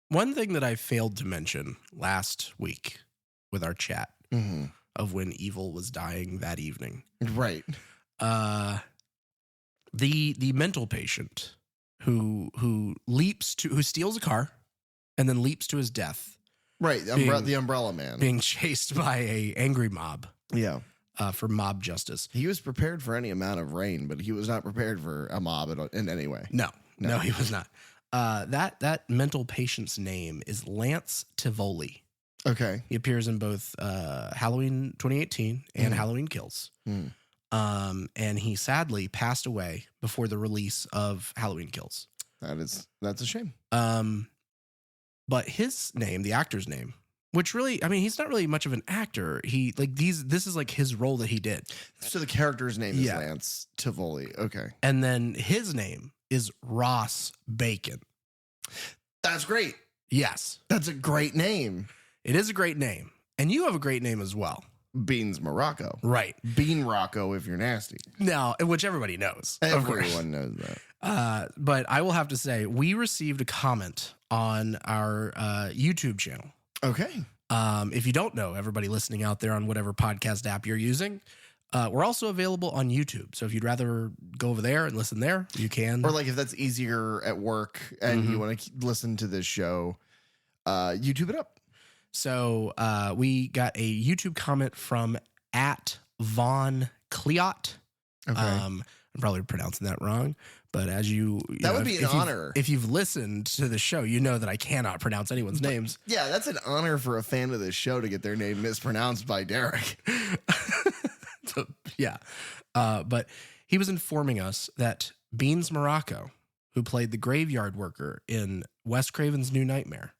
One thing that I failed to mention last week with our chat of when evil was dying that evening. Right. The mental patient who steals a car and then leaps to his death. Right. The umbrella man. Being chased by a angry mob. Yeah. For mob justice. He was prepared for any amount of rain, but he was not prepared for a mob in any way. No, he was not. That mental patient's name is Lance Tivoli. Okay. He appears in both Halloween 2018 and Halloween Kills. And he sadly passed away before the release of Halloween Kills. That's a shame. But his name, the actor's name, which really, I mean, he's not really much of an actor. This is like his role that he did. So the character's name is Lance Tivoli. Okay. And then his name is Ross Bacon. That's great. Yes. That's a great name. It is a great name. And you have a great name as well. Beans Morocco. Right. Bean Rocco if you're nasty. No, which everybody knows. Everyone knows that. But I will have to say, we received a comment on our YouTube channel. Okay. If you don't know, everybody listening out there on whatever podcast app you're using, we're also available on YouTube. So if you'd rather go over there and listen there, you can. Or like if that's easier at work and you want to listen to this show, YouTube it up. So we got a YouTube comment from @Von Cleot. Okay. I'm probably pronouncing that wrong, but as that would be an honor. If you've listened to the show, you know that I cannot pronounce anyone's names. Yeah, that's an honor for a fan of this show to get their name mispronounced by Derek. So, yeah. But he was informing us that Beans Morocco, who played the graveyard worker in Wes Craven's New Nightmare,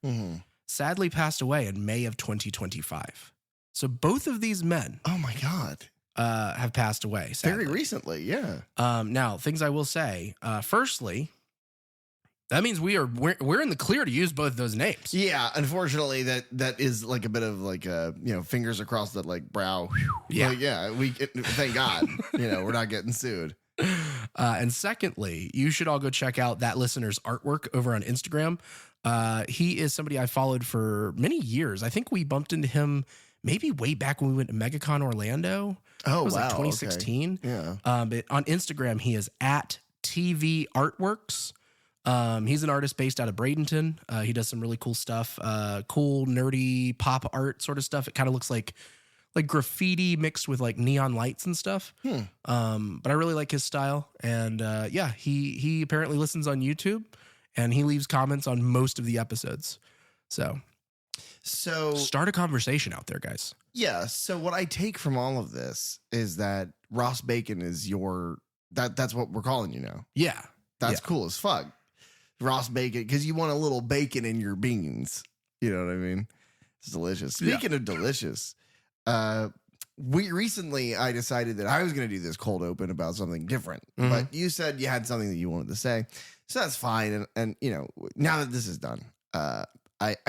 sadly passed away in May of 2025. So both of these men, oh my God, have passed away. Sadly. Very recently, yeah. Now, things I will say. Firstly, that means we're in the clear to use both those names. Yeah, unfortunately, that is like a bit of like fingers across that like brow. Yeah, thank God, we're not getting sued. And secondly, you should all go check out that listener's artwork over on Instagram. He is somebody I followed for many years. I think we bumped into him maybe way back when we went to MegaCon Orlando. Oh, it was wow. like 2016. Okay. Yeah. But on Instagram, he is @TV Artworks. He's an artist based out of Bradenton. He does some really cool stuff, cool, nerdy pop art sort of stuff. It kind of looks like graffiti mixed with like neon lights and stuff. But I really like his style. And he apparently listens on YouTube and he leaves comments on most of the episodes. So start a conversation out there, guys. Yeah. So what I take from all of this is that Ross Bacon is that's what we're calling you now. Yeah. That's cool as fuck. Ross Bacon, because you want a little bacon in your beans. You know what I mean? It's delicious. Speaking of delicious, I decided that I was going to do this cold open about something different, but you said you had something that you wanted to say, so that's fine. And now that this is done, I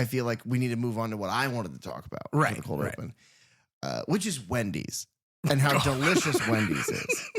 feel like we need to move on to what I wanted to talk about. Right. For the cold open, which is Wendy's and how delicious Wendy's is.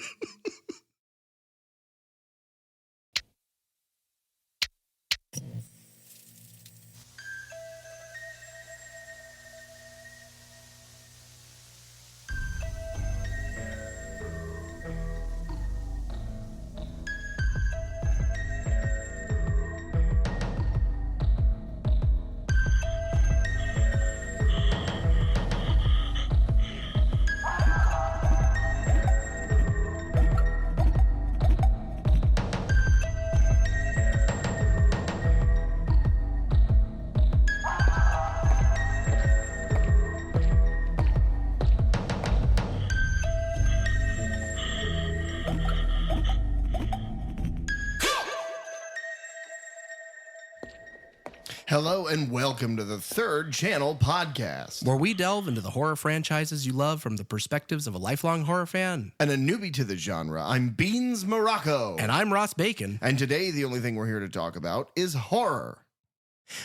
Hello and welcome to the Third Channel Podcast, where we delve into the horror franchises you love from the perspectives of a lifelong horror fan. And a newbie to the genre, I'm Beans Morocco. And I'm Ross Bacon. And today, the only thing we're here to talk about is horror.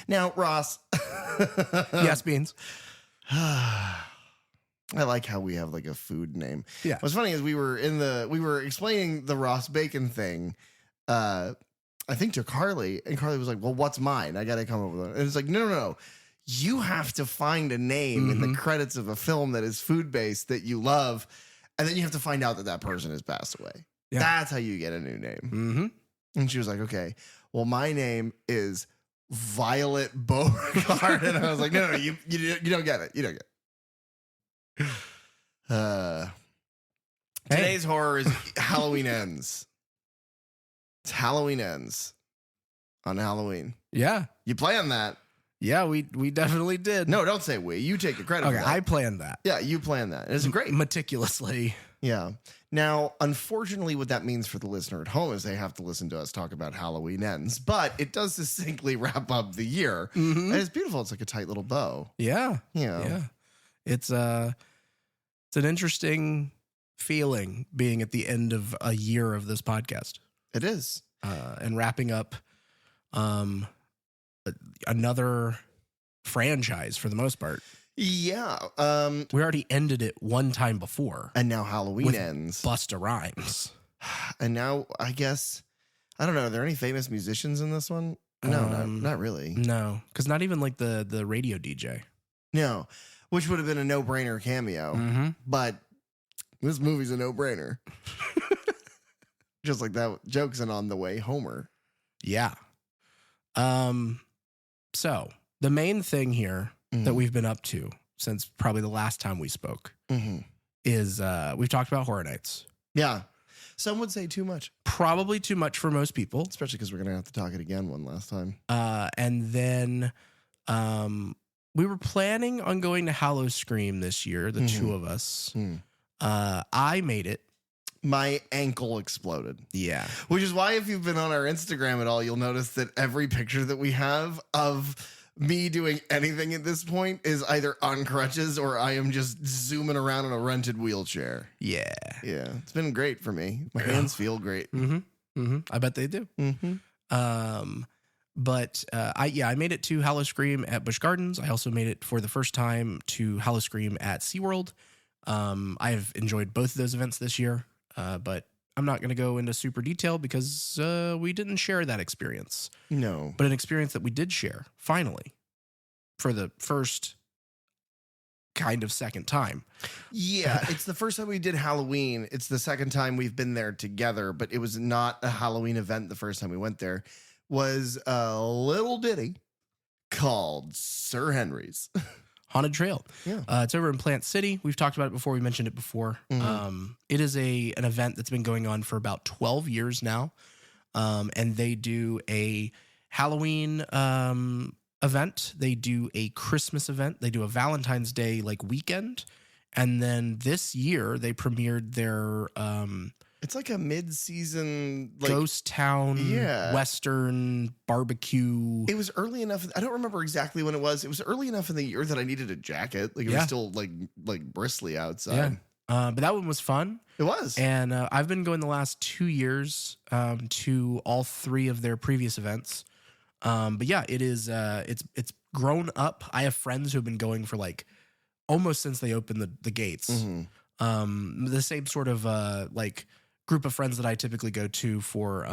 Now, Ross. Yes, Beans. I like how we have like a food name. Yeah. What's funny is we were explaining the Ross Bacon thing, I think to Carly, and Carly was like, well, what's mine? I got to come up with it. And it's like, no. You have to find a name in the credits of a film that is food-based that you love, and then you have to find out that that person has passed away. Yeah. That's how you get a new name. And she was like, okay, well, my name is Violet Beauregard. And I was like, no, you don't get it. You don't get it. Today's horror is Halloween Ends. It's Halloween Ends on Halloween. Yeah. You planned that. Yeah, we definitely did. No, don't say we. You take the credit for that. I planned that. Yeah, you planned that. It's great. Meticulously. Yeah. Now, unfortunately, what that means for the listener at home is they have to listen to us talk about Halloween Ends, but it does succinctly wrap up the year. And it's beautiful. It's like a tight little bow. Yeah. Yeah. It's an interesting feeling being at the end of a year of this podcast. It is. And wrapping up another franchise for the most part. Yeah. We already ended it one time before. And now Halloween ends. Busta Rhymes. And now, I guess, I don't know, are there any famous musicians in this one? No, not really. No, because not even like the radio DJ. No, which would have been a no-brainer cameo. But this movie's a no-brainer. Just like that, jokes and on the way Homer. Yeah. So the main thing here that we've been up to since probably the last time we spoke is we've talked about Horror Nights. Yeah. Some would say too much. Probably too much for most people. Especially because we're going to have to talk it again one last time. And then we were planning on going to Hallow Scream this year, the two of us. I made it. My ankle exploded. Yeah. Which is why if you've been on our Instagram at all, you'll notice that every picture that we have of me doing anything at this point is either on crutches or I am just zooming around in a rented wheelchair. Yeah. Yeah. It's been great for me. My hands feel great. I bet they do. But I made it to Hallow Scream at Busch Gardens. I also made it for the first time to Hallow Scream at SeaWorld. I have enjoyed both of those events this year. But I'm not going to go into super detail because we didn't share that experience. No. But an experience that we did share, finally, for the first kind of second time. Yeah, it's the first time we did Halloween. It's the second time we've been there together, but it was not a Halloween event the first time we went there. Was a little ditty called Sir Henry's. Haunted Trail. Yeah. It's over in Plant City. We've talked about it before. We mentioned it before. It is an event that's been going on for about 12 years now. And they do a Halloween event. They do a Christmas event. They do a Valentine's Day weekend. And then this year they premiered their it's like a mid-season ghost town Western barbecue. It was early enough. I don't remember exactly when it was. It was early enough in the year that I needed a jacket. It was still like bristly outside. Yeah. But that one was fun. It was. And I've been going the last 2 years to all three of their previous events. But yeah, it is. It's grown up. I have friends who have been going for almost since they opened the gates. The same sort of group of friends that I typically go to for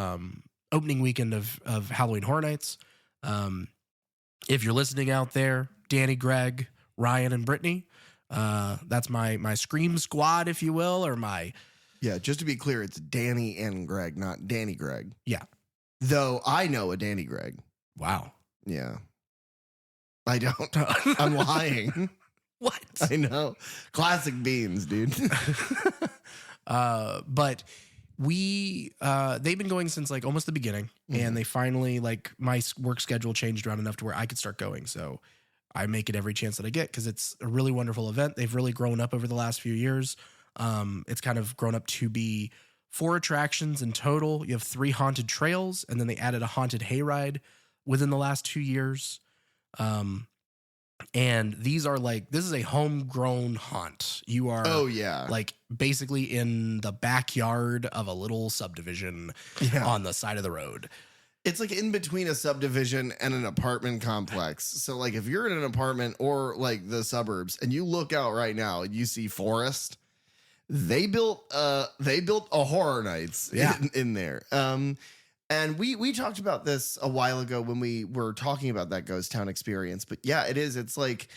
opening weekend of Halloween Horror Nights. If you're listening out there, Danny, Greg, Ryan, and Brittany, that's my Scream squad, if you will, or my... Yeah, just to be clear, it's Danny and Greg, not Danny Greg. Yeah. Though I know a Danny Greg. Wow. Yeah. I don't. I'm lying. What? I know. Classic beans, dude. But they've been going since almost the beginning, and they finally my work schedule changed around enough to where I could start going. So I make it every chance that I get because it's a really wonderful event. They've really grown up over the last few years. It's kind of grown up to be 4 attractions in total. You have 3 haunted trails, and then they added a haunted hayride within the last 2 years. And these are this is a homegrown haunt. You are basically in the backyard of a little subdivision on the side of the road. It's in between a subdivision and an apartment complex. So if you're in an apartment or the suburbs and you look out right now and you see forest, they built a Horror Nights in there. And we talked about this a while ago when we were talking about that ghost town experience. But yeah, it is. It's like,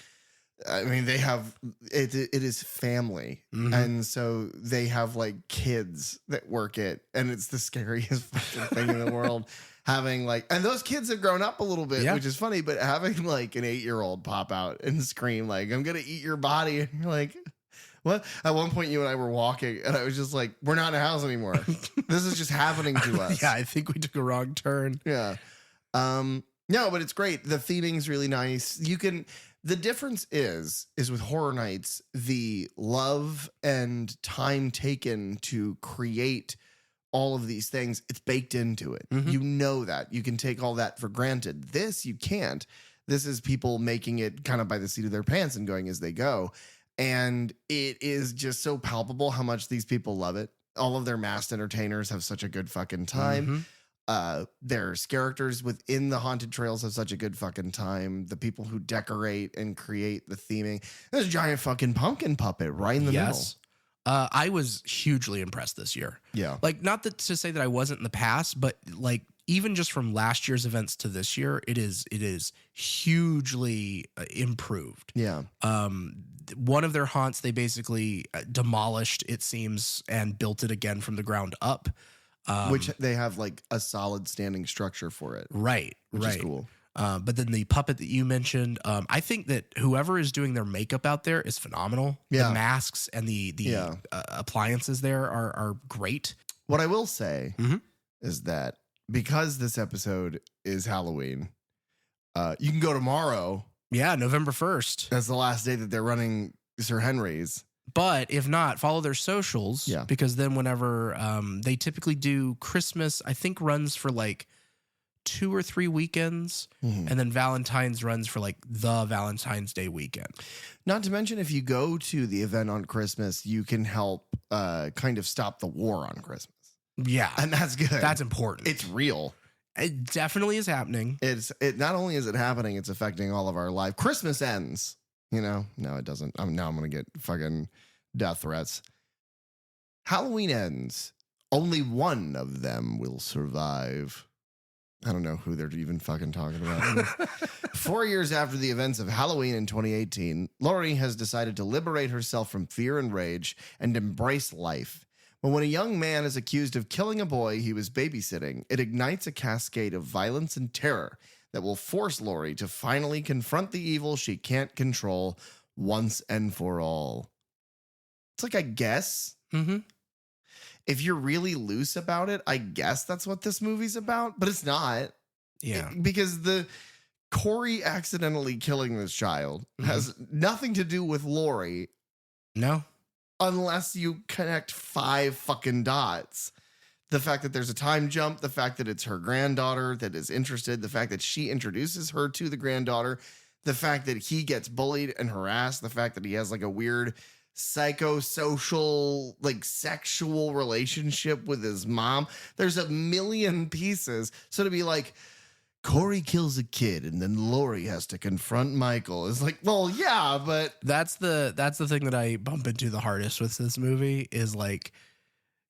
I mean, they have it. It is family, and so they have like kids that work it, and it's the scariest fucking thing in the world. Having like, and those kids have grown up a little bit, which is funny. But having like an 8-year-old pop out and scream like, "I'm gonna eat your body," and you're like, what? At one point, you and I were walking, and I was just like, "We're not in a house anymore. This is just happening to us." Yeah, I think we took a wrong turn. Yeah. No, but it's great. The theming's really nice. The difference is with Horror Nights, the love and time taken to create all of these things, it's baked into it. You know that. You can take all that for granted. This, you can't. This is people making it kind of by the seat of their pants and going as they go. And it is just so palpable how much these people love it. All of their masked entertainers have such a good fucking time. There's characters within the haunted trails have such a good fucking time. The people who decorate and create the theming. There's a giant fucking pumpkin puppet right in the middle. I was hugely impressed this year. Yeah. Like, not that to say that I wasn't in the past, but like even just from last year's events to this year, it is hugely improved. Yeah. One of their haunts, they basically demolished, it seems, and built it again from the ground up. Which they have like a solid standing structure for it. Right. Which is cool. But then the puppet that you mentioned, I think that whoever is doing their makeup out there is phenomenal. Yeah. The masks and the appliances there are great. What I will say is that because this episode is Halloween, you can go tomorrow. Yeah, November 1st. That's the last day that they're running Sir Henry's. But if not, follow their socials. Yeah. Because then whenever they typically do Christmas, I think runs for like 2 or 3 weekends. And then Valentine's runs for like the Valentine's Day weekend. Not to mention, if you go to the event on Christmas, you can help kind of stop the war on Christmas. Yeah. And that's good. That's important. It's real. It definitely is happening. It not only is it happening, it's affecting all of our life. Christmas ends. You know, no, it doesn't. Now I'm going to get fucking death threats. Halloween ends. Only one of them will survive. I don't know who they're even fucking talking about. 4 years after the events of Halloween in 2018, Laurie has decided to liberate herself from fear and rage and embrace life. But when a young man is accused of killing a boy he was babysitting, it ignites a cascade of violence and terror that will force Laurie to finally confront the evil she can't control once and for all. It's like, I guess, if you're really loose about it, I guess that's what this movie's about, but it's not. Yeah. Because the Corey accidentally killing this child has nothing to do with Laurie. No. Unless you connect 5 fucking dots. The fact that there's a time jump, the fact that it's her granddaughter that is interested, the fact that she introduces her to the granddaughter, the fact that he gets bullied and harassed, the fact that he has like a weird psychosocial, like sexual relationship with his mom. There's a million pieces. So to be like, Corey kills a kid and then Laurie has to confront Michael. It's like, well, yeah, but that's the thing that I bump into the hardest with this movie is like,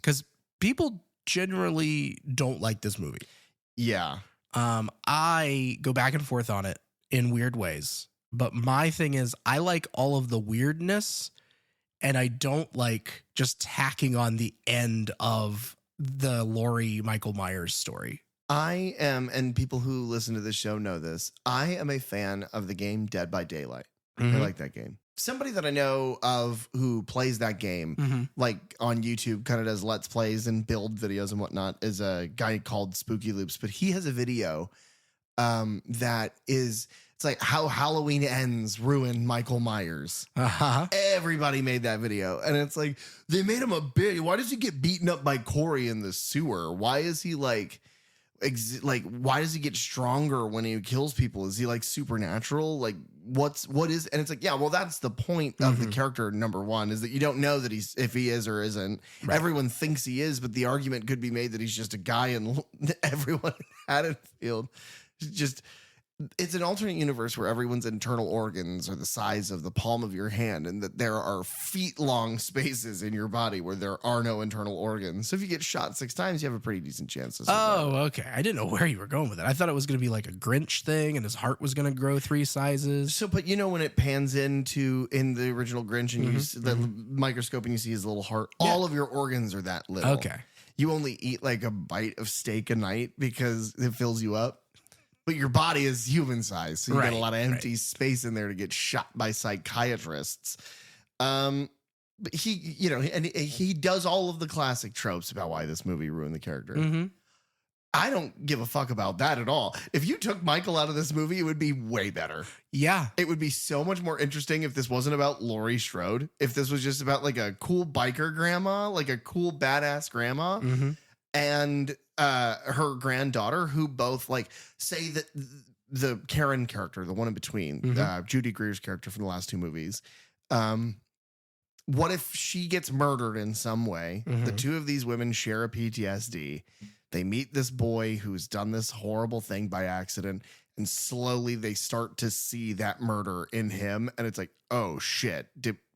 because people generally don't like this movie. Yeah. I go back and forth on it in weird ways, but my thing is I like all of the weirdness and I don't like just tacking on the end of the Laurie Michael Myers story. I am, and people who listen to this show know this, I am a fan of the game Dead by Daylight. I like that game. Somebody that I know of who plays that game, like on YouTube, kind of does Let's Plays and build videos and whatnot, is a guy called Spooky Loops. But he has a video that is, it's like how Halloween ends ruined Michael Myers. Everybody made that video. And it's like, they made him a bit. Why does he get beaten up by Corey in the sewer? Why is he like why does he get stronger when he kills people? Is he like supernatural? Like what is, and it's like, yeah, well, that's the point of the character. Number one is that you don't know that if he is or isn't. Right. Everyone thinks he is, but the argument could be made that he's just a guy, and everyone in Haddonfield just it's an alternate universe where everyone's internal organs are the size of the palm of your hand, and that there are feet-long spaces in your body where there are no internal organs. So if you get shot 6 times, you have a pretty decent chance to survive. Oh, okay. I didn't know where you were going with it. I thought it was going to be like a Grinch thing, and his heart was going to grow 3 sizes. So, but when it pans into in the original Grinch, and you see the microscope, and you see his little heart, all of your organs are that little. Okay. You only eat like a bite of steak a night because it fills you up. But your body is human size, so you get a lot of empty space in there to get shot by psychiatrists. But he does all of the classic tropes about why this movie ruined the character. Mm-hmm. I don't give a fuck about that at all. If you took Michael out of this movie, it would be way better. Yeah. It would be so much more interesting if this wasn't about Laurie Strode. If this was just about like a cool biker grandma, like a cool badass grandma. Mm-hmm. And her granddaughter, who both like say that the Karen character, the one in between, Judy Greer's character from the last 2 movies, what if she gets murdered in some way? The 2 of these women share a PTSD. They meet this boy who's done this horrible thing by accident, and slowly they start to see that murder in him. And it's like, oh shit,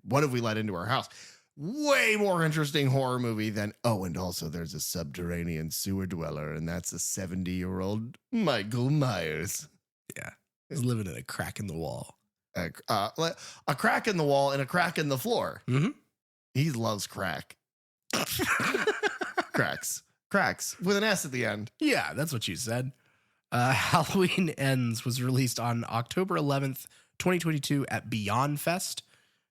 what have we let into our house? Way more interesting horror movie than, and also there's a subterranean sewer dweller, and that's a 70-year-old Michael Myers. Yeah. He's living in a crack in the wall. A crack in the wall and a crack in the floor. Mm-hmm. He loves crack. Cracks with an S at the end. Yeah, that's what you said. Halloween Ends was released on October 11th, 2022 at Beyond Fest,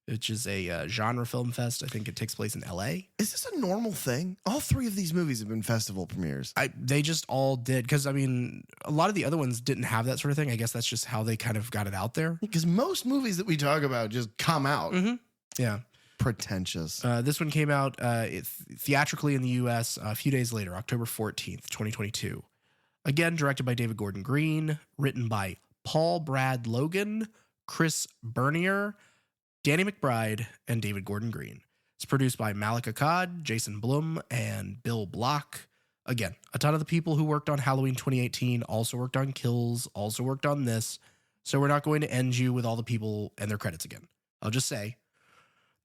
which is a genre film fest. I think it takes place in LA. Is this a normal thing? All 3 of these movies have been festival premieres. They just all did. Because, I mean, a lot of the other ones didn't have that sort of thing. I guess that's just how they kind of got it out there. Because most movies that we talk about just come out. Mm-hmm. Yeah. Pretentious. This one came out theatrically in the U.S. A few days later, October 14th, 2022. Again, directed by David Gordon Green, written by Paul Brad Logan, Chris Bernier, Danny McBride, and David Gordon Green. It's produced by Malik Akkad, Jason Blum, and Bill Block. Again, a ton of the people who worked on Halloween 2018 also worked on Kills, also worked on this. So we're not going to end you with all the people and their credits again. I'll just say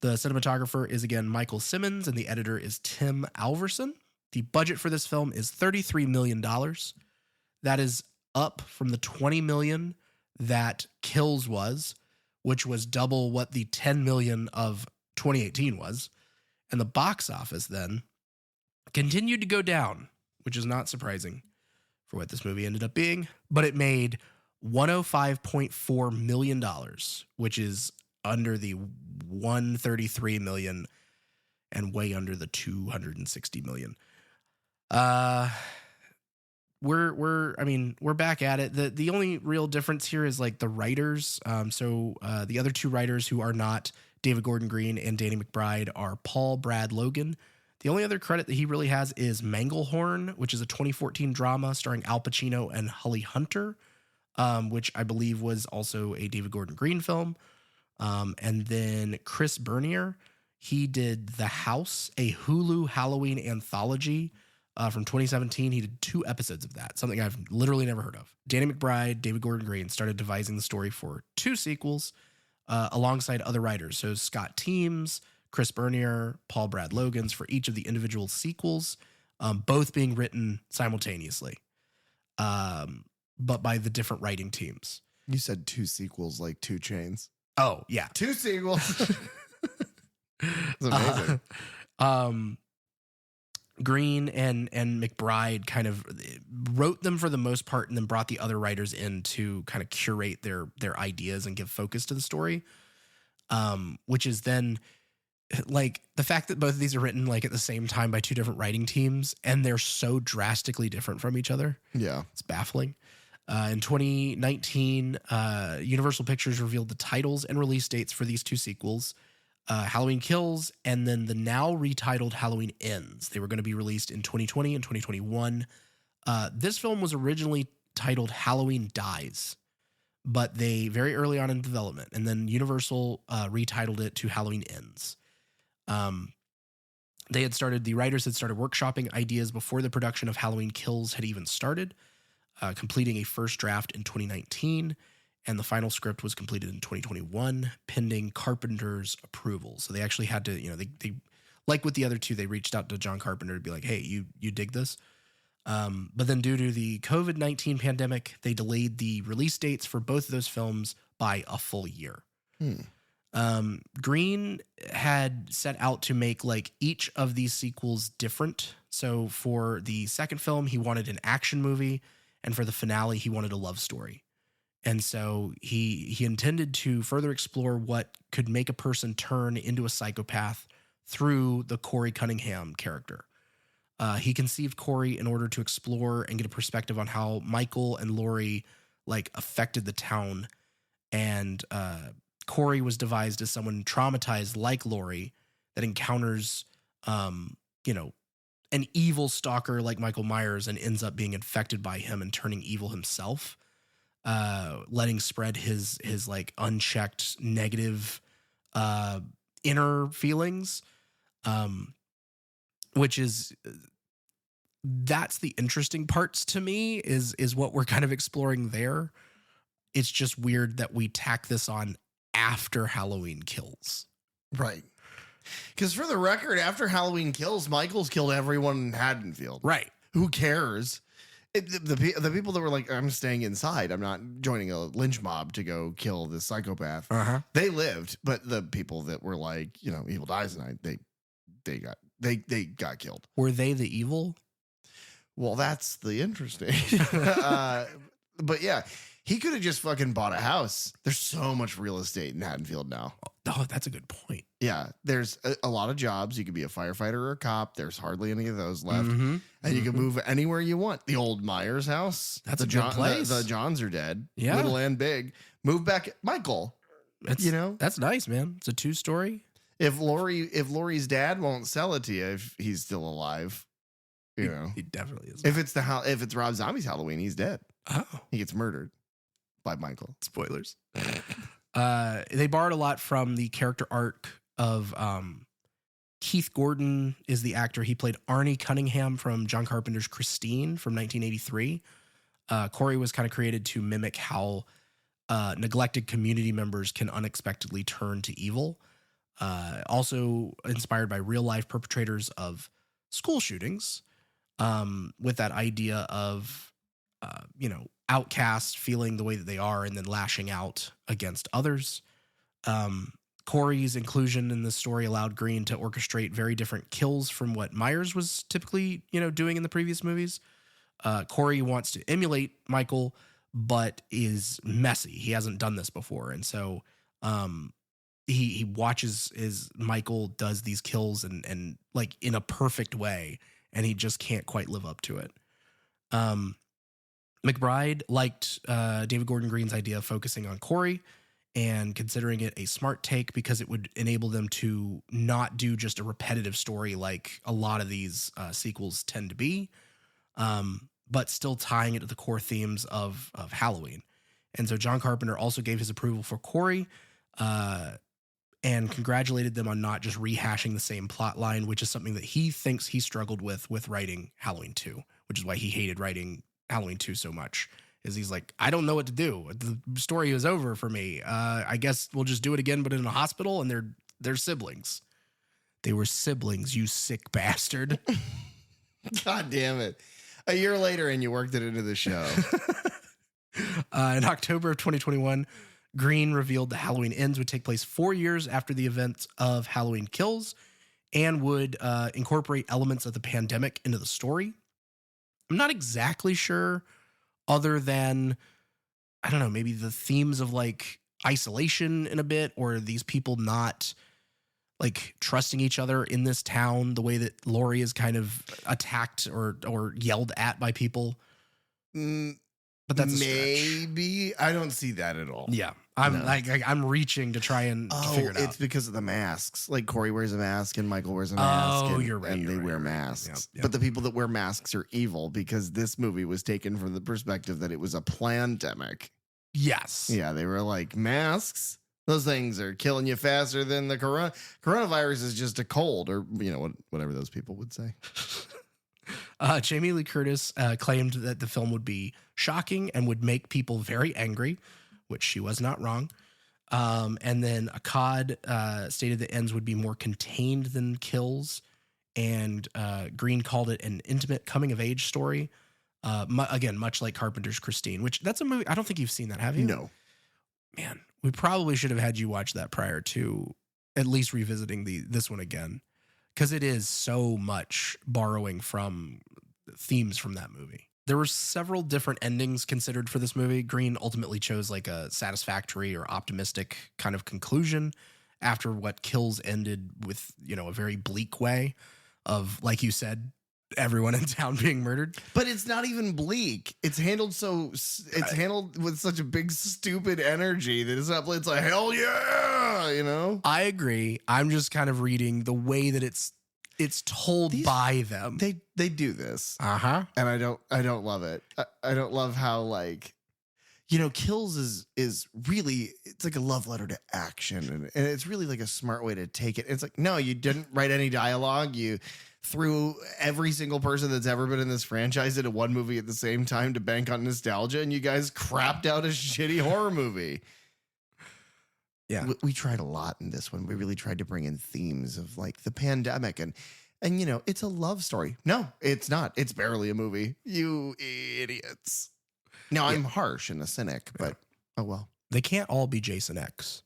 the cinematographer is again Michael Simmons, and the editor is Tim Alverson. The budget for this film is $33 million. That is up from the $20 million that Kills was, which was double what the $10 million of 2018 was. And the box office then continued to go down, which is not surprising for what this movie ended up being, but it made $105.4 million, which is under the $133 million and way under the $260 million. We're back at it. The only real difference here is like the writers. The other 2 writers who are not David Gordon Green and Danny McBride are Paul Brad Logan. The only other credit that he really has is Manglehorn, which is a 2014 drama starring Al Pacino and Holly Hunter, which I believe was also a David Gordon Green film. And then Chris Bernier, he did The House, a Hulu Halloween anthology from 2017. He did 2 episodes of that, something I've literally never heard of. Danny McBride, David Gordon Green started devising the story for 2 sequels alongside other writers. So Scott Teems, Chris Bernier, Paul Brad Logans for each of the individual sequels, both being written simultaneously, but by the different writing teams. You said 2 sequels like 2 chains. Oh, yeah. 2 sequels. That's amazing. Green and McBride kind of wrote them for the most part and then brought the other writers in to kind of curate their ideas and give focus to the story, which is then like the fact that both of these are written like at the same time by 2 different writing teams and they're so drastically different from each other. Yeah. It's baffling. In 2019, Universal Pictures revealed the titles and release dates for these 2 sequels, Halloween Kills, and then the now retitled Halloween Ends. They were going to be released in 2020 and 2021. This film was originally titled Halloween Dies, but they very early on in development, and then Universal retitled it to Halloween Ends. The writers had started workshopping ideas before the production of Halloween Kills had even started. completing a first draft in 2019, and the final script was completed in 2021, pending Carpenter's approval. So they actually had to, they like with the other two, they reached out to John Carpenter to be like, hey, you dig this? But then due to the COVID-19 pandemic, they delayed the release dates for both of those films by a full year. Green had set out to make like each of these sequels different. So for the second film, he wanted an action movie, and for the finale, he wanted a love story. And so he intended to further explore what could make a person turn into a psychopath through the Corey Cunningham character. He conceived Corey in order to explore and get a perspective on how Michael and Laurie like affected the town. And Corey was devised as someone traumatized like Laurie that encounters, an evil stalker like Michael Myers and ends up being infected by him and turning evil himself, letting spread his like unchecked negative inner feelings, which is that's the interesting parts to me is what we're kind of exploring there. It's just weird that we tack this on after Halloween Kills. Right. Because for the record, after Halloween Kills, Michael's killed everyone in Haddonfield. Right. Who cares? The people that were like, I'm staying inside, I'm not joining a lynch mob to go kill this psychopath. They lived, but the people that were like, evil dies tonight, they got killed. Were they the evil? Well, that's the interesting. But yeah, he could have just fucking bought a house. There's so much real estate in Haddonfield now. Oh, that's a good point. Yeah, there's a lot of jobs. You could be a firefighter or a cop. There's hardly any of those left. And you can move anywhere you want. The old Myers house. That's a good place. The Johns are dead. Yeah. Little and big. Move back. Michael. That's nice, man. It's a 2-story. If Laurie's dad won't sell it to you if he's still alive, he definitely is. If it's Rob Zombie's Halloween, he's dead. Oh, he gets murdered by Michael. Spoilers. They borrowed a lot from the character arc of Keith Gordon is the actor. He played Arnie Cunningham from John Carpenter's Christine from 1983. Corey was kind of created to mimic how neglected community members can unexpectedly turn to evil. Also inspired by real life perpetrators of school shootings, with that idea of, outcasts feeling the way that they are and then lashing out against others. Corey's inclusion in the story allowed Green to orchestrate very different kills from what Myers was typically, doing in the previous movies. Corey wants to emulate Michael, but is messy. He hasn't done this before. And so, he watches as Michael does these kills and like in a perfect way, and he just can't quite live up to it. McBride liked David Gordon Green's idea of focusing on Corey and considering it a smart take because it would enable them to not do just a repetitive story like a lot of these sequels tend to be, but still tying it to the core themes of Halloween. And so John Carpenter also gave his approval for Corey, and congratulated them on not just rehashing the same plot line, which is something that he thinks he struggled with writing Halloween 2, which is why he hated writing Halloween 2 so much, is he's like, I don't know what to do. The story is over for me. I guess we'll just do it again, but in a hospital, and they're siblings. They were siblings, you sick bastard. God damn it. A year later, and you worked it into the show. In October of 2021, Green revealed that Halloween Ends would take place 4 years after the events of Halloween Kills and would incorporate elements of the pandemic into the story. I'm not exactly sure, other than, I don't know, maybe the themes of like isolation in a bit, or these people not like trusting each other in this town, the way that Laurie is kind of attacked or yelled at by people. But that's maybe I don't see that at all. Yeah, I'm reaching to try and figure it out. It's because of the masks. Like Corey wears a mask and Michael wears a mask. Oh, you're right. And they wear masks. Yep. But the people that wear masks are evil because this movie was taken from the perspective that it was a pandemic. Yes. Yeah, they were like, masks. Those things are killing you faster than the coronavirus is just a cold, or whatever those people would say. Jamie Lee Curtis claimed that the film would be shocking and would make people very angry, which she was not wrong. And then Akkad stated that ends would be more contained than kills. And Green called it an intimate coming-of-age story. Again, much like Carpenter's Christine, which that's a movie. I don't think you've seen that, have you? No. Man, we probably should have had you watch that prior to at least revisiting this one again, because it is so much borrowing from themes from that movie. There were several different endings considered for this movie. Green ultimately chose like a satisfactory or optimistic kind of conclusion after what Kills ended with, a very bleak way of, like you said, everyone in town being murdered. But it's not even bleak. It's handled handled with such a big stupid energy that it's not. It's like, hell yeah, I agree. I'm just kind of reading the way that it's told by them. They do this, and I don't love it. I don't love how Kills is really, it's like a love letter to action, and it's really like a smart way to take it. It's like, no, you didn't write any dialogue. You threw every single person that's ever been in this franchise into one movie at the same time to bank on nostalgia, and you guys crapped out a shitty horror movie. Yeah, we tried a lot in this one. We really tried to bring in themes of like the pandemic and it's a love story. No, it's not. It's barely a movie. You idiots. Now I'm harsh and a cynic, but oh well. They can't all be Jason X.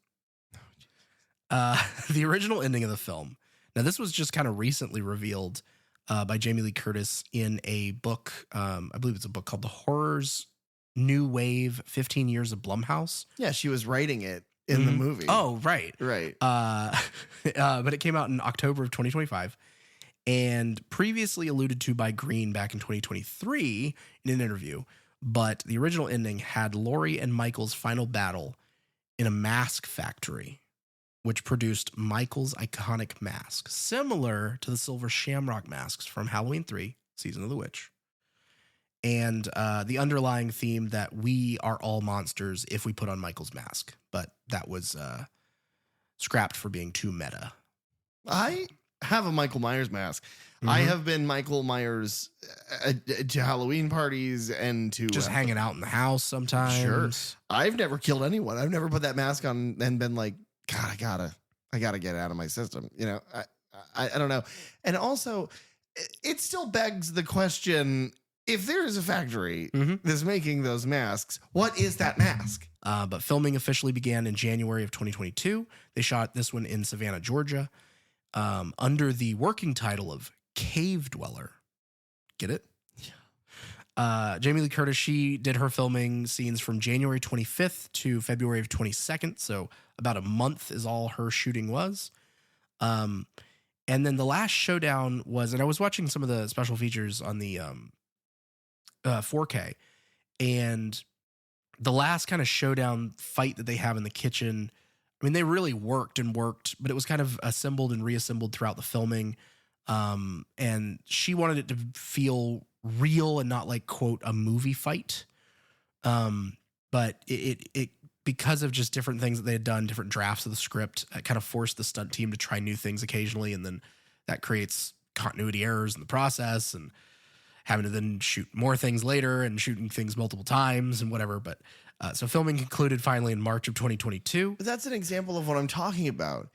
The original ending of the film. Now, this was just kind of recently revealed by Jamie Lee Curtis in a book. I believe it's a book called The Horrors New Wave, 15 Years of Blumhouse. Yeah, she was writing it in the movie. Oh, right. Right. But it came out in October of 2025 and previously alluded to by Green back in 2023 in an interview. But the original ending had Laurie and Michael's final battle in a mask factory, which produced Michael's iconic mask, similar to the silver shamrock masks from Halloween 3, Season of the Witch. And the underlying theme that we are all monsters if we put on Michael's mask. But that was scrapped for being too meta. I have a Michael Myers mask. I have been Michael Myers to Halloween parties and to just hanging out in the house sometimes. Sure. I've never killed anyone. I've never put that mask on and been like, God, I gotta get it out of my system. I don't know. And also, it still begs the question: if there is a factory that's making those masks, what is that mask? But filming officially began in January of 2022. They shot this one in Savannah, Georgia, under the working title of Cave Dweller. Get it? Yeah. Jamie Lee Curtis, she did her filming scenes from January 25th to February of 22nd. So about a month is all her shooting was. And then the last showdown was, and I was watching some of the special features on the 4K, and the last kind of showdown fight that they have in the kitchen, I mean, they really worked, but it was kind of assembled and reassembled throughout the filming. And she wanted it to feel real and not like, quote, a movie fight. But it because of just different things that they had done, different drafts of the script, it kind of forced the stunt team to try new things occasionally. And then that creates continuity errors in the process and having to then shoot more things later and shooting things multiple times and whatever. But so filming concluded finally in March of 2022. But that's an example of what I'm talking about.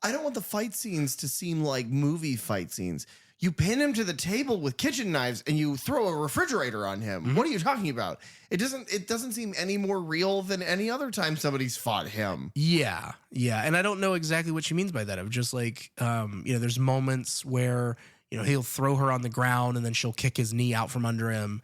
I don't want the fight scenes to seem like movie fight scenes. You pin him to the table with kitchen knives and you throw a refrigerator on him. What are you talking about? It doesn't seem any more real than any other time somebody's fought him. Yeah. And I don't know exactly what she means by that. Of just like, there's moments where, he'll throw her on the ground and then she'll kick his knee out from under him.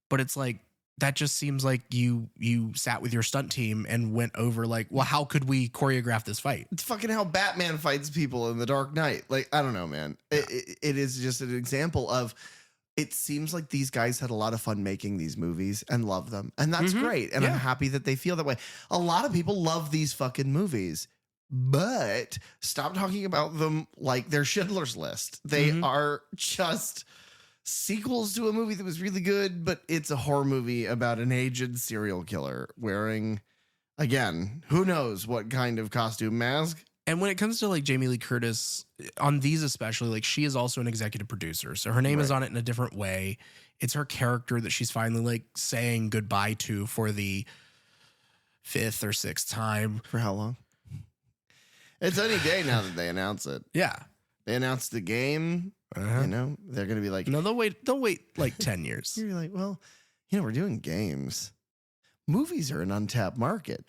But it's like, that just seems like you sat with your stunt team and went over like, well, how could we choreograph this fight? It's fucking how Batman fights people in The Dark Knight. Like, I don't know, man. Yeah. It is just an example of, it seems like these guys had a lot of fun making these movies and love them. And that's great. And I'm happy that they feel that way. A lot of people love these fucking movies, but stop talking about them like they're Schindler's List. They are just sequels to a movie that was really good, but it's a horror movie about an aged serial killer wearing, again, who knows what kind of costume mask, And when it comes to like Jamie Lee Curtis on these, especially, like she is also an executive producer. So her name is Right. on it in a different way. It's her character that she's finally like saying goodbye to for the 5th or 6th time. For how long? It's any day now that they announce it. Yeah. They announced the game. Uh-huh. You know, they're going to be like, No, they'll wait like 10 years. you're like, well, you know, we're doing games. Movies are an untapped market.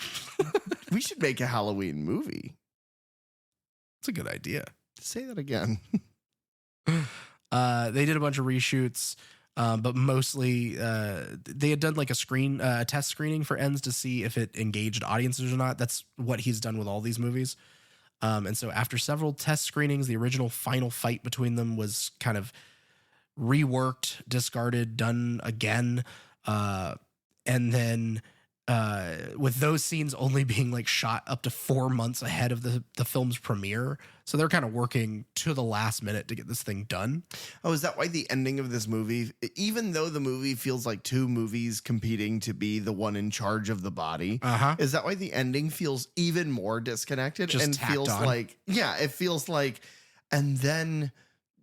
We should make a Halloween movie. It's a good idea. Say that again. They did a bunch of reshoots, but mostly they had done like a test screening for Ends to see if it engaged audiences or not. That's what he's done with all these movies. And so after several test screenings, the original final fight between them was kind of reworked, discarded, done again. And then with those scenes only being like shot up to 4 months ahead of the film's premiere. So they're kind of working to the last minute to get this thing done. Oh, is that why the ending of this movie, even though the movie feels like two movies competing to be the one in charge of the body, is that why the ending feels even more disconnected? Just and tacked feels on. like, yeah, it feels like, and then,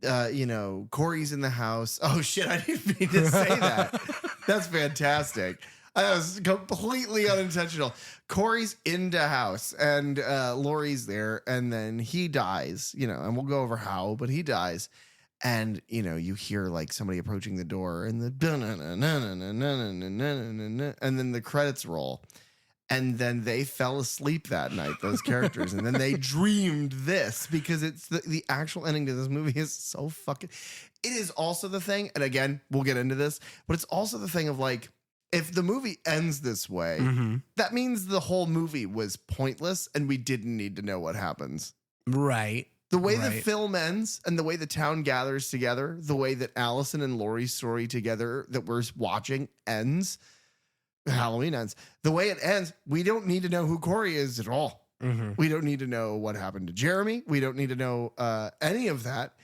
you know, Corey's in the house. Oh shit, I didn't mean to say that. That's fantastic. That was completely unintentional. Corey's in the house and Laurie's there, and then he dies, you know, and we'll go over how, but he dies. And, you know, you hear like somebody approaching the door and and then the credits roll. And then they fell asleep that night, those characters. And then they dreamed this because it's the actual ending to this movie is so fucking. It is also the thing. And again, we'll get into this, but it's also the thing of like, if the movie ends this way, that means the whole movie was pointless and we didn't need to know what happens. Right. The way the film ends and the way the town gathers together, the way that Allison and Laurie's story together that we're watching ends, Halloween ends, the way it ends, we don't need to know who Corey is at all. We don't need to know what happened to Jeremy. We don't need to know any of that.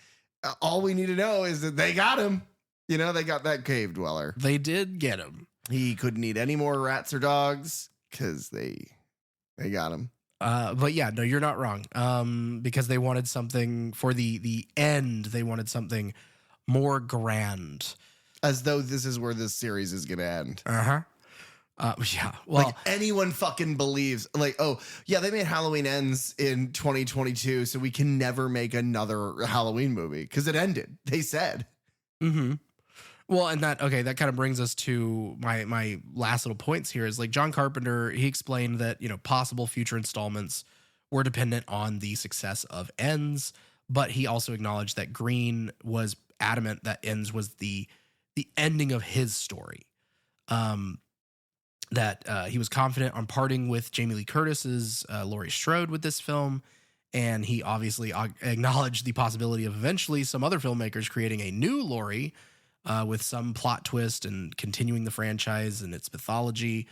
All we need to know is that they got him. You know, they got that cave dweller. They did get him. He couldn't eat any more rats or dogs because they got him. But yeah, no, you're not wrong. Because they wanted something for the end. They wanted something more grand. As though this is where this series is going to end. Yeah. Well, like anyone fucking believes like, oh yeah, they made Halloween Ends in 2022. So we can never make another Halloween movie because it ended. They said. Well, and that kind of brings us to my last little points here is like John Carpenter, he explained that, you know, possible future installments were dependent on the success of Ends, but he also acknowledged that Green was adamant that Ends was the ending of his story. That he was confident on parting with Jamie Lee Curtis's Laurie Strode with this film, and he obviously acknowledged the possibility of eventually some other filmmakers creating a new Laurie with some plot twist and continuing the franchise and its mythology.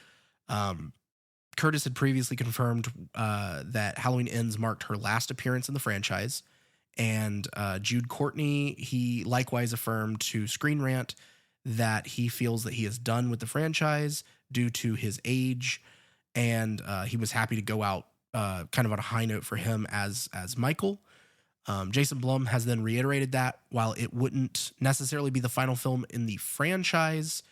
Curtis had previously confirmed that Halloween Ends marked her last appearance in the franchise. And Jude Courtney, he likewise affirmed to Screen Rant that he feels that he is done with the franchise due to his age. And he was happy to go out kind of on a high note for him as Michael. Jason Blum has then reiterated that while it wouldn't necessarily be the final film in the franchise,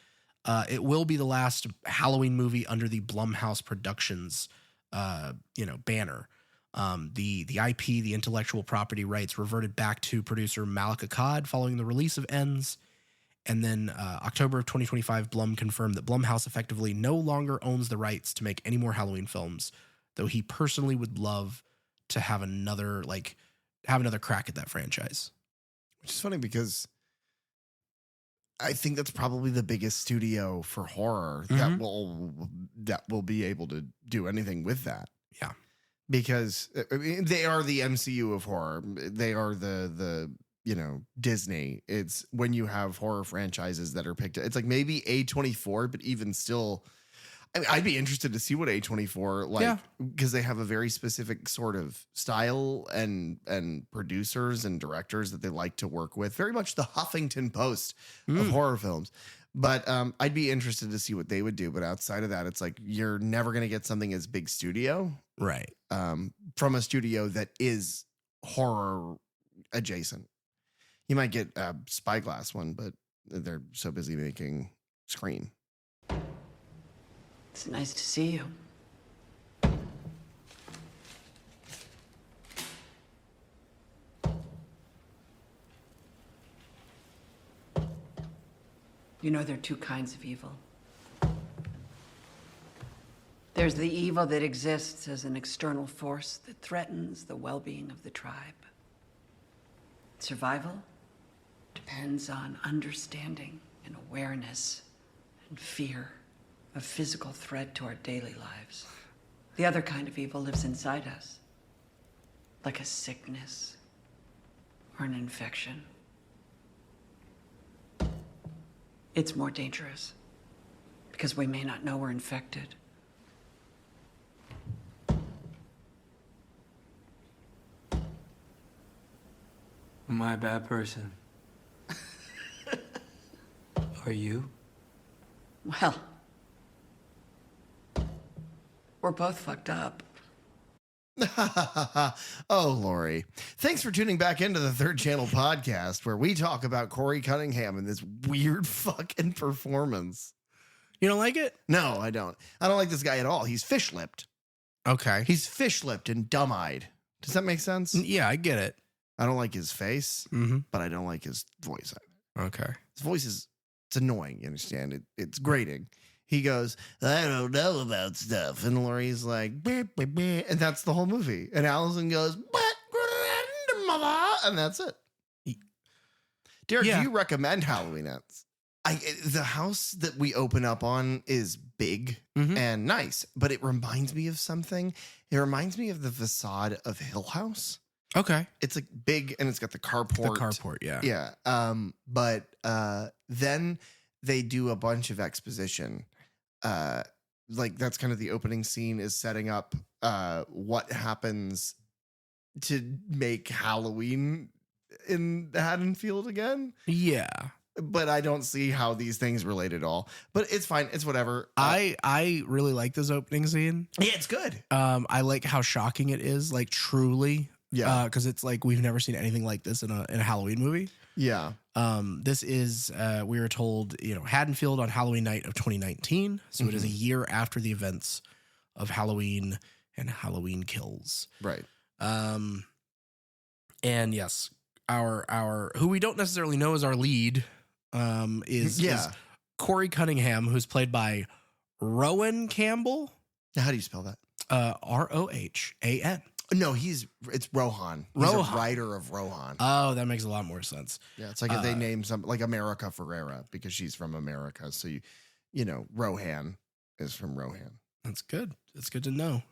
it will be the last Halloween movie under the Blumhouse Productions, banner. The IP, the intellectual property rights reverted back to producer Malik Akkad following the release of Ends. And then October of 2025, Blum confirmed that Blumhouse effectively no longer owns the rights to make any more Halloween films, though he personally would love to have another crack at that franchise. Which is funny because I think that's probably the biggest studio for horror that will be able to do anything with that. Yeah. Because I mean, they are the MCU of horror. They are the Disney. It's when you have horror franchises that are picked. It's like maybe A24, but even still, I mean, I'd be interested to see what A24 because they have a very specific sort of style and producers and directors that they like to work with. Very much the Huffington Post of horror films. But I'd be interested to see what they would do. But outside of that, it's like you're never going to get something as big studio, Right. from a studio that is horror adjacent. You might get a Spyglass one, but they're so busy making Scream. It's nice to see you. You know, there are two kinds of evil. There's the evil that exists as an external force that threatens the well-being of the tribe. Survival depends on understanding and awareness and fear of physical threat to our daily lives. The other kind of evil lives inside us, like a sickness or an infection. It's more dangerous because we may not know we're infected. Am I a bad person? Are you? Well, we're both fucked up. Oh, Laurie. Thanks for tuning back into the Third Channel podcast where we talk about Corey Cunningham and this weird fucking performance. You don't like it? No, I don't. I don't like this guy at all. He's fish-lipped. Okay. He's fish-lipped and dumb-eyed. Does that make sense? Yeah, I get it. I don't like his face, Mm-hmm. but I don't like his voice either. Okay. His voice it's annoying, you understand? It's grating. He goes, I don't know about stuff. And Laurie's like, bah, bah, bah, and that's the whole movie. And Allison goes, mother, and that's it. Derek, Yeah. do you recommend Halloween Ends? The house that we open up on is big Mhm. and nice, but it reminds me of something. It reminds me of the facade of Hill House. Okay. It's like big and it's got the carport. The carport, yeah. Yeah. But then they do a bunch of exposition. Like that's kind of the opening scene is setting up what happens to make Halloween in Haddonfield again. Yeah. But I don't see how these things relate at all. But it's fine. It's whatever. I really like this opening scene. Yeah, it's good. I like how shocking it is, like truly. Yeah. Because it's like we've never seen anything like this in a Halloween movie. Yeah. This is we were told, Haddonfield on Halloween night of 2019. So it is a year after the events of Halloween and Halloween Kills. Right. And yes, our who we don't necessarily know as our lead is Corey Cunningham, who's played by Rowan Campbell. Now, how do you spell that? Rohan. No, it's Rohan. He's a writer of Rohan. Oh, that makes a lot more sense. Yeah, it's like if they name some like America Ferrera because she's from America. So Rohan is from Rohan. That's good. That's good to know.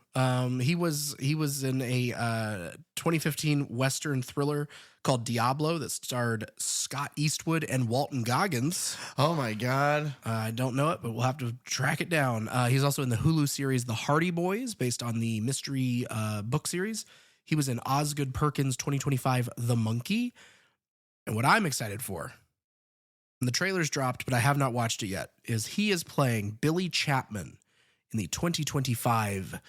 He was in a 2015 Western thriller called Diablo that starred Scott Eastwood and Walton Goggins. Oh my God. I don't know it, but we'll have to track it down. He's also in the Hulu series The Hardy Boys, based on the mystery book series. He was in Osgood Perkins' 2025 The Monkey. And what I'm excited for, and the trailer's dropped, but I have not watched it yet, is he is playing Billy Chapman in the 2025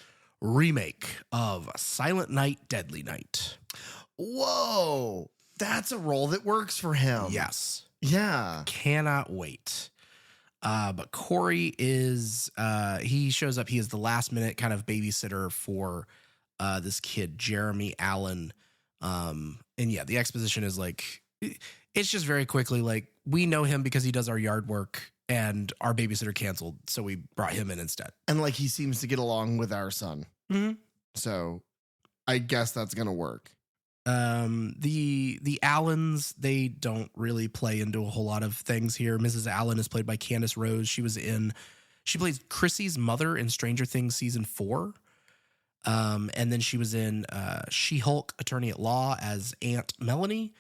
remake of Silent Night, Deadly Night. Whoa. That's a role that works for him. Yes. Yeah. Cannot wait. But Corey is, he shows up. He is the last minute kind of babysitter for this kid, Jeremy Allen. And yeah, the exposition is like, it's just very quickly like, we know him because he does our yard work and our babysitter canceled. So we brought him in instead. And like he seems to get along with our son. Mm-hmm. So I guess that's going to work. The Allens, they don't really play into a whole lot of things here. Mrs. Allen is played by Candace Rose. She plays Chrissy's mother in Stranger Things season 4. And then she was in She-Hulk Attorney at Law as Aunt Melanie.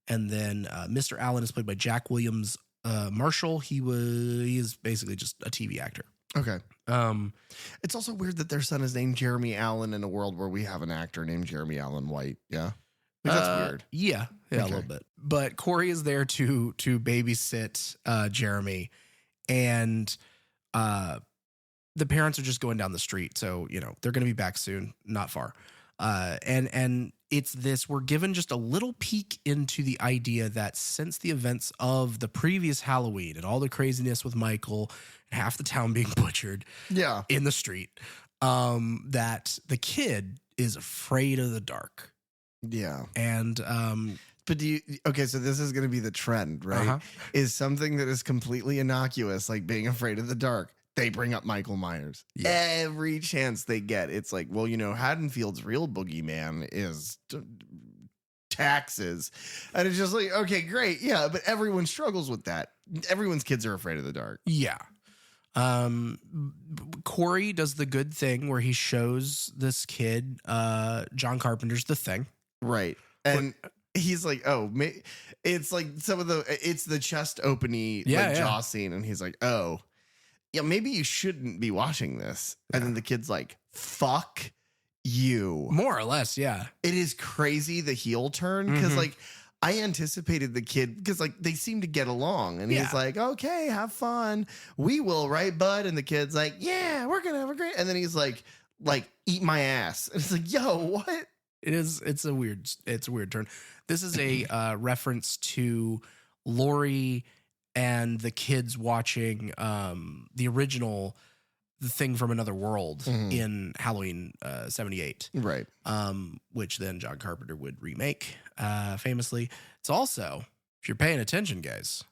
And then Mr. Allen is played by Jack Williams Marshall. He is basically just a TV actor. Okay. It's also weird that their son is named Jeremy Allen in a world where we have an actor named Jeremy Allen White. Yeah. That's weird. Yeah, Okay. a little bit. But Corey is there to babysit Jeremy. and the parents are just going down the street. So, they're going to be back soon, not far. And it's this, we're given just a little peek into the idea that since the events of the previous Halloween and all the craziness with Michael and half the town being butchered in the street, that the kid is afraid of the dark. Yeah. And, but so this is going to be the trend, right? Is something that is completely innocuous, like being afraid of the dark. They bring up Michael Myers every chance they get. It's like, well, Haddonfield's real boogeyman is taxes. And it's just like, okay, great. Yeah. But everyone struggles with that. Everyone's kids are afraid of the dark. Yeah. Corey does the good thing where he shows this kid, John Carpenter's The Thing. Right. And he's like, it's like it's the chest opening jaw scene. And he's like, oh, yeah, maybe you shouldn't be watching this. And then the kid's like, fuck you. More or less, yeah. It is crazy, the heel turn. Because, I anticipated the kid, because, they seem to get along. And he's like, okay, have fun. We will, right, bud? And the kid's like, yeah, we're going to have a great... And then he's like, eat my ass. And it's like, yo, what? It's a weird turn. This is a reference to Laurie and the kids watching the original The Thing from Another World in Halloween 78. Right. Which then John Carpenter would remake famously. It's also, if you're paying attention, guys,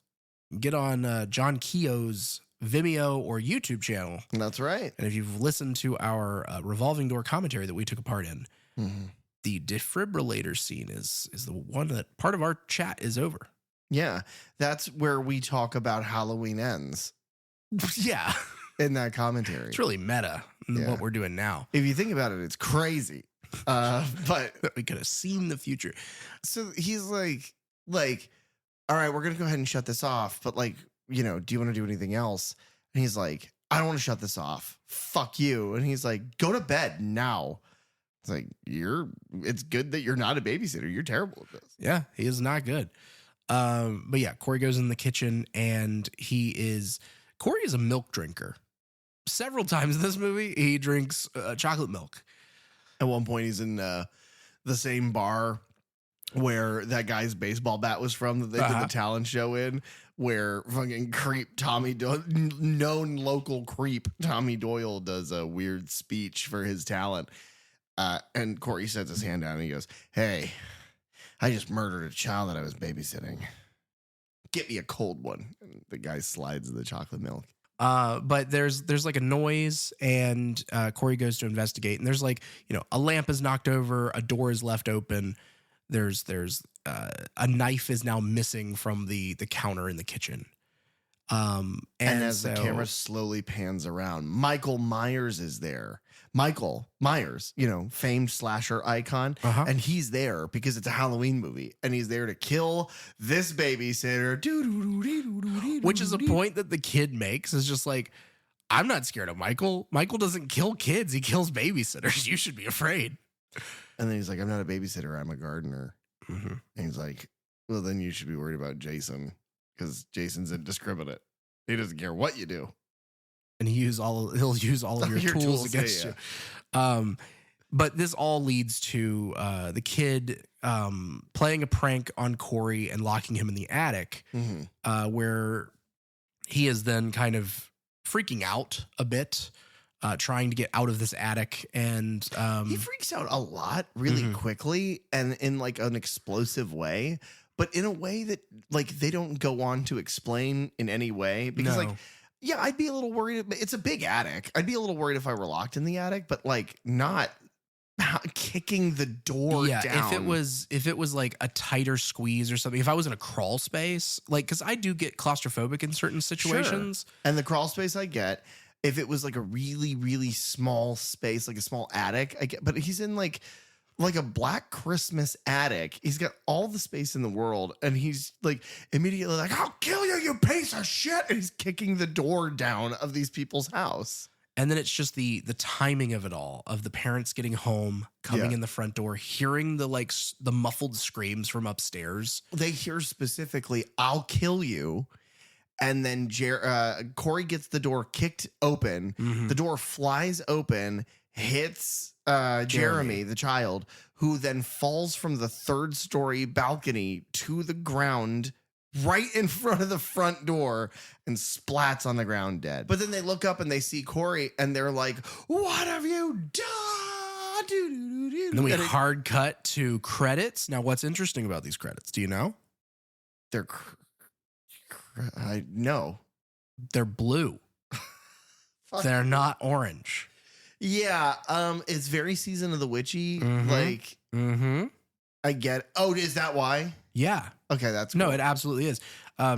get on John Keogh's Vimeo or YouTube channel. That's right. And if you've listened to our revolving door commentary that we took a part in, the defibrillator scene is the one that part of our chat is over. Yeah, that's where we talk about Halloween Ends. Yeah. In that commentary. It's really meta in what we're doing now. If you think about it, it's crazy. But we could have seen the future. So he's like, all right, we're going to go ahead and shut this off. But do you want to do anything else? And he's like, I don't want to shut this off. Fuck you. And he's like, go to bed now. It's like, it's good that you're not a babysitter. You're terrible at this. Yeah, he is not good. But yeah, Corey goes in the kitchen and Corey is a milk drinker. Several times in this movie, he drinks chocolate milk. At one point, he's in the same bar where that guy's baseball bat was from that they did the talent show in, where fucking creep Tommy Doyle, known local creep Tommy Doyle, does a weird speech for his talent. And Corey sets his hand down and he goes, hey, I just murdered a child that I was babysitting. Get me a cold one. And the guy slides the chocolate milk. But there's like a noise and Corey goes to investigate and there's a lamp is knocked over, a door is left open. There's a knife is now missing from the counter in the kitchen. And as the camera slowly pans around, Michael Myers is there. Michael Myers, famed slasher icon. And he's there because it's a Halloween movie. And he's there to kill this babysitter. Which is a point that the kid makes is just like, I'm not scared of Michael. Michael doesn't kill kids. He kills babysitters. You should be afraid. And then he's like, I'm not a babysitter. I'm a gardener. And he's like, well, then you should be worried about Jason because Jason's indiscriminate. He doesn't care what you do. And he'll use all of your tools against you. But this all leads to the kid playing a prank on Corey and locking him in the attic, where he is then kind of freaking out a bit, trying to get out of this attic. And he freaks out a lot really quickly and in an explosive way, but in a way that they don't go on to explain in any way because yeah, I'd be a little worried. It's a big attic. I'd be a little worried if I were locked in the attic, but not kicking the door down. If it was like a tighter squeeze or something, if I was in a crawl space, because I do get claustrophobic in certain situations. Sure. And the crawl space I get, if it was a really, really small space, like a small attic, I get, but he's in like a Black Christmas attic. He's got all the space in the world. And he's immediately I'll kill you, you piece of shit. And he's kicking the door down of these people's house. And then it's just the timing of it all, of the parents getting home, coming in the front door, hearing the muffled screams from upstairs. They hear specifically, I'll kill you. And then Corey gets the door kicked open. Mhm. The door flies open, hits Jeremy, the child, who then falls from the 3rd-story balcony to the ground right in front of the front door and splats on the ground dead. But then they look up and they see Corey and they're like, "What have you done?" And then we hard cut to credits. Now, what's interesting about these credits? Do you know? They're I know. They're blue. They're not orange. Yeah, it's very Season of the Witchy. Mhm. Like, I get. Oh, is that why? Yeah. Okay, that's cool. No, it absolutely is.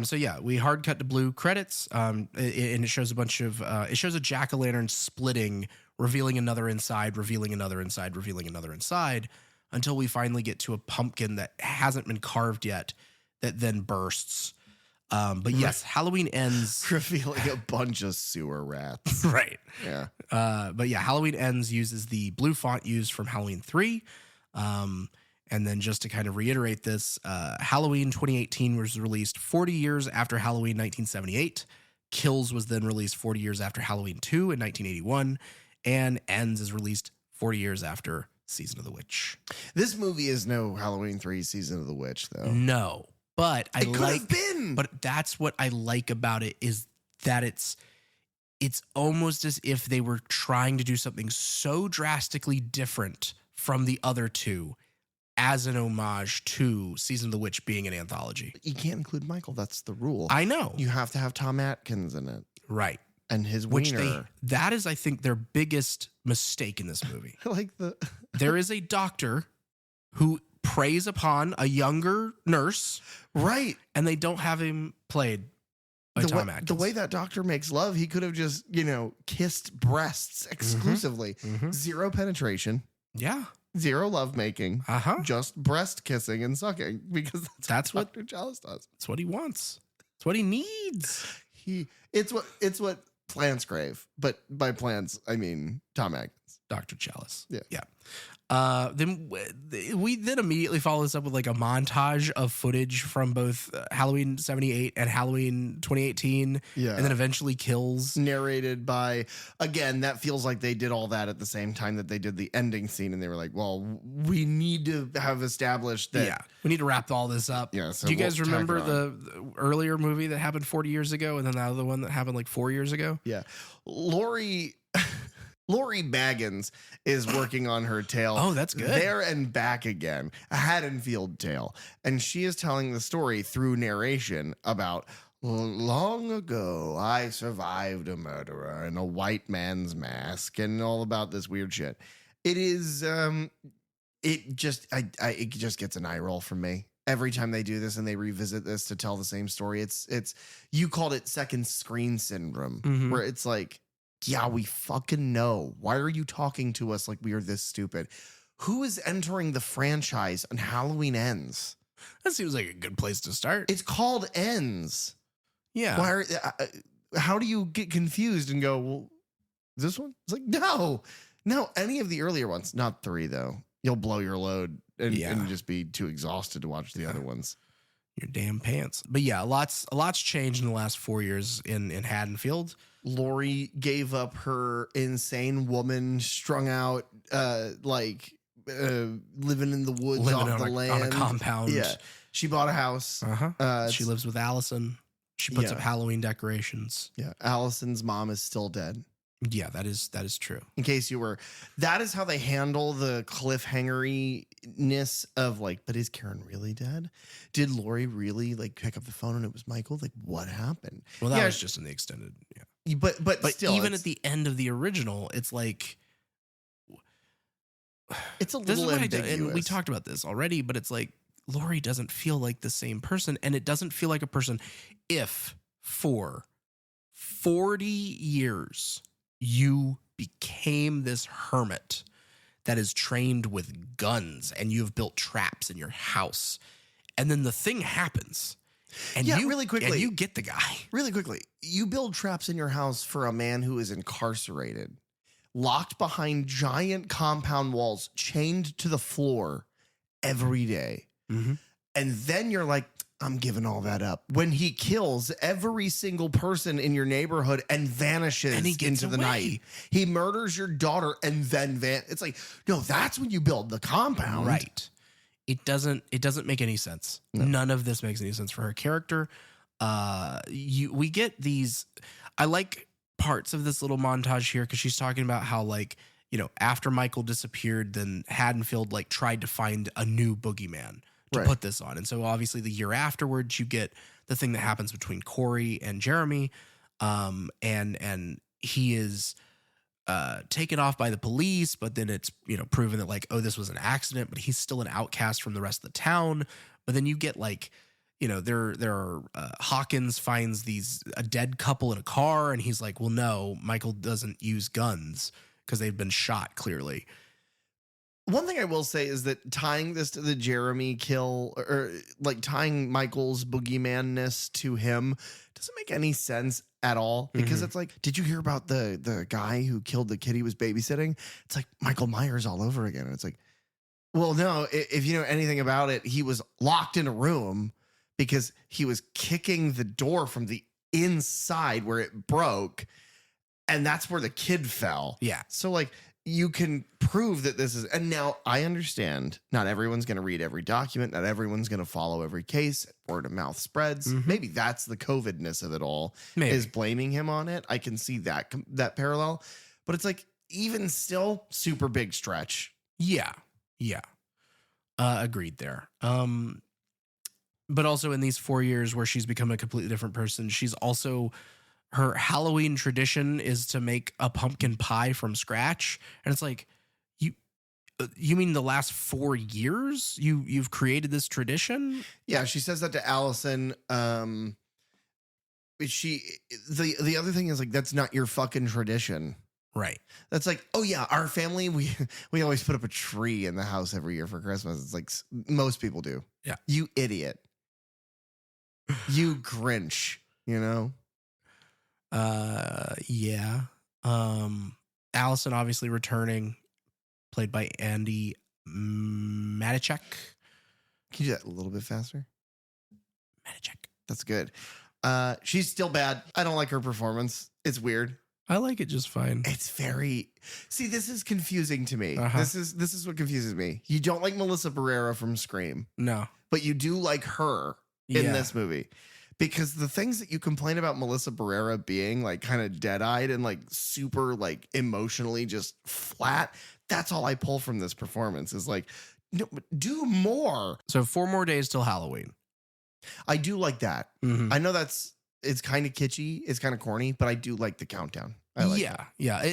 So yeah, we hard cut to blue credits, and it shows a bunch of it shows a jack-o'-lantern splitting, revealing another inside, revealing another inside, revealing another inside, until we finally get to a pumpkin that hasn't been carved yet, that then bursts. But yes, Halloween ends revealing a bunch of sewer rats. right. Yeah. But yeah, Halloween ends uses the blue font used from Halloween 3. And then just to kind of reiterate this, Halloween 2018 was released 40 years after Halloween 1978. Kills was then released 40 years after Halloween 2 in 1981. And Ends is released 40 years after Season of the Witch. This movie is no Halloween 3 Season of the Witch, though. No, but It could have been. But that's what I like about it, is that it's almost as if they were trying to do something so drastically different from the other two as an homage to Season of the Witch being an anthology. You can't include Michael. That's the rule. I know. You have to have Tom Atkins in it. Right. And his Which wiener. that is, I think, their biggest mistake in this movie. I like the... There is a doctor who preys upon a younger nurse. Right. And they don't have him played by Tom Atkins. The way that doctor makes love, he could have just, kissed breasts exclusively. Mhm. Zero penetration. Yeah. Zero lovemaking. Uh-huh. Just breast kissing and sucking, because That's what Dr. Chalice does. That's what he wants. That's what he needs. It's what plants crave, but by plants I mean Tom Atkins. Dr. Chalice. Yeah. Then we immediately follow this up with like a montage of footage from both Halloween 78 and Halloween 2018. Yeah. And then eventually Kills. Narrated by, again, that feels like they did all that at the same time that they did the ending scene, and they were like, well, we need to have established that. Yeah. We need to wrap all this up. Yeah, so do you guys we'll tack remember it on. the earlier movie that happened 40 years ago and then the other one that happened like 4 years ago? Yeah. Laurie Baggins is working on her tale. Oh, that's good. There and back again, a Haddonfield tale. And she is telling the story through narration about, long ago, I survived a murderer in a white man's mask, and all about this weird shit. It is, it just gets an eye roll from me. Every time they do this and they revisit this to tell the same story, it's you called it second screen syndrome, Mhm. where it's like, yeah, we fucking know. Why are you talking to us like we are this stupid? Who is entering the franchise on Halloween Ends? That seems like a good place to start. It's called Ends. Yeah. Why? How do you get confused and go, well, this one? It's like, no. Any of the earlier ones, not 3 though. You'll blow your load and just be too exhausted to watch the other ones. Your damn pants. But yeah, a lot's changed in the last 4 years in Haddonfield. Laurie gave up her insane woman, strung out, living in the woods, Living off the on land. a compound. Yeah. She bought a house. Uh-huh. She lives with Allison. She puts Yeah. up Halloween decorations. Yeah. Allison's mom is still dead. Yeah, that is true. In case you were, that is how they handle the cliffhangeriness of like, but is Karen really dead? Did Laurie really like pick up the phone and it was Michael? Like, what happened? Well, that Yeah. was just in the extended. Yeah. But still, even at the end of the original, it's like it's a this is little what ambiguous. and we talked about this already, but it's like Laurie doesn't feel like the same person, and it doesn't feel like a person if for 40 years you became this hermit that is trained with guns and you have built traps in your house, and then the thing happens. And really quickly. and you get the guy. Really quickly, you build traps in your house for a man who is incarcerated, locked behind giant compound walls, chained to the floor every day. Mm-hmm. And then you're like, I'm giving all that up. When he kills every single person in your neighborhood and vanishes And he gets into the away. night. He murders your daughter and then it's like, no, that's when you build the compound. Right. It doesn't make any sense. No. None of this makes any sense for her character. We get these, I like parts of this little montage here because she's talking about how, like, you know, after Michael disappeared, then Haddonfield like tried to find a new boogeyman to Right. put this on. And so obviously the year afterwards, you get the thing that happens between Corey and Jeremy. And he is taken off by the police, but then it's, you know, proven that like, oh, this was an accident, but he's still an outcast from the rest of the town. But then you get like, you know, there are Hawkins finds a dead couple in a car, and he's like, well, no, Michael doesn't use guns because they've been shot clearly. One thing I will say is that tying this to the Jeremy kill, or like tying Michael's boogeymanness to him, doesn't make any sense at all, because it's like, did you hear about the guy who killed the kid he was babysitting? It's like Michael Myers all over again. And it's like, well, no, if you know anything about it, he was locked in a room because he was kicking the door from the inside where it broke, and that's where the kid fell. Yeah. So like, you can prove that this is, and now I understand not everyone's going to read every document. Not everyone's going to follow every case. Word of mouth spreads. Maybe that's the COVID-ness of it all. Maybe. Is blaming him on it. I can see that parallel, but it's like, even still, super big stretch. Yeah. Agreed there. But also in these 4 years where she's become a completely different person, she's also, her Halloween tradition is to make a pumpkin pie from scratch. And it's like, you mean the last 4 years you've created this tradition? Yeah, she says that to Allison. The other thing is like, that's not your fucking tradition. Right. That's like, oh yeah, our family, we always put up a tree in the house every year for Christmas. It's like most people do. Yeah. You idiot. You Grinch, you know? Yeah. Allison obviously returning, played by Andy Matichak. Can you do that a little bit faster? Matichak. That's good. She's still bad. I don't like her performance. It's weird. I like it just fine. It's very, see, this is confusing to me. Uh-huh. This is what confuses me. You don't like Melissa Barrera from Scream, No. but you do like her in Yeah. this movie, because the things that you complain about Melissa Barrera being like kind of dead-eyed and like super like emotionally just flat, that's all I pull from this performance is like, no, do more. So 4 more days till Halloween. I do like that. Mhm. I know it's kind of kitschy, it's kind of corny, but I do like the countdown. I like it. Yeah.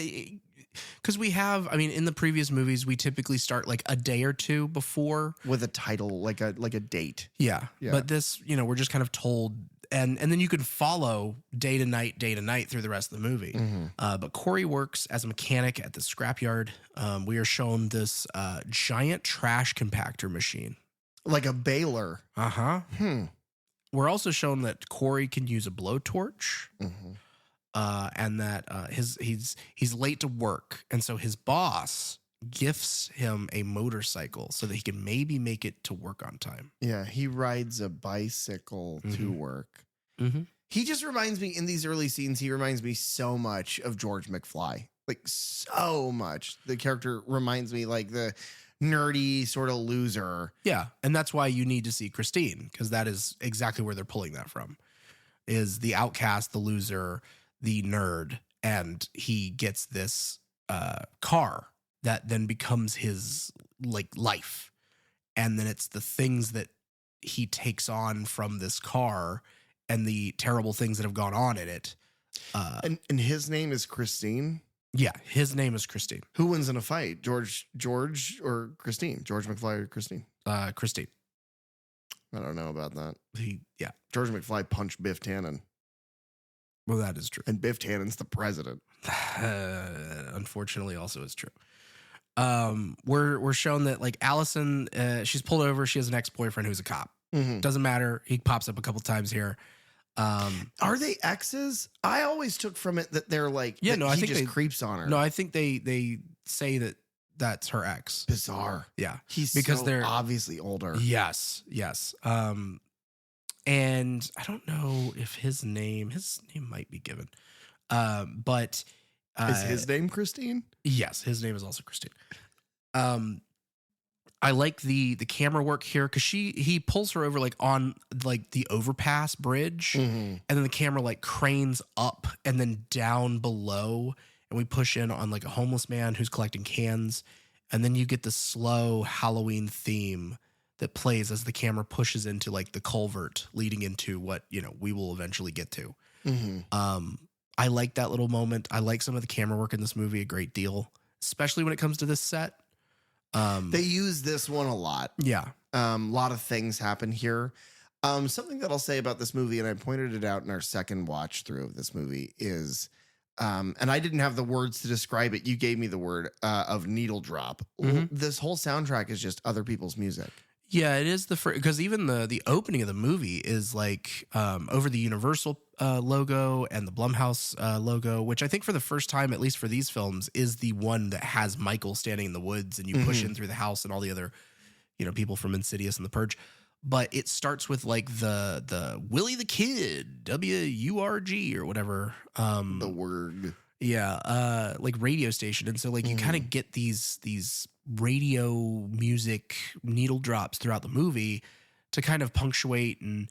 Because we have, I mean, in the previous movies, we typically start like a day or two before. With a title, like a date. Yeah. Yeah. But this, you know, we're just kind of told, and then you can follow day to night through the rest of the movie. But Corey works as a mechanic at the scrapyard. We are shown this giant trash compactor machine. Like a baler. Uh-huh. We're also shown that Corey can use a blowtorch. And that he's late to work, and so his boss gifts him a motorcycle so that he can maybe make it to work on time. Yeah, he rides a bicycle to work. Mm-hmm. He just reminds me, in these early scenes, he reminds me so much of George McFly. Like, so much. The character reminds me like the nerdy sort of loser. Yeah, and that's why you need to see Christine, because that is exactly where they're pulling that from. Is the outcast, the loser, the nerd, and he gets this car that then becomes his like life, and then it's the things that he takes on from this car and the terrible things that have gone on in it. And his name is Christine. Yeah, his name is Christine. Who wins in a fight, George or Christine? George McFly or Christine? Christine. I don't know about that. Yeah. George McFly punched Biff Tannen, Well, that is true. and Biff Tannen's the president. Unfortunately, also is true. We're shown that like Allison, she's pulled over. She has an ex-boyfriend who's a cop. Doesn't matter. He pops up a couple times here. Are they exes? I always took from it that they're like, Yeah, that no, I he think just they- creeps on her. No, I think they say that that's her ex. Bizarre. Yeah. He's Because so they're- obviously older. Yes. And I don't know if his name might be given. But Is his name Christine? yes, his name is also Christine. I like the camera work here because he pulls her over like on like the overpass bridge, and then the camera like cranes up and then down below, and we push in on like a homeless man who's collecting cans, and then you get the slow Halloween theme that plays as the camera pushes into like the culvert leading into what we will eventually get to. I like that little moment. I like some of the camera work in this movie a great deal, especially when it comes to this set. They use this one a lot. Yeah. A lot of things happen here. Something that I'll say about this movie, and I pointed it out in our second watch through of this movie, is, and I didn't have the words to describe it. You gave me the word of needle drop. This whole soundtrack is just other people's music. Yeah, it is because even the opening of the movie is like over the Universal logo and the Blumhouse logo, which I think for the first time, at least for these films, is the one that has Michael standing in the woods and you push in through the house and all the other, people from Insidious and The Purge. But it starts with like the Willie the Kid, WURG or whatever. The word. Yeah, like radio station. And so like you kind of get these radio music needle drops throughout the movie to kind of punctuate, and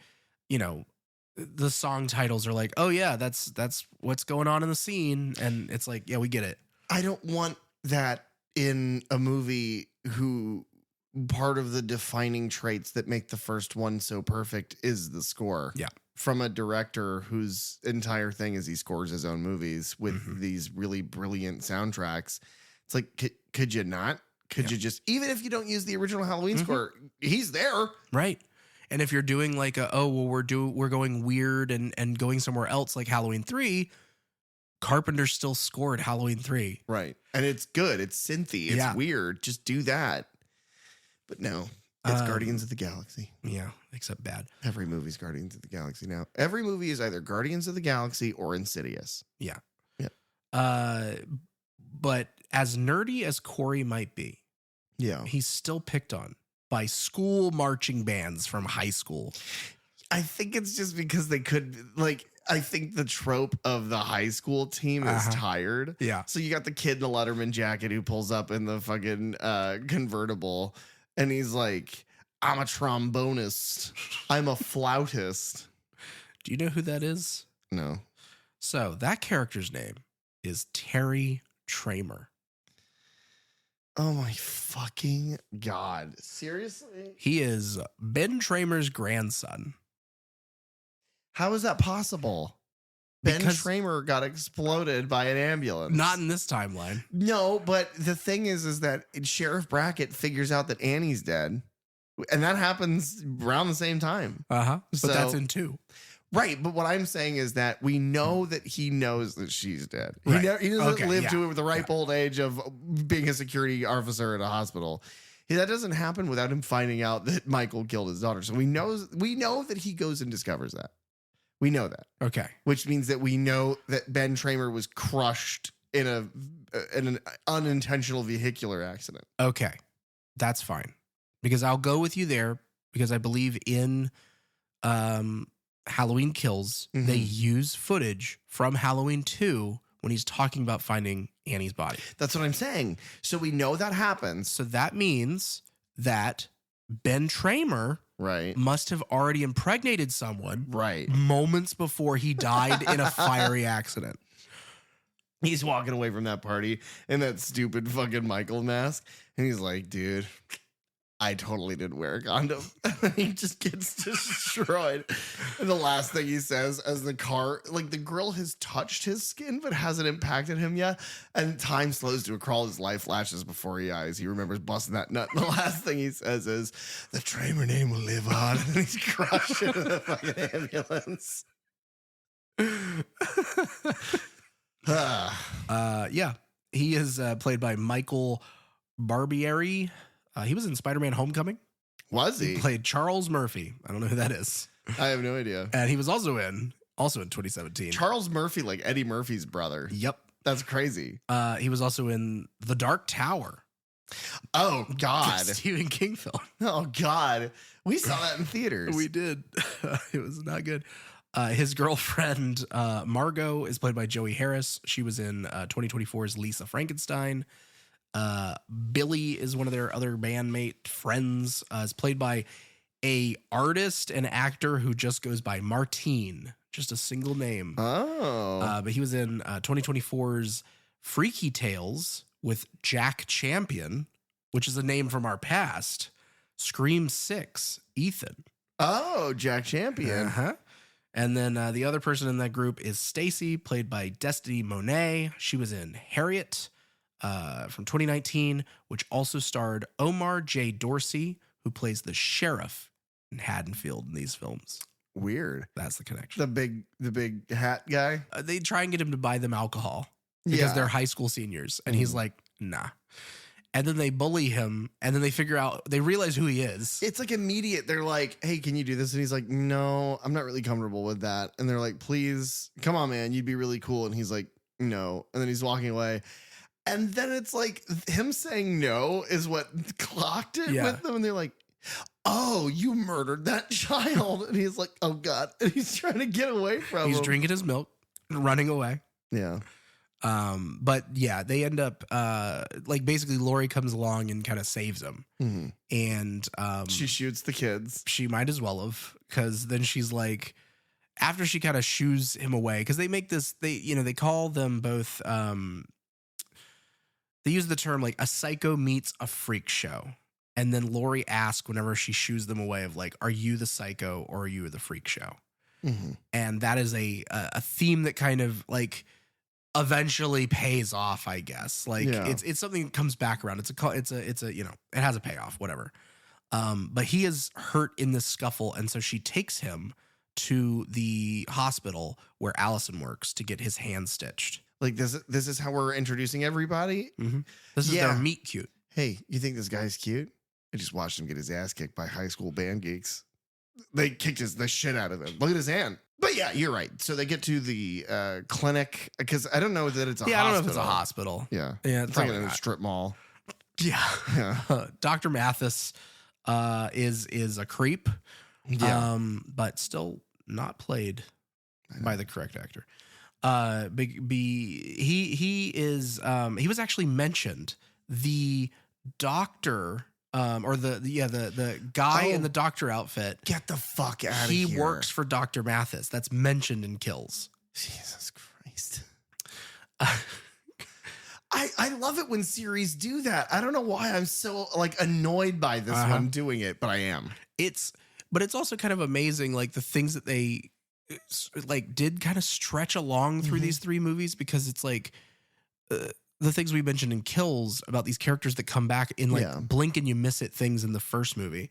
the song titles are like, oh yeah, that's what's going on in the scene, and it's like, yeah, we get it. I don't want that in a movie who part of the defining traits that make the first one so perfect is the score. Yeah. From a director whose entire thing is he scores his own movies with these really brilliant soundtracks. It's like, could you not? Could you just, even if you don't use the original Halloween score, he's there. Right. And if you're doing like we're going weird and going somewhere else like Halloween 3, Carpenter still scored Halloween 3. Right. And it's good. It's synthy. It's weird. Just do that. But no, it's Guardians of the Galaxy. Yeah, except bad. Every movie's Guardians of the Galaxy now. Every movie is either Guardians of the Galaxy or Insidious. Yeah. Yeah. But as nerdy as Corey might be, he's still picked on by school marching bands from high school. I think it's just because they could, I think the trope of the high school team is tired. Yeah. So you got the kid in the Letterman jacket who pulls up in the fucking convertible, and he's like, I'm a trombonist. I'm a flautist. Do you know who that is? No. So that character's name is Terry Tramer. Oh my fucking God. Seriously? He is Ben Tramer's grandson. How is that possible? Ben Because- Tramer got exploded by an ambulance. Not in this timeline. No, but the thing is that Sheriff Brackett figures out that Annie's dead. And that happens around the same time. But So- that's in 2. Right, but what I'm saying is that we know that he knows that she's dead. Right. He doesn't Okay, live yeah, to the ripe old age of being a security officer at a hospital. That doesn't happen without him finding out that Michael killed his daughter. So we know that he goes and discovers that. We know that. Okay. Which means that we know that Ben Tramer was crushed in an unintentional vehicular accident. Okay. That's fine. Because I'll go with you there, because I believe in Halloween Kills, they use footage from Halloween 2 when he's talking about finding Annie's body. That's what I'm saying. So we know that happens. So that means that Ben Tramer Right. must have already impregnated someone Right. moments before he died in a fiery accident. He's walking away from that party in that stupid fucking Michael mask. And he's like, dude, I totally didn't wear a condom. He just gets destroyed. And the last thing he says as the car, like the grill has touched his skin, but hasn't impacted him yet. And time slows to a crawl. His life flashes before his eyes. He remembers busting that nut. And the last thing he says is, the Tramer name will live on. And he's crushed into the fucking ambulance. Yeah. He is played by Michael Barbieri. He was in Spider-Man Homecoming. Was He he? played Charles Murphy. I don't know who that is. I have no idea. And he was also in 2017. Charles Murphy, like Eddie Murphy's brother. Yep. That's crazy. He was also in The Dark Tower. Oh God. Stephen King film. Oh God. We saw that in theaters. We did. It was not good. His girlfriend, Margot, is played by Joey Harris. She was in 2024's Lisa Frankenstein. Billy is one of their other bandmate friends. Is played by a artist and actor who just goes by Martine, just a single name. Oh. But he was in 2024's Freaky Tales with Jack Champion, which is a name from our past. Scream 6, Ethan. Oh, Jack Champion. Uh-huh. And then the other person in that group is Stacy, played by Destiny Monet. She was in Harriet from 2019, which also starred Omar J. Dorsey, who plays the sheriff in Haddonfield in these films. Weird. That's the connection. The big hat guy. They try and get him to buy them alcohol because Yeah. they're high school seniors. And he's like, nah. And then they bully him, and then they realize who he is. It's like immediate. They're like, hey, can you do this? And he's like, no, I'm not really comfortable with that. And they're like, please, come on, man. You'd be really cool. And he's like, no. And then he's walking away. And then it's like him saying no is what clocked it Yeah. with them. And they're like, oh, you murdered that child. And he's like, oh, God. And he's trying to get away from He's him. drinking his milk, running away. Yeah. But yeah, they end up like basically Laurie comes along and kind of saves him. Mhm. And She shoots the kids. she might as well have, because then she's like, after she kind of shoos him away, because they make this, they call them both, they use the term like a psycho meets a freak show. And then Laurie asks whenever she shoos them away of like, are you the psycho or are you the freak show? Mhm. And that is a theme that kind of like eventually pays off, I guess. Like Yeah. it's something that comes back around. It's a it has a payoff, whatever. But he is hurt in this scuffle, and so she takes him to the hospital where Allison works to get his hand stitched. Like this is how we're introducing everybody. This is Yeah. their meet cute. Hey, you think this guy's cute? I just watched him get his ass kicked by high school band geeks. They kicked the shit out of him. Look at his hand. But yeah, you're right. So they get to the clinic because I don't know that it's a hospital. I don't know if it's a hospital. Yeah. Yeah, It's like probably in a not. strip mall. Yeah. Yeah. Dr. Mathis is a creep. Yeah. But still not played by the correct actor. He was actually mentioned. The doctor, or the guy in the doctor outfit. Get the fuck out of He here. works for Dr. Mathis. That's mentioned in Kills. Jesus Christ. I love it when series do that. I don't know why I'm so like annoyed by this one doing it, but I am. But it's also kind of amazing, like the things that they like did kind of stretch along through these three movies, because it's like the things we mentioned in Kills about these characters that come back in like blink and you miss it things in the first movie.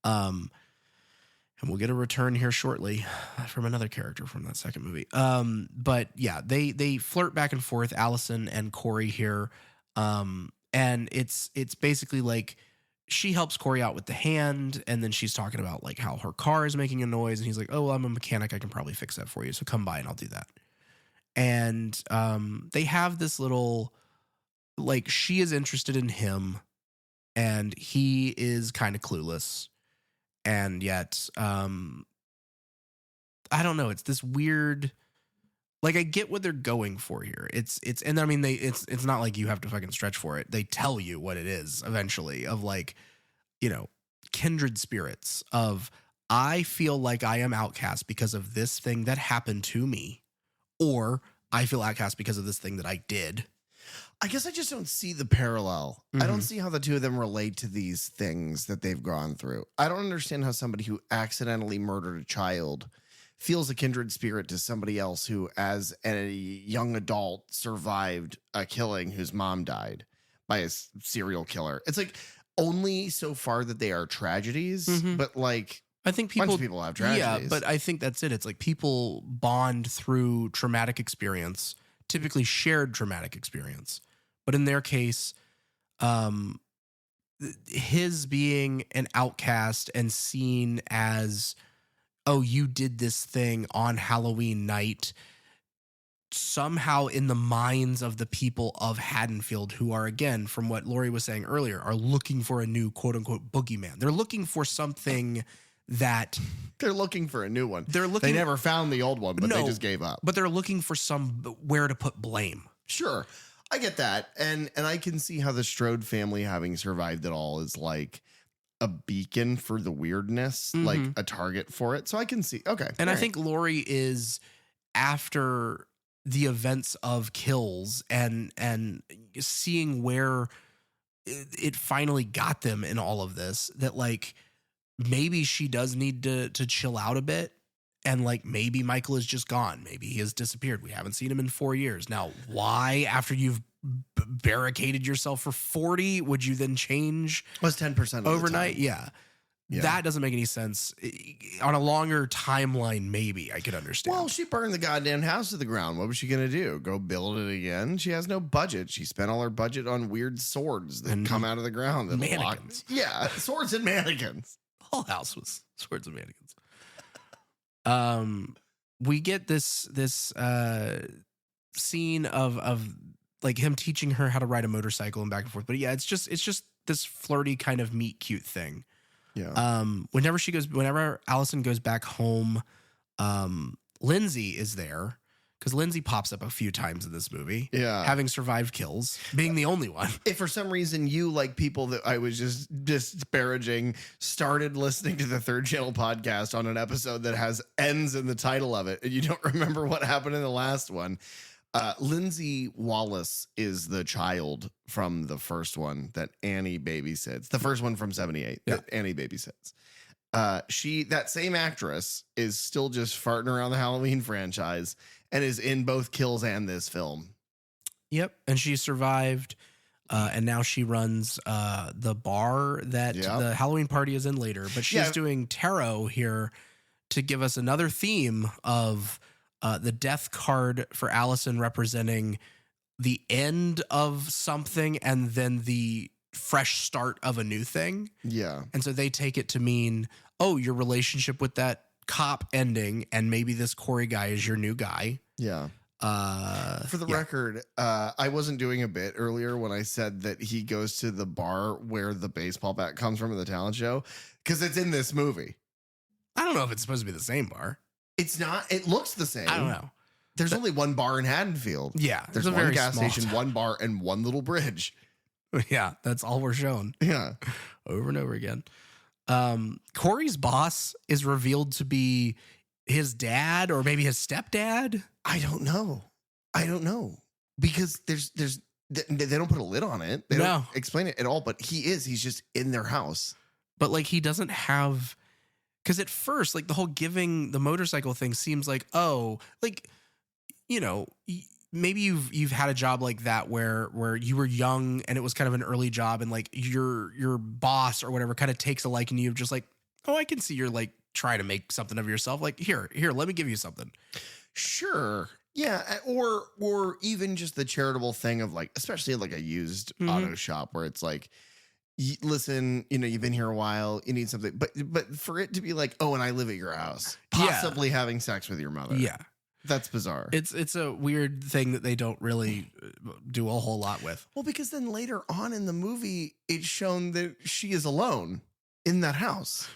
And we'll get a return here shortly from another character from that second movie. But yeah, they flirt back and forth, Allison and Corey here. And it's basically like she helps Corey out with the hand, and then she's talking about like how her car is making a noise, and he's like, oh, well, I'm a mechanic, I can probably fix that for you, so come by and I'll do that. And they have this little, like, she is interested in him and he is kind of clueless, and yet I don't know, it's this weird, like, I get what they're going for here. It's and I mean, it's not like you have to fucking stretch for it. They tell you what it is eventually, of like, kindred spirits of, I feel like I am outcast because of this thing that happened to me, or I feel outcast because of this thing that I did. I guess I just don't see the parallel. I don't see how the two of them relate to these things that they've gone through. I don't understand how somebody who accidentally murdered a child feels a kindred spirit to somebody else who, as a young adult, survived a killing whose mom died by a serial killer. It's like only so far that they are tragedies, but like I think a bunch of people have tragedies. Yeah, but I think that's it. It's like people bond through traumatic experience, typically shared traumatic experience. But in their case, his being an outcast and seen as, oh, you did this thing on Halloween night, somehow in the minds of the people of Haddonfield, who are, again, from what Laurie was saying earlier, are looking for a new quote unquote boogeyman. They're looking for something that They're looking for a new one. they're looking. They never found the old one, but they No. just gave up. But they're looking for somewhere to put blame. Sure. I get that. And I can see how the Strode family, having survived it all, is like a beacon for the weirdness, like a target for it. So I can see. Okay. And all I right. think Laurie is after the events of Kills and seeing where it finally got them in all of this, that like maybe she does need to chill out a bit. And like maybe Michael is just gone. Maybe he has disappeared. We haven't seen him in 4 years. Now, why, after you've barricaded yourself for 40, would you then change was 10% overnight? Yeah. That doesn't make any sense. On a longer timeline, maybe I could understand. Well, she burned the goddamn house to the ground. What was she going to do? Go build it again? She has no budget. She spent all her budget on weird swords that And come out of the ground. That mannequins. Yeah, swords and mannequins. The whole house was swords and mannequins. We get this scene of like him teaching her how to ride a motorcycle and back and forth. But yeah, it's just this flirty kind of meet cute thing. Yeah. Whenever Allison goes back home, Lindsay is there because Lindsay pops up a few times in this movie. Yeah. Having survived Kills, being the only one. If for some reason you, like people that I was just disparaging, started listening to the Third Channel podcast on an episode that has ends in the title of it, and you don't remember what happened in the last one, Lindsay Wallace is the child from the first one that Annie babysits. The first one from 78 that Annie babysits. That same actress is still just farting around the Halloween franchise and is in both Kills and this film. Yep. And she survived. And now she runs the bar that the Halloween party is in later. But she's doing tarot here to give us another theme of the death card for Allison representing the end of something and then the fresh start of a new thing. Yeah. And so they take it to mean, oh, your relationship with that cop ending, and maybe this Corey guy is your new guy. Yeah. For the record, I wasn't doing a bit earlier when I said that he goes to the bar where the baseball bat comes from in the talent show, because it's in this movie. I don't know if it's supposed to be the same bar. It's not. It looks the same. I don't know. There's only one bar in Haddonfield. Yeah. There's a one very gas small station, town. one bar, and one little bridge. Yeah. That's all we're shown. Yeah. Over and over again. Corey's boss is revealed to be his dad or maybe his stepdad. I don't know. Because they don't put a lid on it. They don't explain it at all, but he's just in their house. But like he doesn't have, because at first, like the whole giving the motorcycle thing seems like, oh, like, you know, maybe you've had a job like that where you were young and it was kind of an early job, and like your boss or whatever kind of takes a liking to you, just like, oh, I can see you're like trying to make something of yourself. Like here, let me give you something. Sure. Yeah. Or even just the charitable thing of like, especially like a used auto shop where it's like, listen, you know, you've been here a while, you need something, but for it to be like, oh, and I live at your house, possibly having sex with your mother. Yeah. That's bizarre. It's a weird thing that they don't really do a whole lot with. Well, because then later on in the movie, it's shown that she is alone in that house.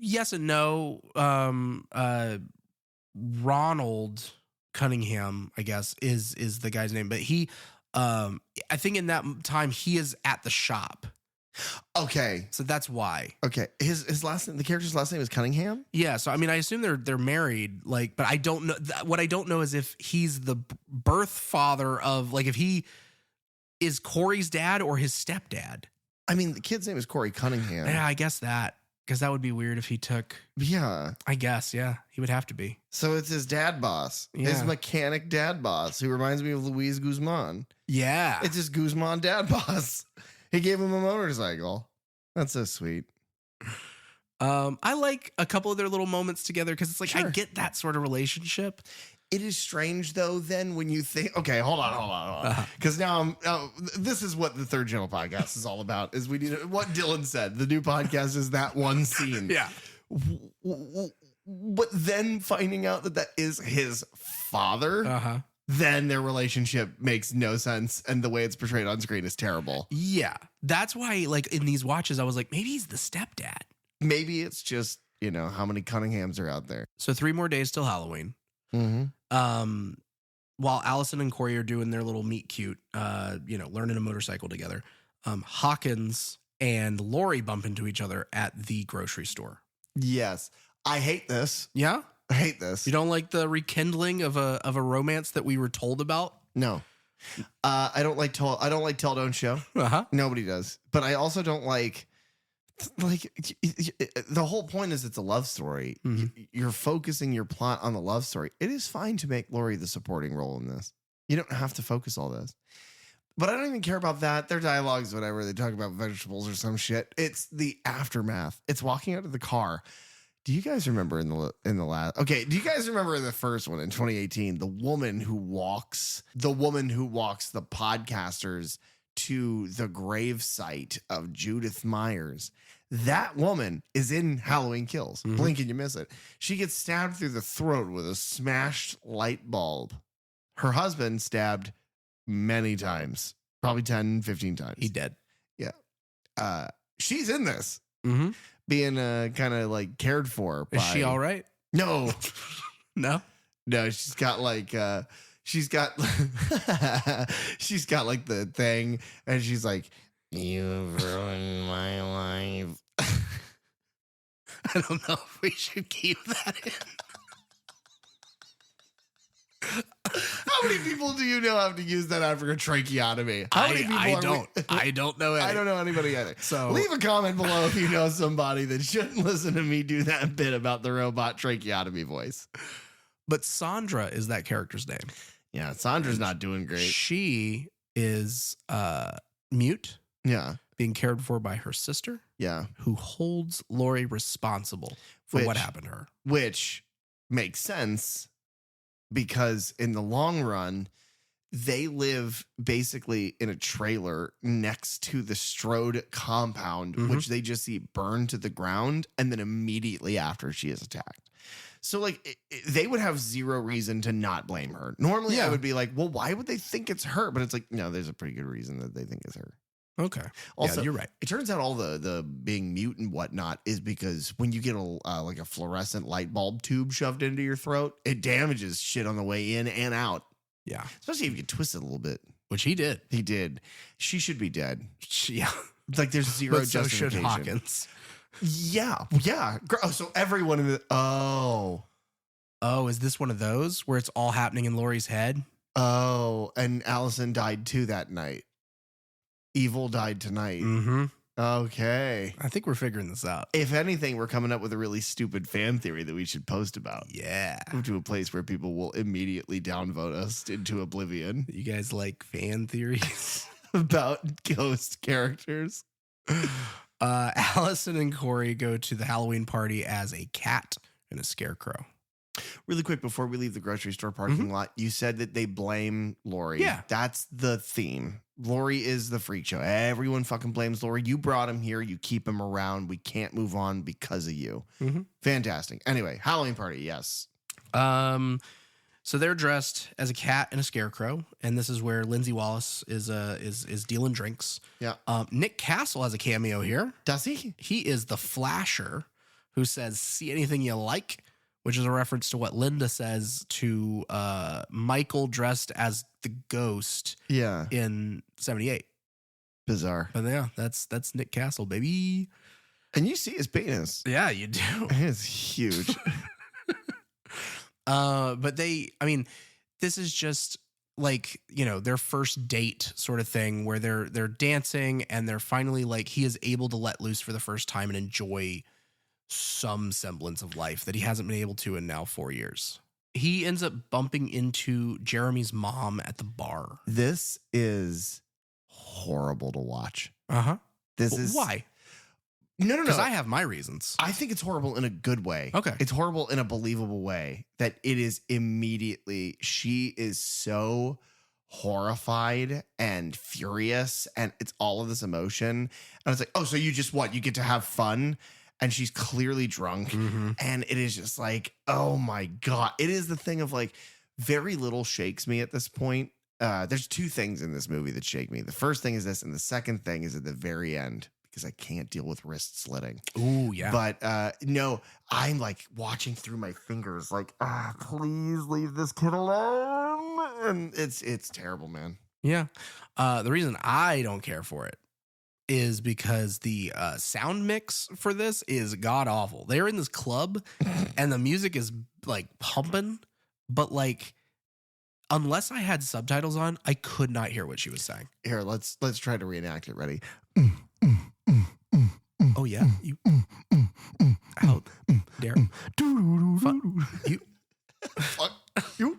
Yes and no. Ronald Cunningham, I guess, is the guy's name, but he, I think in that time he is at the shop. Okay. So that's why. Okay. His last name, the character's last name is Cunningham? Yeah. So, I mean, I assume they're married, like, but I don't know. What I don't know is if he's the birth father of, like, if he is Corey's dad or his stepdad. I mean, the kid's name is Corey Cunningham. Yeah, I guess that, because that would be weird if he took. Yeah. I guess, yeah. He would have to be. So it's his dad boss, his mechanic dad boss, who reminds me of Luis Guzman. Yeah. It's his Guzman dad boss. He gave him a motorcycle. That's so sweet. I like a couple of their little moments together because it's like, I get that sort of relationship. It is strange though, then when you think, okay, hold on. Because now this is what the Third Channel podcast is all about, is we need what Dylan said. The new podcast is that one scene. Yeah. But then finding out that is his father. then their relationship makes no sense. And the way it's portrayed on screen is terrible. Yeah. That's why, like, in these watches, I was like, maybe he's the stepdad. Maybe it's just, how many Cunninghams are out there. So 3 more days till Halloween. Mm-hmm. While Allison and Corey are doing their little meet cute, learning a motorcycle together, Hawkins and Laurie bump into each other at the grocery store. Yes. I hate this. Yeah? I hate this. You don't like the rekindling of a romance that we were told about? No. I don't like tell don't show. Uh-huh. Nobody does. But I also don't like the whole point is it's a love story. Mm-hmm. You're focusing your plot on the love story. It is fine to make Laurie the supporting role in this. You don't have to focus all this. But I don't even care about that. Their dialogues, whatever. They talk about vegetables or some shit. It's the aftermath. It's walking out of the car. Do you guys remember in the last? Okay, do you guys remember in the first one in 2018, the woman who walks the podcasters to the grave site of Judith Myers? That woman is in Halloween Kills. Mm-hmm. Blink and you miss it. She gets stabbed through the throat with a smashed light bulb. Her husband stabbed many times, probably 10, 15 times. He dead. Yeah. She's in this. Mm-hmm. Being kind of like cared for. Is she all right? No. No? No, she's got like she's got the thing, and she's like, "You've ruined my life." I don't know if we should keep that in. How many people do you know have to use that after a tracheotomy? How many people I don't. I don't know. I don't know anybody either. So leave a comment below if you know somebody that shouldn't listen to me do that bit about the robot tracheotomy voice. But Sandra is that character's name. Yeah, Sandra's not doing great. She is mute, Yeah, being cared for by her sister, yeah. who holds Laurie responsible for what happened to her. Which makes sense because in the long run, they live basically in a trailer next to the Strode compound, Mm-hmm. which they just see burned to the ground. And then immediately after she is attacked. So like they would have zero reason to not blame her. Normally I would be like, well, why would they think it's her? But it's like, no, there's a pretty good reason that they think it's her. Okay. Also, yeah, you're right. It turns out all the being mute and whatnot is because when you get like a fluorescent light bulb tube shoved into your throat, it damages shit on the way in and out. Yeah. Especially if you get twisted a little bit. Which he did. He did. She should be dead. Yeah. Like there's zero But so should justification. Hawkins. Yeah. Yeah. Oh, so everyone in the Oh, is this one of those where it's all happening in Laurie's head? Oh, and Allison died too that night. Evil died tonight. Mm-hmm. Okay. I think we're figuring this out. If anything, we're coming up with a really stupid fan theory that we should post about. Yeah. Move to a place where people will immediately downvote us into oblivion You guys like fan theories? about ghost characters. Allison and Corey go to the Halloween party as a cat and a scarecrow. Really quick before we leave the grocery store parking lot, you said that they blame Laurie. Yeah. That's the theme. Laurie is the freak show. Everyone fucking blames Laurie. You brought him here. You keep him around. We can't move on because of you. Mm-hmm. Fantastic. Anyway, Halloween party. Yes. So they're dressed as a cat and a scarecrow, and this is where Lindsay Wallace is dealing drinks. Yeah. Nick Castle has a cameo here. Does he? He is the flasher who says, "See anything you like," which is a reference to what Linda says to Michael dressed as the ghost Yeah. in 78. Bizarre. But yeah, that's Nick Castle, baby. And you see his penis. Yeah, you do. It's huge. But this is just like, their first date sort of thing where they're dancing and they're finally like, he is able to let loose for the first time and enjoy some semblance of life that he hasn't been able to in now 4 years. He ends up bumping into Jeremy's mom at the bar. This is horrible to watch. Uh-huh. This is why? No. Because I have my reasons. I think it's horrible in a good way. Okay. It's horrible in a believable way that it is immediately, she is so horrified and furious and it's all of this emotion. And it's like, oh, so you just what? You get to have fun? And she's clearly drunk. Mm-hmm. And it is just like, oh my God. It is the thing of like, very little shakes me at this point. There's two things in this movie that shake me. The first thing is this, and the second thing is at the very end, because I can't deal with wrist slitting. Ooh, yeah. But no, I'm like watching through my fingers, like, please leave this kid alone. And it's terrible, man. Yeah. The reason I don't care for it is because the sound mix for this is god awful. They're in this club and the music is like pumping, but like, unless I had subtitles on, I could not hear what she was saying. Here, let's try to reenact it. Ready? Oh yeah, you. How dare you? Fuck you.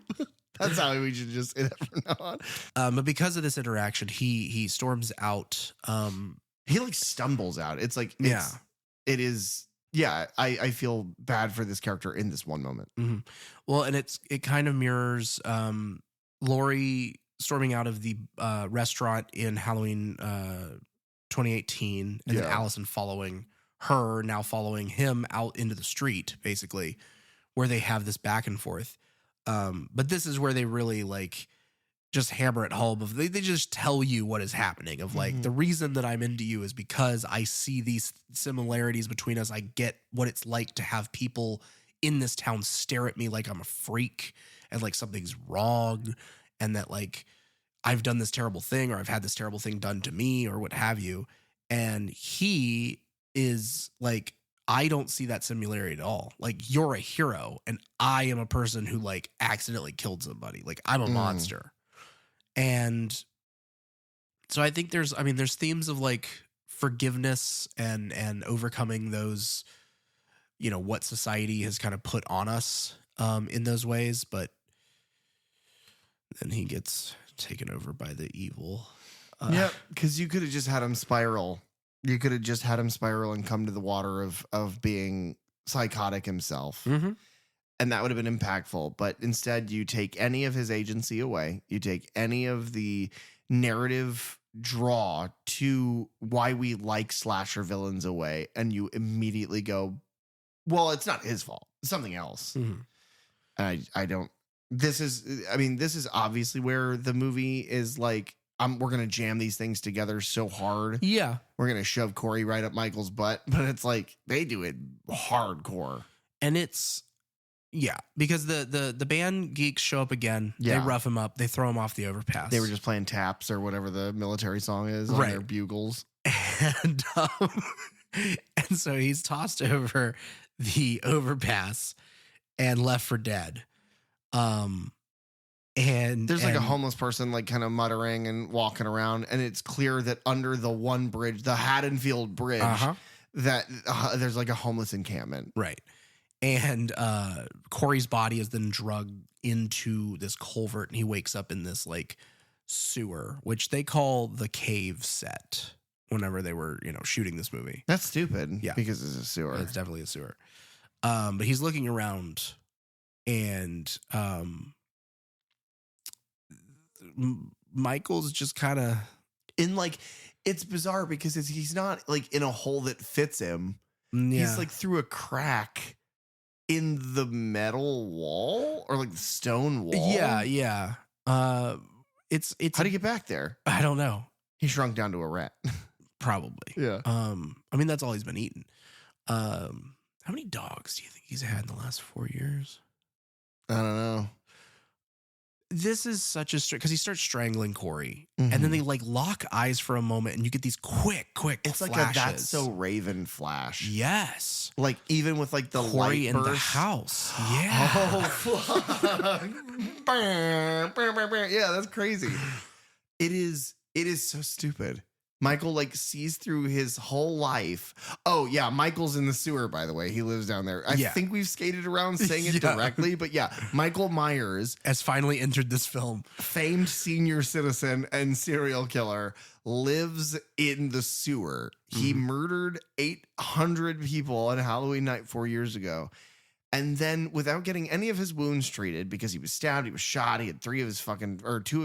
That's how we should just say that from now on. But because of this interaction, he storms out. He like stumbles out. It's like it is. Yeah, I feel bad for this character in this one moment. Mm-hmm. Well, and it kind of mirrors Laurie storming out of the restaurant in Halloween 2018, and then Allison following her, now following him out into the street, basically, where they have this back and forth. But this is where they really like just hammer it home. They just tell you what is happening. Of like, the reason that I'm into you is because I see these similarities between us. I get what it's like to have people in this town stare at me like I'm a freak and like something's wrong, and that like I've done this terrible thing or I've had this terrible thing done to me or what have you. And he is like, I don't see that similarity at all. Like, you're a hero and I am a person who like accidentally killed somebody. Like, I'm a monster. And so I think there's themes of like forgiveness and overcoming those, you know, what society has kind of put on us in those ways. But then he gets taken over by the evil. Yeah, because you could have just had him spiral. You could have just had him spiral and come to the water of being psychotic himself. Mm-hmm. And that would have been impactful. But instead, you take any of his agency away. You take any of the narrative draw to why we like slasher villains away. And you immediately go, well, it's not his fault. It's something else. Mm-hmm. And I don't. This is obviously where the movie is like, we're going to jam these things together so hard. Yeah. We're going to shove Corey right up Michael's butt. But it's like, they do it hardcore. And it's, yeah, because the band geeks show up again. Yeah. They rough him up. They throw him off the overpass. They were just playing taps or whatever the military song is on their bugles. And so he's tossed over the overpass and left for dead. And there's like a homeless person like kind of muttering and walking around, and it's clear that under the one bridge, the Haddonfield Bridge, that there's like a homeless encampment. Right. And Corey's body is then drugged into this culvert, and he wakes up in this like sewer, which they call the cave set whenever they were, you know, shooting this movie. That's stupid. Yeah. Because it's a sewer. It's definitely a sewer. But he's looking around, and Michael's just kind of in like, it's bizarre because he's not like in a hole that fits him. Yeah. He's like through a crack in the metal wall or like the stone wall. Yeah. It's how do you get back there? I don't know. He shrunk down to a rat. Probably. Yeah. I mean, that's all he's been eating. How many dogs do you think he's had in the last 4 years? I don't know. This is such a because he starts strangling Corey, and then they like lock eyes for a moment, and you get these quick it's flashes. Like a That's So Raven flash. Yes, like even with like the Corey light in burst. the house. Yeah. Oh fuck. Yeah, that's crazy. It is so stupid. Michael like sees through his whole life. Oh yeah, Michael's in the sewer, by the way. He lives down there. I think we've skated around saying it directly, but yeah, Michael Myers has finally entered this film. Famed senior citizen and serial killer lives in the sewer. He murdered 800 people on Halloween night 4 years ago. And then without getting any of his wounds treated, because he was stabbed, he was shot, he had 2 of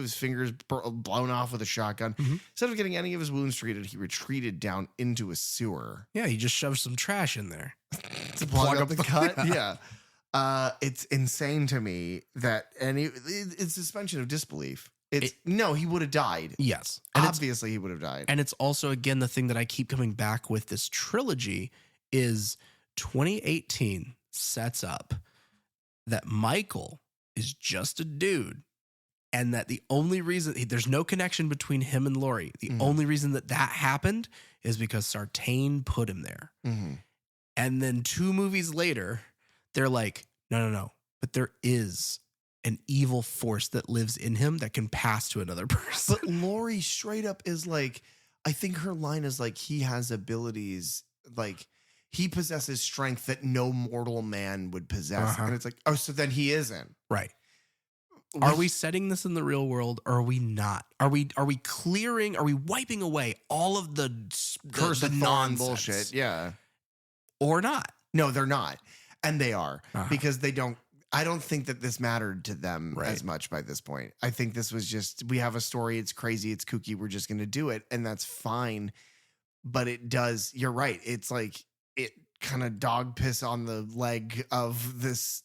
his fingers blown off with a shotgun. Instead of getting any of his wounds treated, he retreated down into a sewer. Yeah, he just shoved some trash in there to plug up the cut. Yeah. It's insane to me that it's suspension of disbelief. No, he would have died. Yes. And obviously he would have died. And it's also, again, the thing that I keep coming back with this trilogy is 2018 sets up that Michael is just a dude, and that the only reason there's no connection between him and Laurie, the only reason that happened is because Sartain put him there. Mm-hmm. And then 2 movies later, they're like, no, but there is an evil force that lives in him that can pass to another person. But Laurie straight up is like, I think her line is like, he has abilities, like he possesses strength that no mortal man would possess. And it's like, oh, so then he isn't. Right. Are we setting this in the real world, or are we not? Are we wiping away all of the curse of nonsense bullshit? Yeah. Or not? No, they're not. And they are because I don't think that this mattered to them as much by this point. I think this was just, we have a story. It's crazy. It's kooky. We're just going to do it. And that's fine. But it does. You're right. It's like it kind of dog piss on the leg of this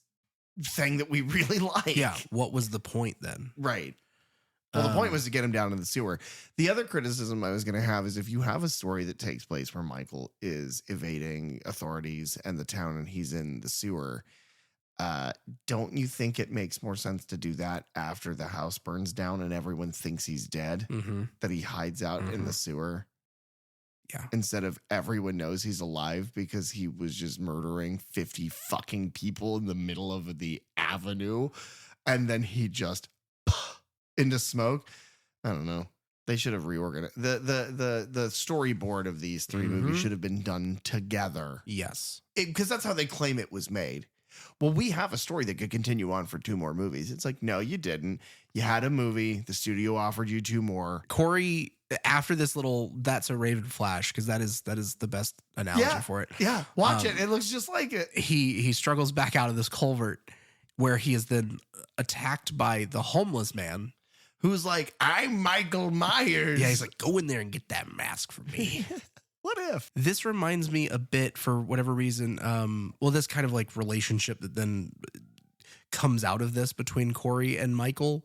thing that we really like. Yeah. What was the point then? Right. Well, the point was to get him down in the sewer. The other criticism I was going to have is if you have a story that takes place where Michael is evading authorities and the town and he's in the sewer, don't you think it makes more sense to do that after the house burns down and everyone thinks he's dead, that he hides out in the sewer? Yeah. Instead of everyone knows he's alive because he was just murdering 50 fucking people in the middle of the avenue and then he just into smoke. I don't know. They should have reorganized the storyboard of these 3 movies should have been done together. Yes. Because that's how they claim it was made. Well, we have a story that could continue on for 2 more movies. It's like, no, you didn't. You had a movie. The studio offered you 2 more. Corey, after this little, that's a Raven flash, because that is the best analogy for it. Yeah. Watch it. It looks just like it. He struggles back out of this culvert where he is then attacked by the homeless man. Who's like, I'm Michael Myers. Yeah, he's like, go in there and get that mask for me. What if? This reminds me a bit, for whatever reason, this kind of like relationship that then comes out of this between Corey and Michael,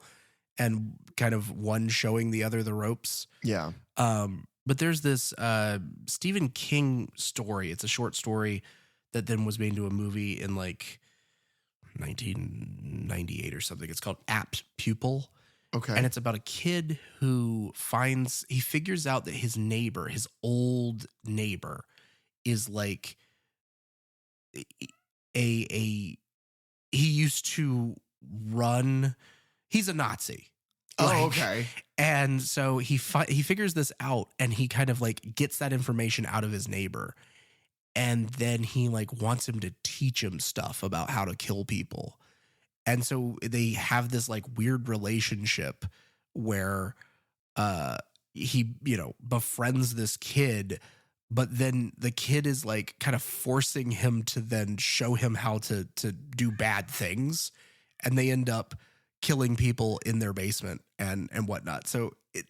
and kind of one showing the other the ropes. Yeah. But there's this Stephen King story. It's a short story that then was made into a movie in like 1998 or something. It's called Apt Pupil. Okay. And it's about a kid who figures out that his neighbor, his old neighbor, is like he used to run. He's a Nazi. Oh, okay. And so he figures this out, and he kind of like gets that information out of his neighbor. And then he like wants him to teach him stuff about how to kill people. And so they have this like weird relationship where he, befriends this kid, but then the kid is like kind of forcing him to then show him how to do bad things. And they end up killing people in their basement and whatnot. So it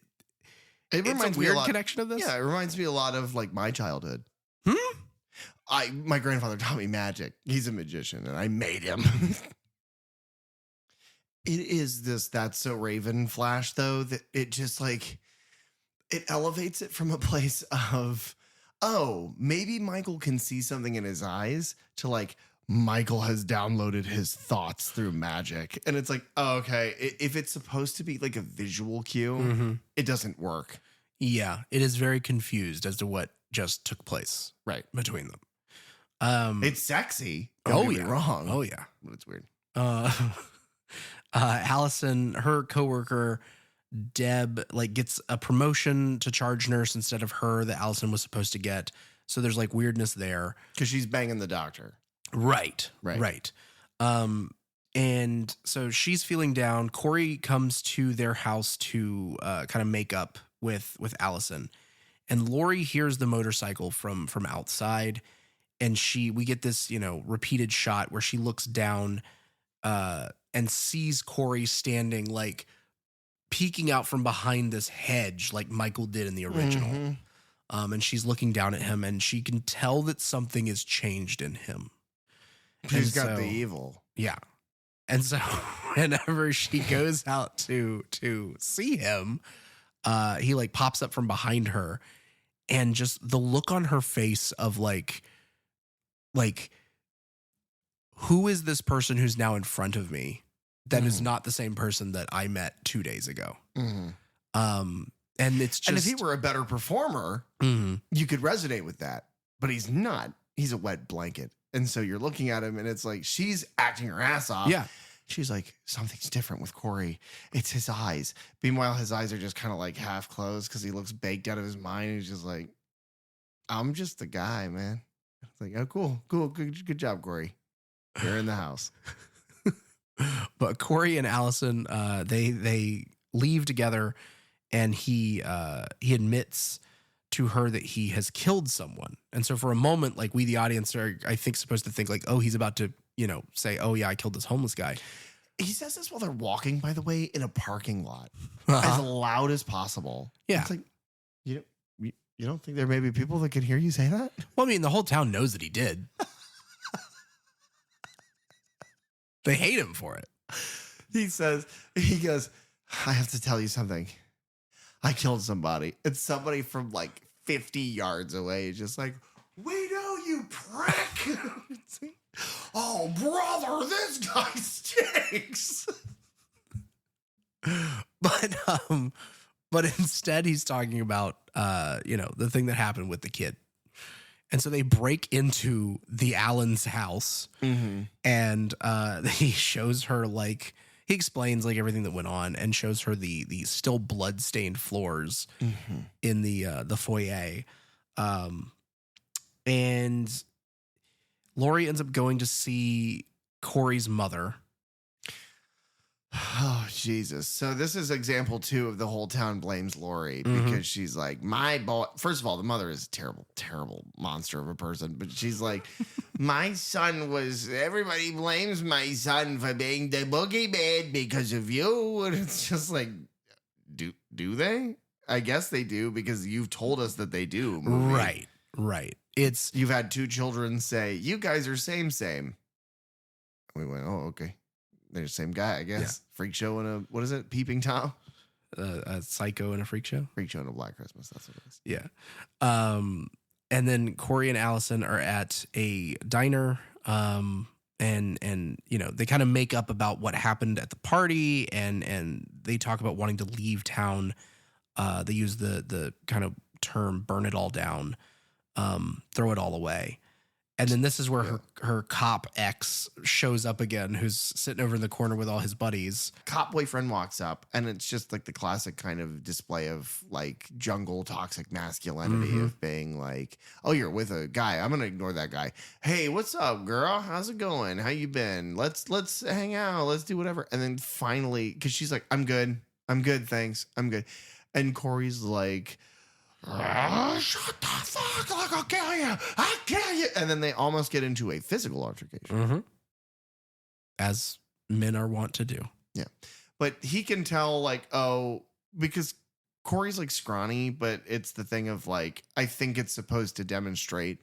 reminds me a weird connection of this. Yeah, it reminds me a lot of like my childhood. My grandfather taught me magic. He's a magician and I made him. It is That's So Raven flash, though, that it just like, it elevates it from a place of, oh, maybe Michael can see something in his eyes, to like, Michael has downloaded his thoughts through magic. And it's like, oh, okay, if it's supposed to be like a visual cue, it doesn't work. Yeah, it is very confused as to what just took place between them. It's sexy. Don't get me wrong. Oh, yeah. But it's weird. Allison, her coworker, Deb, like gets a promotion to charge nurse instead of her that Allison was supposed to get. So there's like weirdness there. Because she's banging the doctor. Right. And so she's feeling down. Corey comes to their house to kind of make up with Allison. And Laurie hears the motorcycle from outside. And we get this, repeated shot where she looks down and sees Corey standing, like peeking out from behind this hedge, like Michael did in the original. And she's looking down at him, and she can tell that something has changed in him. She's got the evil. Yeah. And so whenever she goes out to see him, he like pops up from behind her, and just the look on her face of like who is this person who's now in front of me that is not the same person that I met 2 days ago. And it's just, and if he were a better performer, you could resonate with that, but he's not. He's a wet blanket. And so you're looking at him and it's like, she's acting her ass off. Yeah. She's like, something's different with Corey. It's his eyes. Meanwhile, his eyes are just kind of like half closed because he looks baked out of his mind. He's just like, I'm just a guy, man. It's like, oh, cool. Good job, Corey. You're in the house. But Corey and Allison, they leave together, and he admits to her that he has killed someone. And so for a moment, like, we, the audience, are, I think, supposed to think like, oh, he's about to, say, oh yeah, I killed this homeless guy. He says this while they're walking, by the way, in a parking lot, as loud as possible. Yeah. It's like, you don't think there may be people that can hear you say that? Well, I mean, the whole town knows that he did. They hate him for it. He goes, I have to tell you something. I killed somebody. It's somebody from like 50 yards away. It's just like, we know you prick. Oh, brother, this guy stinks. But instead he's talking about, the thing that happened with the kid. And so they break into the Allen's house, and he shows her, like, he explains like everything that went on and shows her the still blood-stained floors in the foyer. And Laurie ends up going to see Corey's mother. Oh, Jesus. So this is example 2 of the whole town blames Laurie because she's like, my boy. First of all, the mother is a terrible, terrible monster of a person. But she's like, my son everybody blames my son for being the boogeyman because of you. And it's just like, do they? I guess they do because you've told us that they do. Movie. Right. You've had 2 children say, you guys are same. We went, oh, okay. They're the same guy, I guess. Yeah. Freak show and a, what is it? Peeping Tom? A psycho and a freak show? Freak show and a Black Christmas. That's what it is. Yeah. And then Corey and Allison are at a diner. And they kind of make up about what happened at the party, and they talk about wanting to leave town. They use the kind of term burn it all down, throw it all away. And then this is where her cop ex shows up again, who's sitting over in the corner with all his buddies. Cop boyfriend walks up, and it's just like the classic kind of display of like jungle toxic masculinity of being like, oh, you're with a guy. I'm going to ignore that guy. Hey, what's up, girl? How's it going? How you been? Let's hang out. Let's do whatever. And then finally, because she's like, I'm good. Thanks. I'm good. And Corey's like, shut the fuck, like, I'll kill you. And then they almost get into a physical altercation. As men are wont to do. Yeah. But he can tell, like, oh, because Corey's like scrawny, but it's the thing of like, I think it's supposed to demonstrate,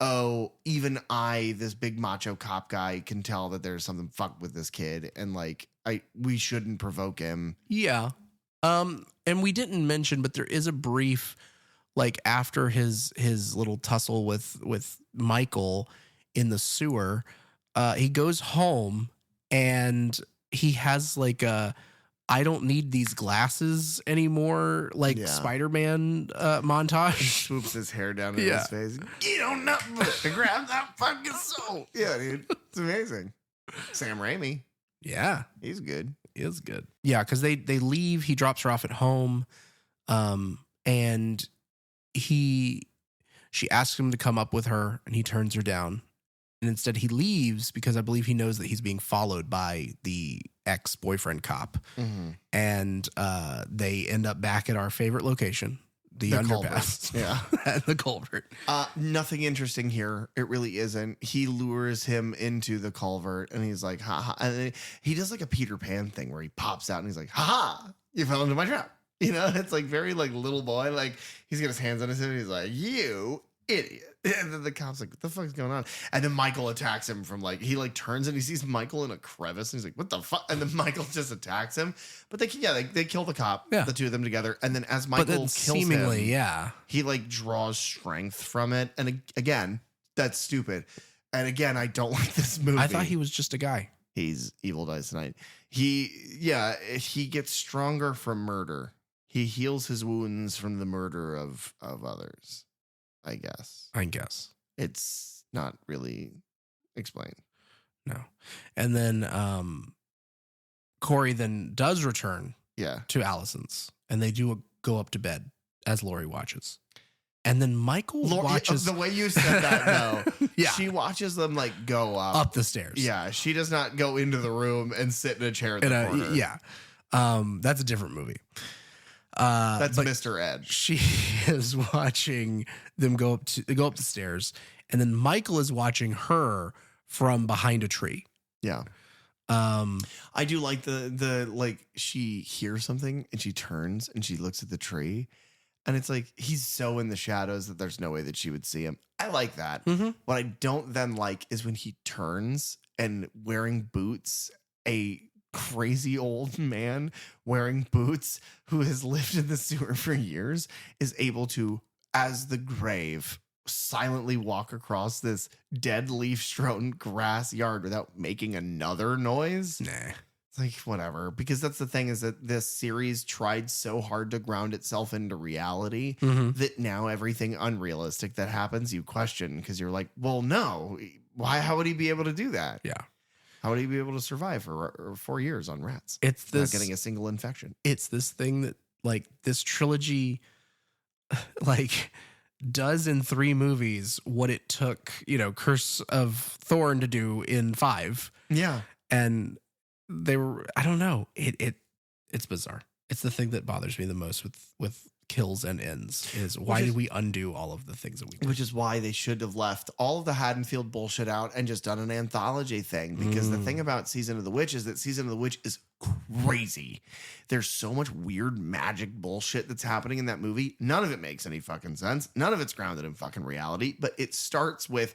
oh, even I, this big macho cop guy, can tell that there's something fucked with this kid. And like, we shouldn't provoke him. Yeah. And we didn't mention, but there is a brief, like, after his little tussle with Michael in the sewer, he goes home and he has like a, I don't need these glasses anymore, like Spider-Man montage. He swoops his hair down in his face. You don't know to grab that fucking soul. Yeah, dude. It's amazing. Sam Raimi. Yeah. He's good. He is good. Yeah, because they leave. He drops her off at home. And she asks him to come up with her, and he turns her down. And instead he leaves because I believe he knows that he's being followed by the ex-boyfriend cop. And they end up back at our favorite location, the underpass. Culvert. Yeah. At the culvert. Nothing interesting here. It really isn't. He lures him into the culvert and he's like, ha ha. And then he does like a Peter Pan thing where he pops out and he's like, ha ha, you fell into my trap. You know, it's like very like little boy. Like he's got his hands on his head and he's like, you idiot. And then the cop's like, what the fuck's going on? And then Michael attacks him from like, he like turns and he sees Michael in a crevice and he's like, what the fuck? And then Michael just attacks him. But they kill the cop, the two of them together. And then as Michael kills seemingly, him, he like draws strength from it. And again, that's stupid. And again, I don't like this movie. I thought he was just a guy. He's Evil Dies Tonight. He gets stronger from murder. He heals his wounds from the murder of others. I guess. It's not really explained. No. And then Corey then does return to Allison's, and they do go up to bed as Laurie watches. And then Michael watches. The way you said that, though, yeah. She watches them like go up the stairs. Yeah, she does not go into the room and sit in a chair in the corner. Yeah, that's a different movie. That's Mr. Ed. She is watching them go up the stairs, and then Michael is watching her from behind a tree. Yeah. I do like the like she hears something and she turns and she looks at the tree. And it's like, he's so in the shadows that there's no way that she would see him. I like that. Mm-hmm. What I don't then like is when he turns and wearing boots, a crazy old man wearing boots who has lived in the sewer for years is able to, as the grave, silently walk across this dead leaf strewn grass yard without making another noise. Nah. Like, whatever, because that's the thing, is that this series tried so hard to ground itself into reality that now everything unrealistic that happens you question, because you're like, well, no, how would he be able to do that? Yeah, how would he be able to survive for 4 years on rats? It's this, not getting a single infection. It's this thing that like this trilogy like does in 3 movies what it took, Curse of Thorn to do in 5. Yeah. And they were, I don't know. It's bizarre. It's the thing that bothers me the most with kills and ends is why did we undo all of the things that we did? Which is why they should have left all of the Haddonfield bullshit out and just done an anthology thing. Because the thing about Season of the Witch is that Season of the Witch is crazy. There's so much weird magic bullshit that's happening in that movie. None of it makes any fucking sense. None of it's grounded in fucking reality. But it starts with,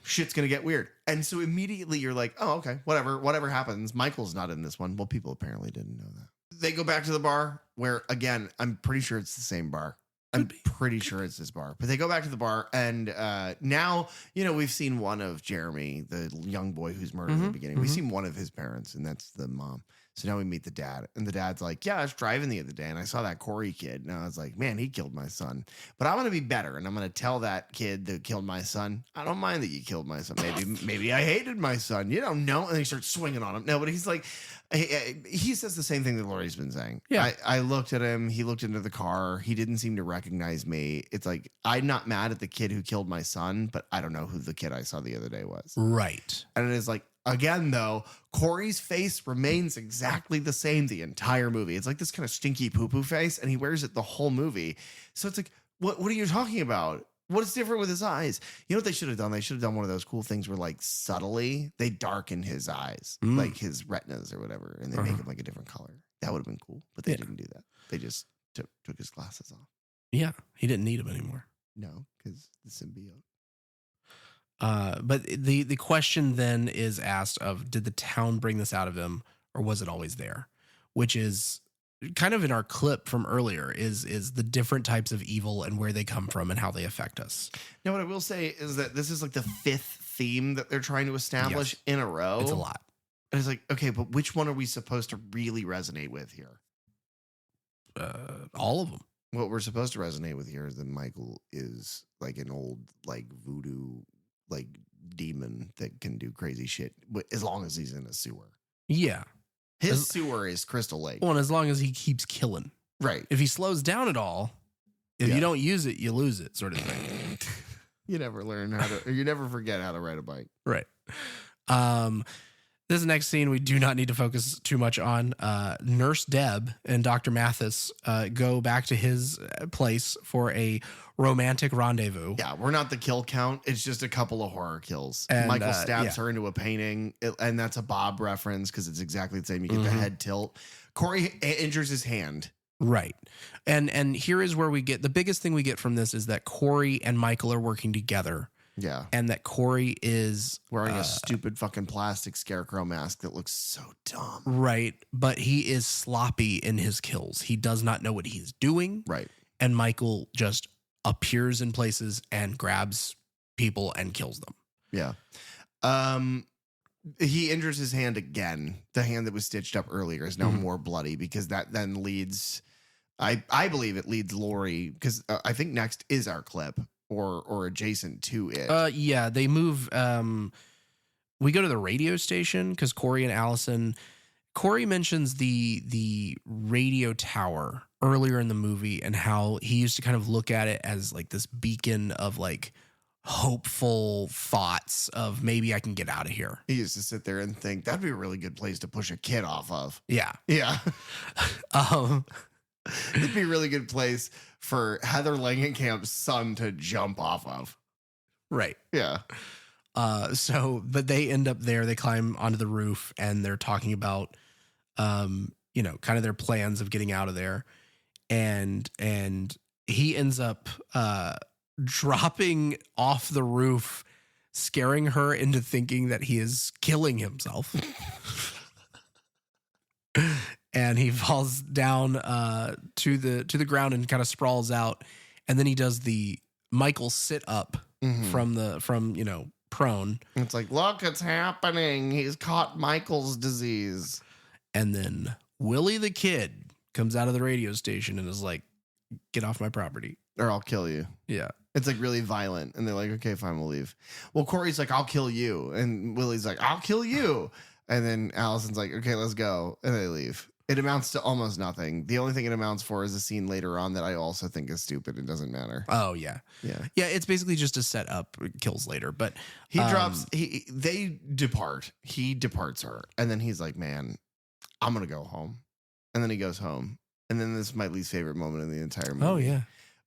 shit's going to get weird. And so immediately you're like, oh, okay, whatever happens. Michael's not in this one. Well, people apparently didn't know that. They go back to the bar where, again, I'm pretty sure it's the same bar. I'm pretty sure it's this bar. But they go back to the bar, and now, we've seen one of Jeremy, the young boy who's murdered in the beginning. We've seen one of his parents, and that's the mom. So now we meet the dad, and the dad's like, I was driving the other day, and I saw that Corey kid, and I was like, man, he killed my son. But I'm going to be better, and I'm going to tell that kid that killed my son, I don't mind that you killed my son. Maybe I hated my son. You don't know. And he starts swinging on him. No, but he's like, he says the same thing that Laurie's been saying. Yeah. I looked at him. He looked into the car. He didn't seem to recognize me. It's like, I'm not mad at the kid who killed my son, but I don't know who the kid I saw the other day was. Right. And it is like, again, though, Corey's face remains exactly the same the entire movie. It's like this kind of stinky poo-poo face, and he wears it the whole movie. So it's like, what are you talking about? What is different with his eyes? You know what they should have done? They should have done one of those cool things where, like, subtly they darken his eyes, like his retinas or whatever, and they make him like a different color. That would have been cool, but they didn't do that. They just took his glasses off. Yeah, he didn't need them anymore. No, because the symbiote. But the question then is asked of, did the town bring this out of him, or was it always there? Which is kind of in our clip from earlier, is the different types of evil and where they come from and how they affect us. Now, what I will say is that this is like the 5th theme that they're trying to establish in a row. It's a lot. And it's like, okay, but which one are we supposed to really resonate with here? All of them. What we're supposed to resonate with here is that Michael is like an old, like, voodoo, like, demon that can do crazy shit, but as long as he's in a sewer. Yeah. His sewer is Crystal Lake. Well, and as long as he keeps killing. Right. If he slows down at all, if you don't use it, you lose it, sort of thing. You never learn you never forget how to ride a bike. Right. This next scene we do not need to focus too much on. Nurse Deb and Dr. Mathis go back to his place for a romantic rendezvous. Yeah, we're not the kill count. It's just a couple of horror kills. And, Michael stabs her into a painting, and that's a Bob reference because it's exactly the same. You get the head tilt. Corey injures his hand Right. And here is where we get the biggest thing we get from this is that Corey and Michael are working together. Yeah. And that Corey is Wearing a stupid fucking plastic scarecrow mask that looks so dumb. right, but he is sloppy in his kills. He does not know what he's doing. Right. And Michael just appears in places and grabs people and kills them. Yeah. He injures his hand again. The hand that was stitched up earlier is now more bloody because that then leads, I believe it leads Laurie, because I think next is our clip or adjacent to it. Yeah, they move. We go to the radio station because Corey mentions the radio tower earlier in the movie and how he used to kind of look at it as like this beacon of like hopeful thoughts of maybe I can get out of here. He used to sit there and think that'd be a really good place to push a kid off of. Yeah. Yeah. It'd be a really good place for Heather Langenkamp's son to jump off of. Right. Yeah. But they end up there, they climb onto the roof and they're talking about, kind of their plans of getting out of there. And he ends up, dropping off the roof, scaring her into thinking that he is killing himself. And he falls down to the ground and kind of sprawls out. And then he does the Michael sit up from prone. It's like, look, it's happening. He's caught Michael's disease. And then Willie the kid comes out of the radio station and is like, get off my property. Or I'll kill you. Yeah. It's like really violent. And they're like, okay, fine, we'll leave. Well, Corey's like, I'll kill you. And Willie's like, I'll kill you. And then Allison's like, okay, let's go. And they leave. It amounts to almost nothing. The only thing it amounts for is a scene later on that I also think is stupid. It doesn't matter. Oh, yeah. Yeah. Yeah, it's basically just a setup. Kills later. But they depart. He departs her. And then he's like, man, I'm going to go home. And then he goes home. And then this is my least favorite moment in the entire movie. Oh, yeah.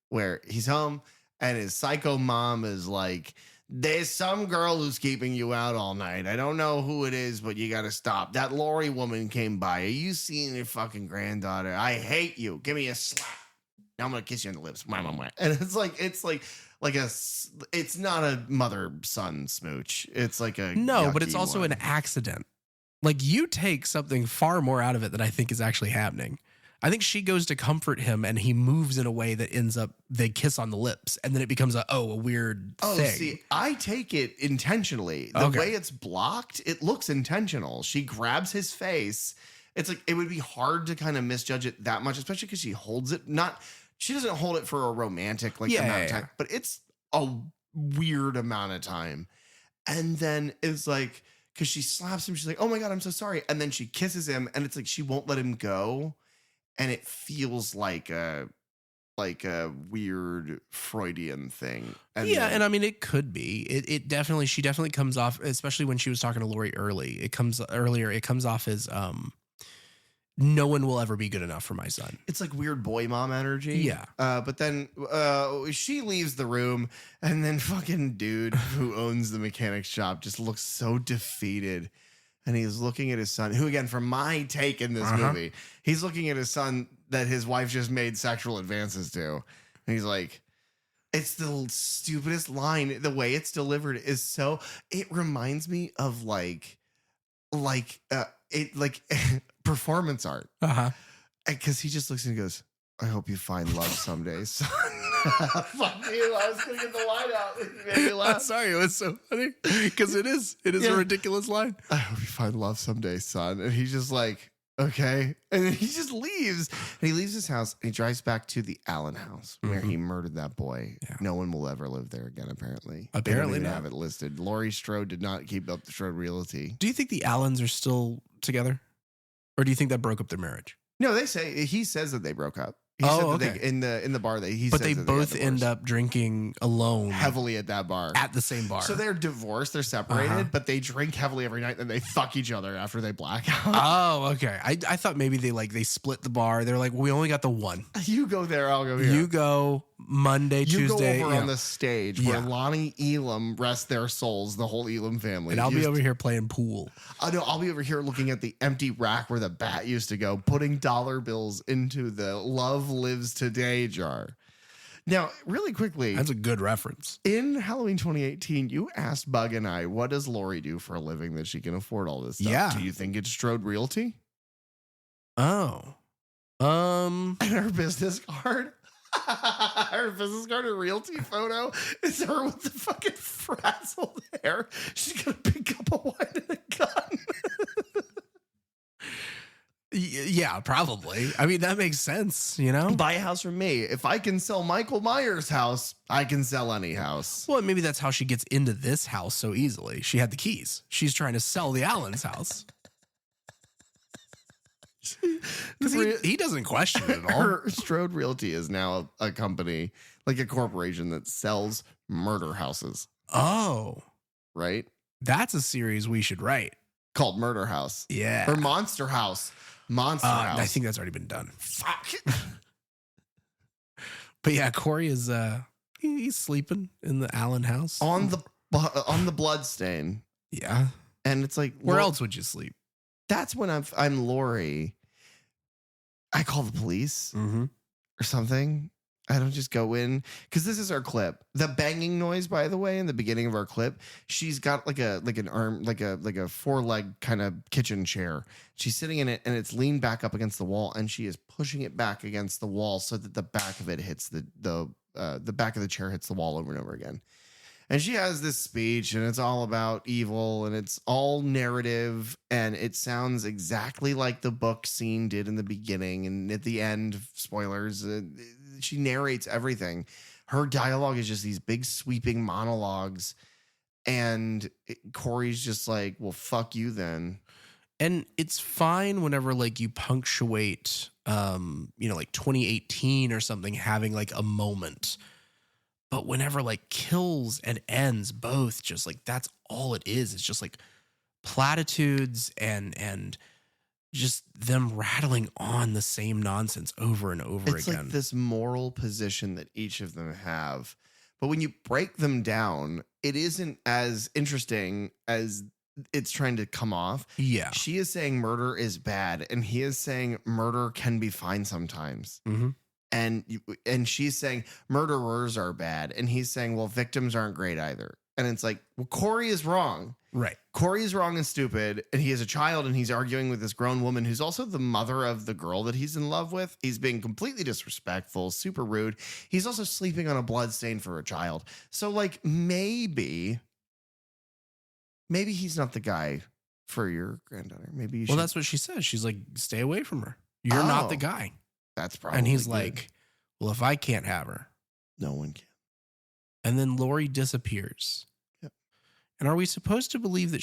Where he's home and his psycho mom is like, there's some girl who's keeping you out all night. I don't know who it is, but you got to stop. That Laurie woman came by. Are you seeing your fucking granddaughter? I hate you. Give me a slap. Now I'm going to kiss you on the lips. And it's not a mother-son smooch. It's like a no, but it's also one. an accident. Like you take something far more out of it than I think is actually happening. I think she goes to comfort him and he moves in a way that ends up they kiss on the lips and then it becomes a weird thing. See, I take it intentionally. The way it's blocked, it looks intentional. She grabs his face. It's like it would be hard to kind of misjudge it that much, especially because she holds it. She doesn't hold it for a romantic amount of time, but it's a weird amount of time. And then it's like, because she slaps him, she's like, oh my God, I'm so sorry. And then she kisses him and it's like she won't let him go. And it feels like a weird Freudian thing. And I mean, it could be. She definitely comes off, especially when she was talking to Laurie earlier. It comes off as no one will ever be good enough for my son. It's like weird boy mom energy. Yeah. But then she leaves the room and then fucking dude who owns the mechanic shop just looks so defeated. And he's looking at his son, who, again, from my take in this movie, he's looking at his son that his wife just made sexual advances to. And he's like, it's the stupidest line. The way it's delivered is so, it reminds me of performance art. Because he just looks and goes, I hope you find love someday, son. Fuck you. I was going to get the line out. You made me laugh. I'm sorry. It was so funny because it is a ridiculous line. I hope you find love someday, son. And he's just like, okay. And then he just leaves. And he leaves his house and he drives back to the Allen house where he murdered that boy. Yeah. No one will ever live there again, apparently. They don't even have it listed. Laurie Strode did not keep up the Strode Realty. Do you think the Allens are still together? Or do you think that broke up their marriage? No, he says that they broke up. He said Oh, that okay. in the bar that he But says they that both got end divorced. up drinking alone heavily at that bar. at the same bar. So they're divorced, they're separated, Uh-huh. but they drink heavily every night, and they fuck each other after they black out. Oh, okay. I thought maybe they split the bar. They're like, we only got the one. You go there, I'll go here. You go Monday, You Tuesday, go over yeah. on the stage where Yeah. Lonnie Elam rest their souls, the whole Elam family. and I'll be over here playing pool. I'll be over here looking at the empty rack where the bat used to go, putting dollar bills into the Love Lives Today jar. Now, really quickly, That's a good reference. in Halloween 2018, you asked Bug and I, what does Laurie do for a living that she can afford all this stuff? Yeah. Do you think it's Strode Realty? Oh. And her business card? Her business card, her realty photo is her with the fucking frazzled hair. She's gonna pick up a wine and a gun. Yeah, probably. I mean, that makes sense, you know? Buy a house from me. If I can sell Michael Myers' house, I can sell any house. Well, maybe that's how she gets into this house so easily. She had the keys. She's trying to sell the Allen's house. Because he doesn't question it at all. Her Strode Realty is now a company, like a corporation that sells murder houses, Oh, right? that's a series we should write. Called Murder House. Yeah. Or Monster House. Monster House. I think that's already been done. Fuck. But yeah, Corey is he's sleeping in the Allen house. on the blood stain. Yeah. And it's like, Where Lau- else would you sleep? That's when I'm Laurie. I call the police Mm-hmm. or something. I don't just go in because this is our clip. The banging noise, by the way, in the beginning of our clip, she's got like a 4-leg kind of kitchen chair. She's sitting in it and it's leaned back up against the wall, and she is pushing it back against the wall so that the back of it hits the back of the chair hits the wall over and over again. And she has this speech, and it's all about evil, and it's all narrative, and it sounds exactly like the book scene did in the beginning. And at the end, spoilers, she narrates everything. Her dialogue is just these big sweeping monologues, and Corey's just like, well, fuck you then. And it's fine whenever like you punctuate like 2018 or something having like a moment. But whenever like kills and ends both, just like that's all it is. It's just like platitudes and just them rattling on the same nonsense over and over It's again. like this moral position that each of them have. But when you break them down, it isn't as interesting as it's trying to come off. Yeah. She is saying murder is bad, and he is saying murder can be fine sometimes. Mm-hmm. And she's saying murderers are bad, and he's saying, well, victims aren't great either. And it's like, well, Corey is wrong. Right. Corey is wrong and stupid, and he is a child, and he's arguing with this grown woman who's also the mother of the girl that he's in love with. He's being completely disrespectful, super rude. He's also sleeping on a blood stain for a child. So, like, maybe he's not the guy for your granddaughter. Maybe you should. Well, that's what she says. She's like, stay away from her. You're not the Oh, guy. That's probably. And he's good. like, well, if I can't have her. no one can. And then Laurie disappears. Yep. And are we supposed to believe that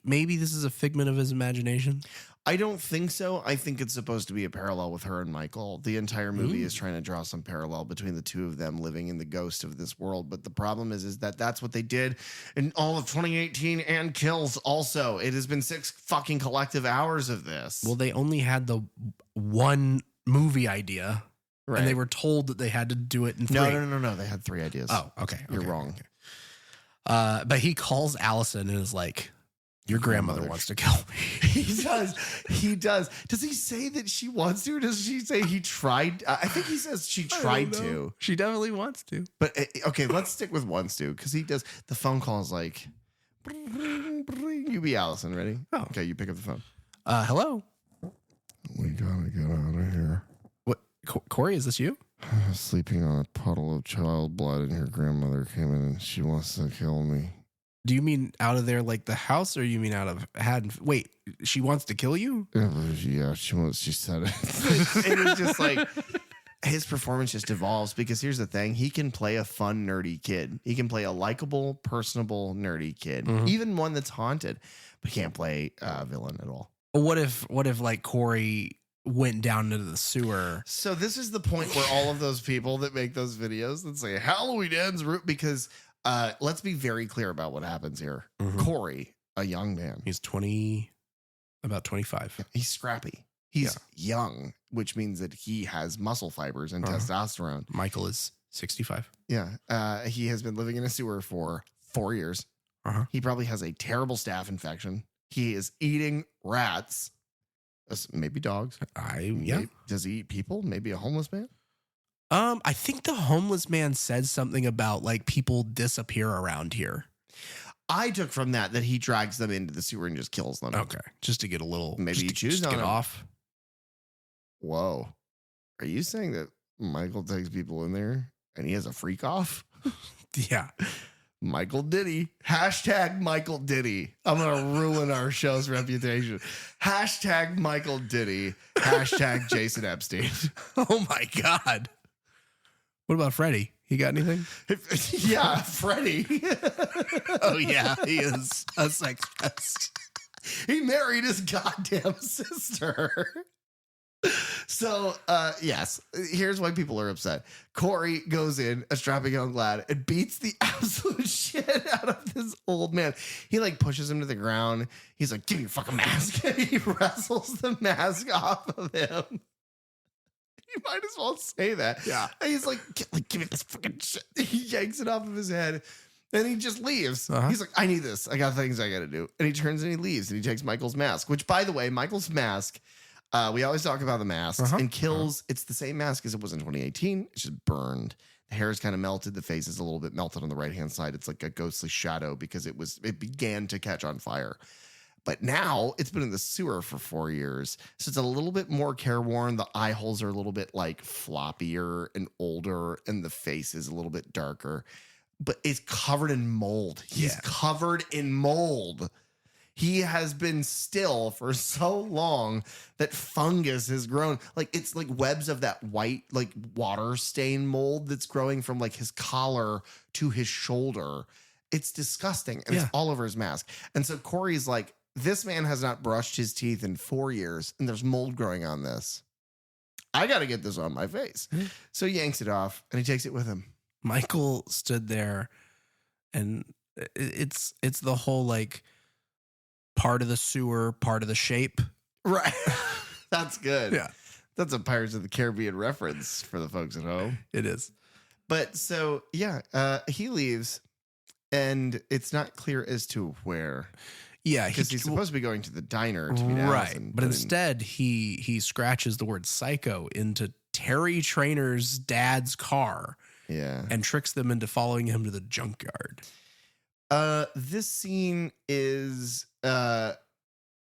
maybe this is a figment of his imagination? I don't think so. I think it's supposed to be a parallel with her and Michael. The entire movie Ooh. is trying to draw some parallel between the two of them living in the ghost of this world. But the problem is that that's what they did in all of 2018 and Kills also. It has been 6 fucking collective hours of this. Well, they only had the one movie idea, right. and they were told that they had to do it in 3. No. They had 3 ideas. Oh, okay. You're okay, wrong. okay. But he calls Allison and is like, your grandmother wants to kill me. He does. He does. Does he say that she wants to? Or does she say he tried? I think he says she tried to. She definitely wants to. But okay, let's stick with one, Stu, because he does. The phone call is like, you be Allison, ready? Oh. Okay, you pick up the phone. Hello? We gotta get out of here. What? Corey, is this you? Sleeping on a puddle of child blood, and your grandmother came in and she wants to kill me. Do you mean out of there like the house, or you mean out of Haddonfield? Wait, she wants to kill you? Yeah, she said it. It was just like his performance just evolves because here's the thing. He can play a fun, nerdy kid. He can play a likable, personable, nerdy kid. Mhm. Even one that's haunted, but he can't play a villain at all. What if like Corey went down into the sewer. So this is the point where all of those people that make those videos that say Halloween ends because let's be very clear about what happens here. Mhm. Corey, a young man, He's about 25. he's scrappy. He's young, which means that he has muscle fibers and testosterone. Michael is 65. Yeah. He has been living in a sewer for 4 years. He probably has a terrible staph infection. He is eating rats, maybe dogs. Does he eat people? Maybe a homeless man? I think the homeless man said something about like people disappear around here. I took from that he drags them into the sewer and just kills them. Okay. Just to get a little, Maybe you choose just on get him. off. Whoa. Are you saying that Michael takes people in there and he has a freak off? Yeah. Michael Diddy. Hashtag Michael Diddy. I'm going to ruin our show's reputation. Hashtag Michael Diddy. Hashtag Jason Epstein. Oh my God. What about Freddie? He got anything? Yeah, Freddie. Oh yeah, he is a sex pest. He married his goddamn sister. So, yes, here's why people are upset. Corey goes in, a strapping young lad, and beats the absolute shit out of this old man. He like pushes him to the ground. He's like, give me your fucking mask. He wrestles the mask off of him. You might as well say that. Yeah. And he's like, give me this fucking shit. He yanks it off of his head. And he just leaves. He's like, I need this. I got things I got to do. And he turns and he leaves. And he takes Michael's mask, which, by the way, Michael's mask, we always talk about the masks and kills. It's the same mask as it was in 2018. It's just burned. The hair is kind of melted. The face is a little bit melted on the right-hand side. It's like a ghostly shadow because it began to catch on fire. But now it's been in the sewer for 4 years. So it's a little bit more careworn. The eye holes are a little bit like floppier and older, and the face is a little bit darker. But it's covered in mold. He's covered in mold. He has been still for so long that fungus has grown. Like it's like webs of that white, like water stain mold that's growing from like his collar to his shoulder. It's disgusting. And it's all over his mask. And so Corey's like, this man has not brushed his teeth in 4 years and there's mold growing on this. I got to get this on my face. So he yanks it off and he takes it with him. Michael stood there and it's the whole like part of the sewer, part of the shape. Right. That's good. Yeah. That's a Pirates of the Caribbean reference for the folks at home. It is. But so, he leaves and it's not clear as to where. Yeah. Because he's supposed to be going to the diner to meet right. Allison. But instead, he scratches the word psycho into Terry Trainor's dad's car. Yeah. And tricks them into following him to the junkyard. This scene is the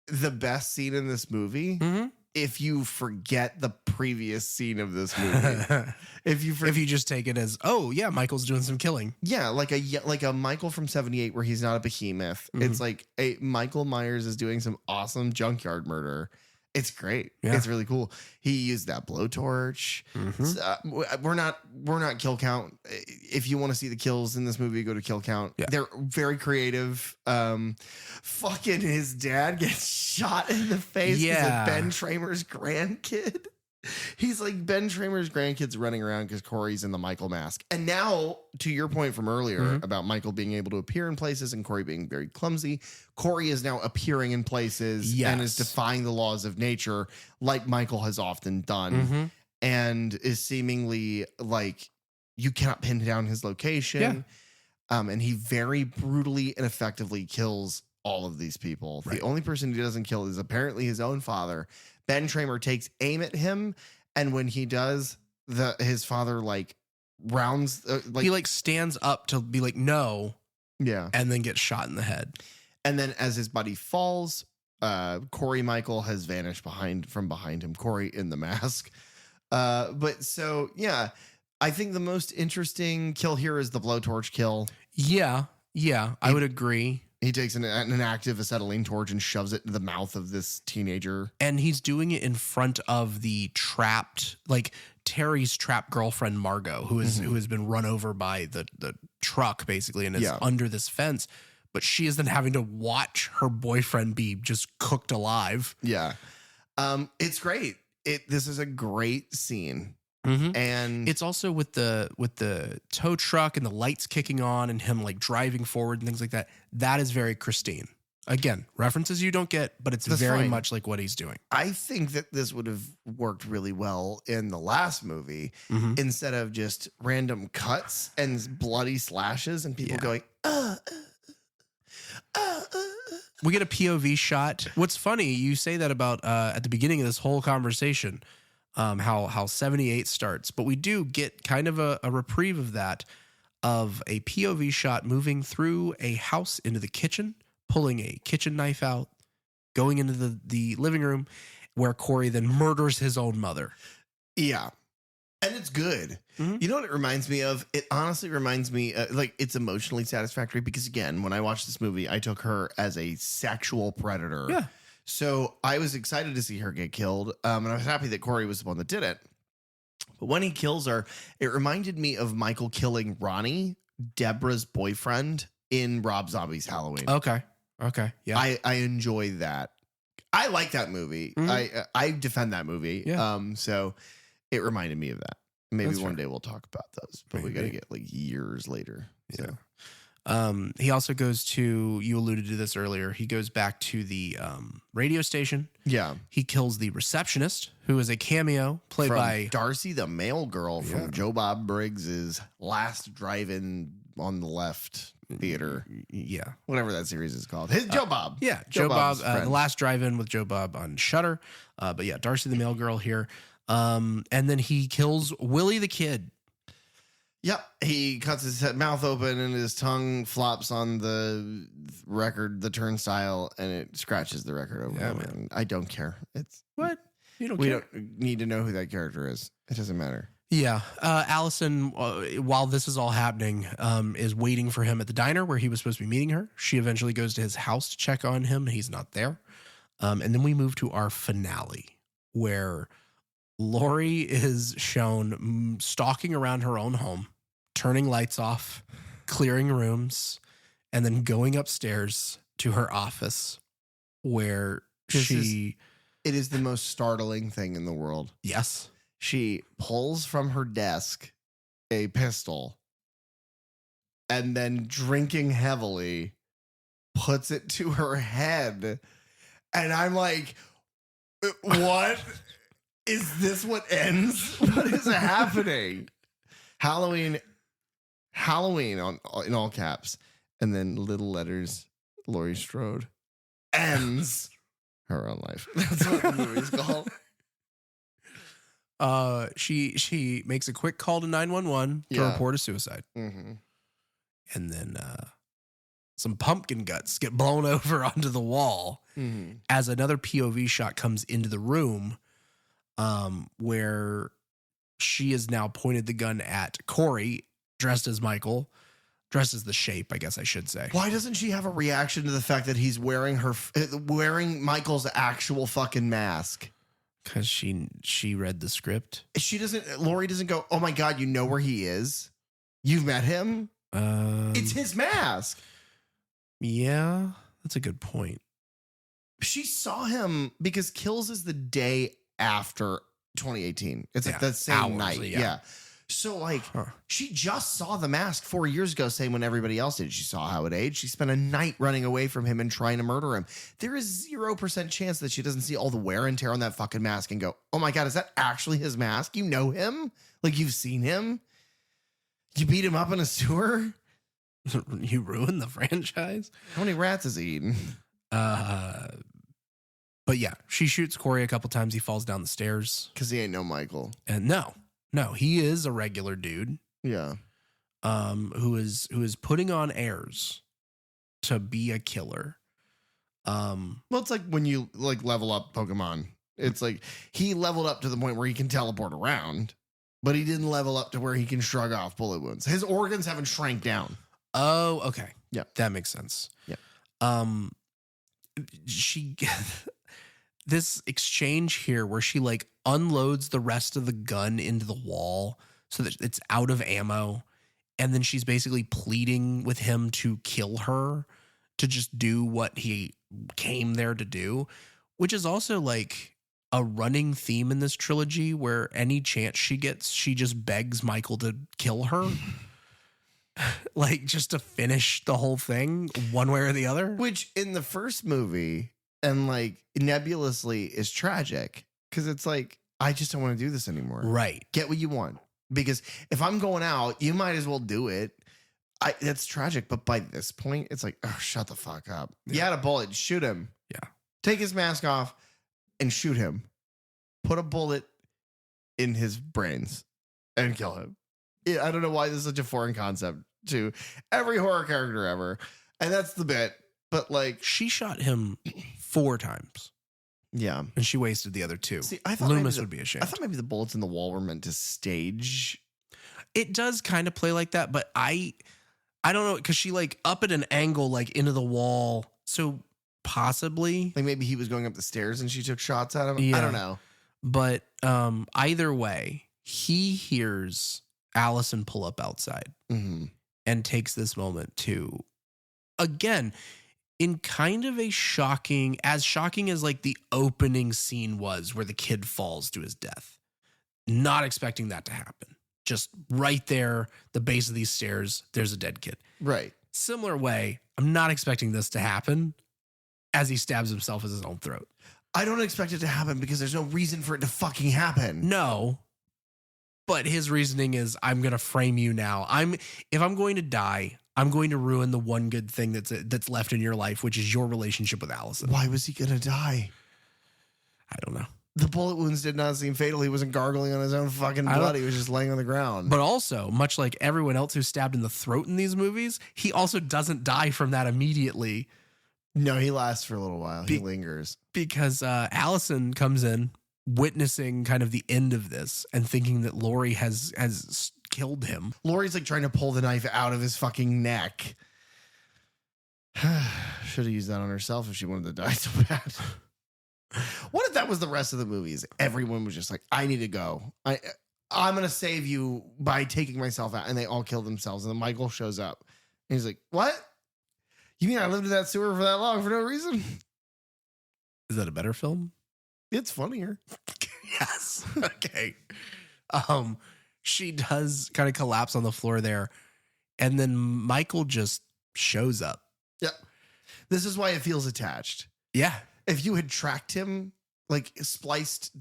best scene in this movie. Mm-hmm. If you forget the previous scene of this movie. if you just take it as, oh yeah, Michael's doing some killing. Yeah, like a Michael from 78 where he's not a behemoth. Mm-hmm. It's like a Michael Myers is doing some awesome junkyard murder. It's great. Yeah. It's really cool. He used that blowtorch. Mm-hmm. We're not kill count. If you want to see the kills in this movie, go to kill count. Yeah. They're very creative. Fucking his dad gets shot in the face. Yeah. Ben Tramer's grandkid. He's like Ben Tramer's grandkid's running around because Corey's in the Michael mask. And now, to your point from earlier about Michael being able to appear in places and Corey being very clumsy, Corey is now appearing in places and is defying the laws of nature like Michael has often done and is seemingly like you cannot pin down his location. And he very brutally and effectively kills all of these people. Right. The only person he doesn't kill is apparently his own father. Ben Tramer takes aim at him, and when he does, his father like rounds he like stands up to be like no, and then gets shot in the head. And then as his buddy falls, Corey Michael has vanished from behind him. Corey in the mask. But so I think the most interesting kill here is the blowtorch kill. Yeah, I would agree. He takes an active acetylene torch and shoves it in the mouth of this teenager. And he's doing it in front of the trapped, like Terry's trapped girlfriend, Margot, who has been run over by the truck basically and is under this fence. But she is then having to watch her boyfriend be just cooked alive. Yeah. It's great. this is a great scene. Mm-hmm. And It's also with the tow truck and the lights kicking on and him like driving forward and things like that. That is very Christine. Again, references you don't get, but it's That's very fine. much like what he's doing. I think that this would have worked really well in the last movie Mm-hmm. instead of just random cuts and bloody slashes and people Yeah. going, We get a POV shot. What's funny, you say that about at the beginning of this whole conversation, how 78 starts, but we do get kind of a reprieve of that, of a POV shot moving through a house into the kitchen, pulling a kitchen knife out, going into the living room, where Corey then murders his own mother. Yeah. And it's good. Mhm. You know what it reminds me of? It honestly reminds me, like, it's emotionally satisfactory because, again, when I watched this movie, I took her as a sexual predator. Yeah. So I was excited to see her get killed. And I was happy that Corey was the one that did it. But when he kills her, it reminded me of Michael killing Ronnie, Deborah's boyfriend, in Rob Zombie's Halloween. Okay. Yeah. I enjoy that. I like that movie. Mhm. I defend that movie. Yeah. So it reminded me of that. Maybe That's one fair. day we'll talk about those, but we got to Maybe. get like years later. So He also goes to, you alluded to this earlier, he goes back to the radio station. yeah, He kills the receptionist, who is a cameo played from by Darcy, the mail girl Yeah. from Joe Bob Briggs's Last Drive-In on the Left Theater, Yeah. whatever that series is called. His Joe Bob. Yeah. Joe Bob, Bob's The friend. Last Drive-In with Joe Bob on Shudder. But yeah, Darcy the mail girl here. And then he kills Willie the kid. Yep. He cuts his mouth open and his tongue flops on the record, the turnstile, and it scratches the record over. Yeah, and over. man. And I don't care. What? You don't We care? don't need to know who that character is. It doesn't matter. Yeah. Allison, while this is all happening, is waiting for him at the diner where he was supposed to be meeting her. She eventually goes to his house to check on him. He's not there. And then we move to our finale, where Laurie is shown stalking around her own home, turning lights off, clearing rooms, and then going upstairs to her office where This she, It is the most startling thing in the world. yes, She pulls from her desk a pistol and then, drinking heavily, puts it to her head. And I'm like, what? Is this what ends? What is happening? Halloween in all caps, and then little letters, Laurie Strode ends her own life. That's what the movie's called. she makes a quick call to 911 to Yeah. report a suicide. Mm-hmm. And then some pumpkin guts get blown over onto the wall Mm-hmm. as another POV shot comes into the room, where she has now pointed the gun at Corey, dressed as Michael, dressed as the Shape, I guess I should say. Why doesn't she have a reaction to the fact that he's wearing wearing Michael's actual fucking mask? Because she read the script. Laurie doesn't go, oh my God, you know where he is? You've met him? It's his mask. Yeah, that's a good point. She saw him because Kills is the day after 2018. It's like Yeah, that same hours, night. yeah. Yeah. So like Huh. she just saw the mask 4 years ago, same when everybody else did. She saw how it aged. She spent a night running away from him and trying to murder him. There is 0% chance that she doesn't see all the wear and tear on that fucking mask and go, oh my God, is that actually his mask? You know him? Like you've seen him? You beat him up in a sewer? You ruined the franchise. How many rats has he eaten? But yeah, she shoots Corey a couple times. He falls down the stairs. Because he ain't no Michael. And no, he is a regular dude. Yeah. Who is putting on airs to be a killer. Well, it's like when you like level up Pokemon. It's like he leveled up to the point where he can teleport around, but he didn't level up to where he can shrug off bullet wounds. His organs haven't shrank down. Oh, okay. Yeah. That makes sense. Yeah. She this exchange here where she like unloads the rest of the gun into the wall so that it's out of ammo, and then she's basically pleading with him to kill her, to just do what he came there to do, which is also like a running theme in this trilogy where any chance she gets, she just begs Michael to kill her. Like, just to finish the whole thing one way or the other. Which in the first movie and like nebulously is tragic because it's like, I just don't want to do this anymore. Right. Get what you want. Because if I'm going out, you might as well do it. That's tragic. But by this point, it's like, oh, shut the fuck up. Yeah. You had a bullet, shoot him. Yeah. Take his mask off and shoot him. Put a bullet in his brains and kill him. Yeah, I don't know why this is such a foreign concept to every horror character ever. And that's the bit. But like, She shot him 4 times yeah. and she wasted the other 2. See, I thought Loomis maybe would be ashamed. I thought maybe the bullets in the wall were meant to stage. It does kind of play like that, but I don't know, because she like up at an angle like into the wall. So possibly, Like maybe he was going up the stairs and she took shots at him. I Yeah. don't know. but either way, he hears Allison pull up outside Mm-hmm. and takes this moment to, again, in kind of a shocking as like the opening scene was where the kid falls to his death. Not expecting that to happen. Just right there, the base of these stairs, there's a dead kid. Right. Similar way, I'm not expecting this to happen as he stabs himself in his own throat. I don't expect it to happen because there's no reason for it to fucking happen. No, but his reasoning is, I'm going to frame you now. If I'm going to die, I'm going to ruin the one good thing that's left in your life, which is your relationship with Allison. Why was he going to die? I don't know. The bullet wounds did not seem fatal. He wasn't gargling on his own fucking I don't- blood. He was just laying on the ground. But also, much like everyone else who's stabbed in the throat in these movies, he also doesn't die from that immediately, no, he lasts for a little while. He Be- lingers. because Allison comes in witnessing kind of the end of this and thinking that Laurie has killed him. Laurie's like trying to pull the knife out of his fucking neck. Should have used that on herself if she wanted to die so bad. What if that was the rest of the movies? Everyone was just like, I need to go. I'm going to save you by taking myself out. And they all kill themselves. And then Michael shows up. And he's like, what? You mean I lived in that sewer for that long for no reason? Is that a better film? It's funnier. Yes. Okay. She does kind of collapse on the floor there. And then Michael just shows up. Yep. This is why it feels attached. Yeah. If you had tracked him, like spliced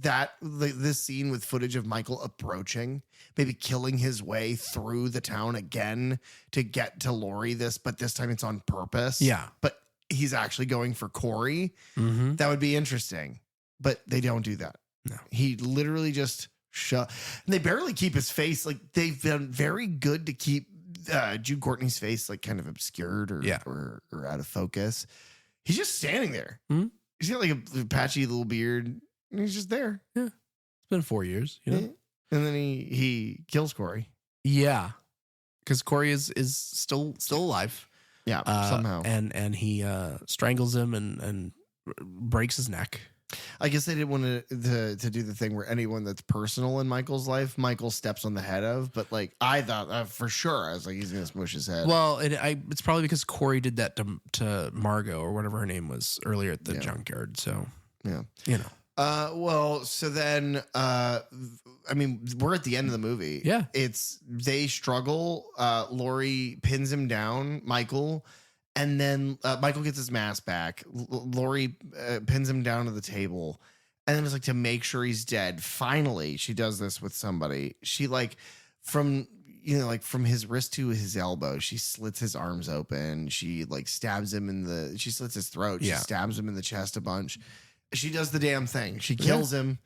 this scene with footage of Michael approaching, maybe killing his way through the town again to get to Laurie, but this time it's on purpose. Yeah. But he's actually going for Corey. Mm-hmm. That would be interesting. But they don't do that. No. He literally just and they barely keep his face. Like they've been very good to keep Jude Courtney's face like kind of obscured or out of focus. He's just standing there. Mm-hmm. He's got like a patchy little beard, and he's just there. Yeah. It's been 4 years, you know? And then he kills Corey. Yeah. Because Corey is still alive. Yeah, somehow. And he strangles him and breaks his neck. I guess they didn't want to do the thing where anyone that's personal in Michael's life, Michael steps on the head of. But like, I thought for sure, I was like, he's going to smush his head. Well, it's probably because Corey did that to Margot or whatever her name was earlier at the junkyard. So, yeah. You know. Well, so then, I mean, we're at the end of the movie. Yeah. They struggle. Laurie pins him down, Michael, and then Michael gets his mask back. Laurie pins him down to the table. And then it's like to make sure he's dead. Finally, she does this with somebody. She from his wrist to his elbow, she slits his arms open. She stabs him she slits his throat. She stabs him in the chest a bunch. She does the damn thing. She kills him.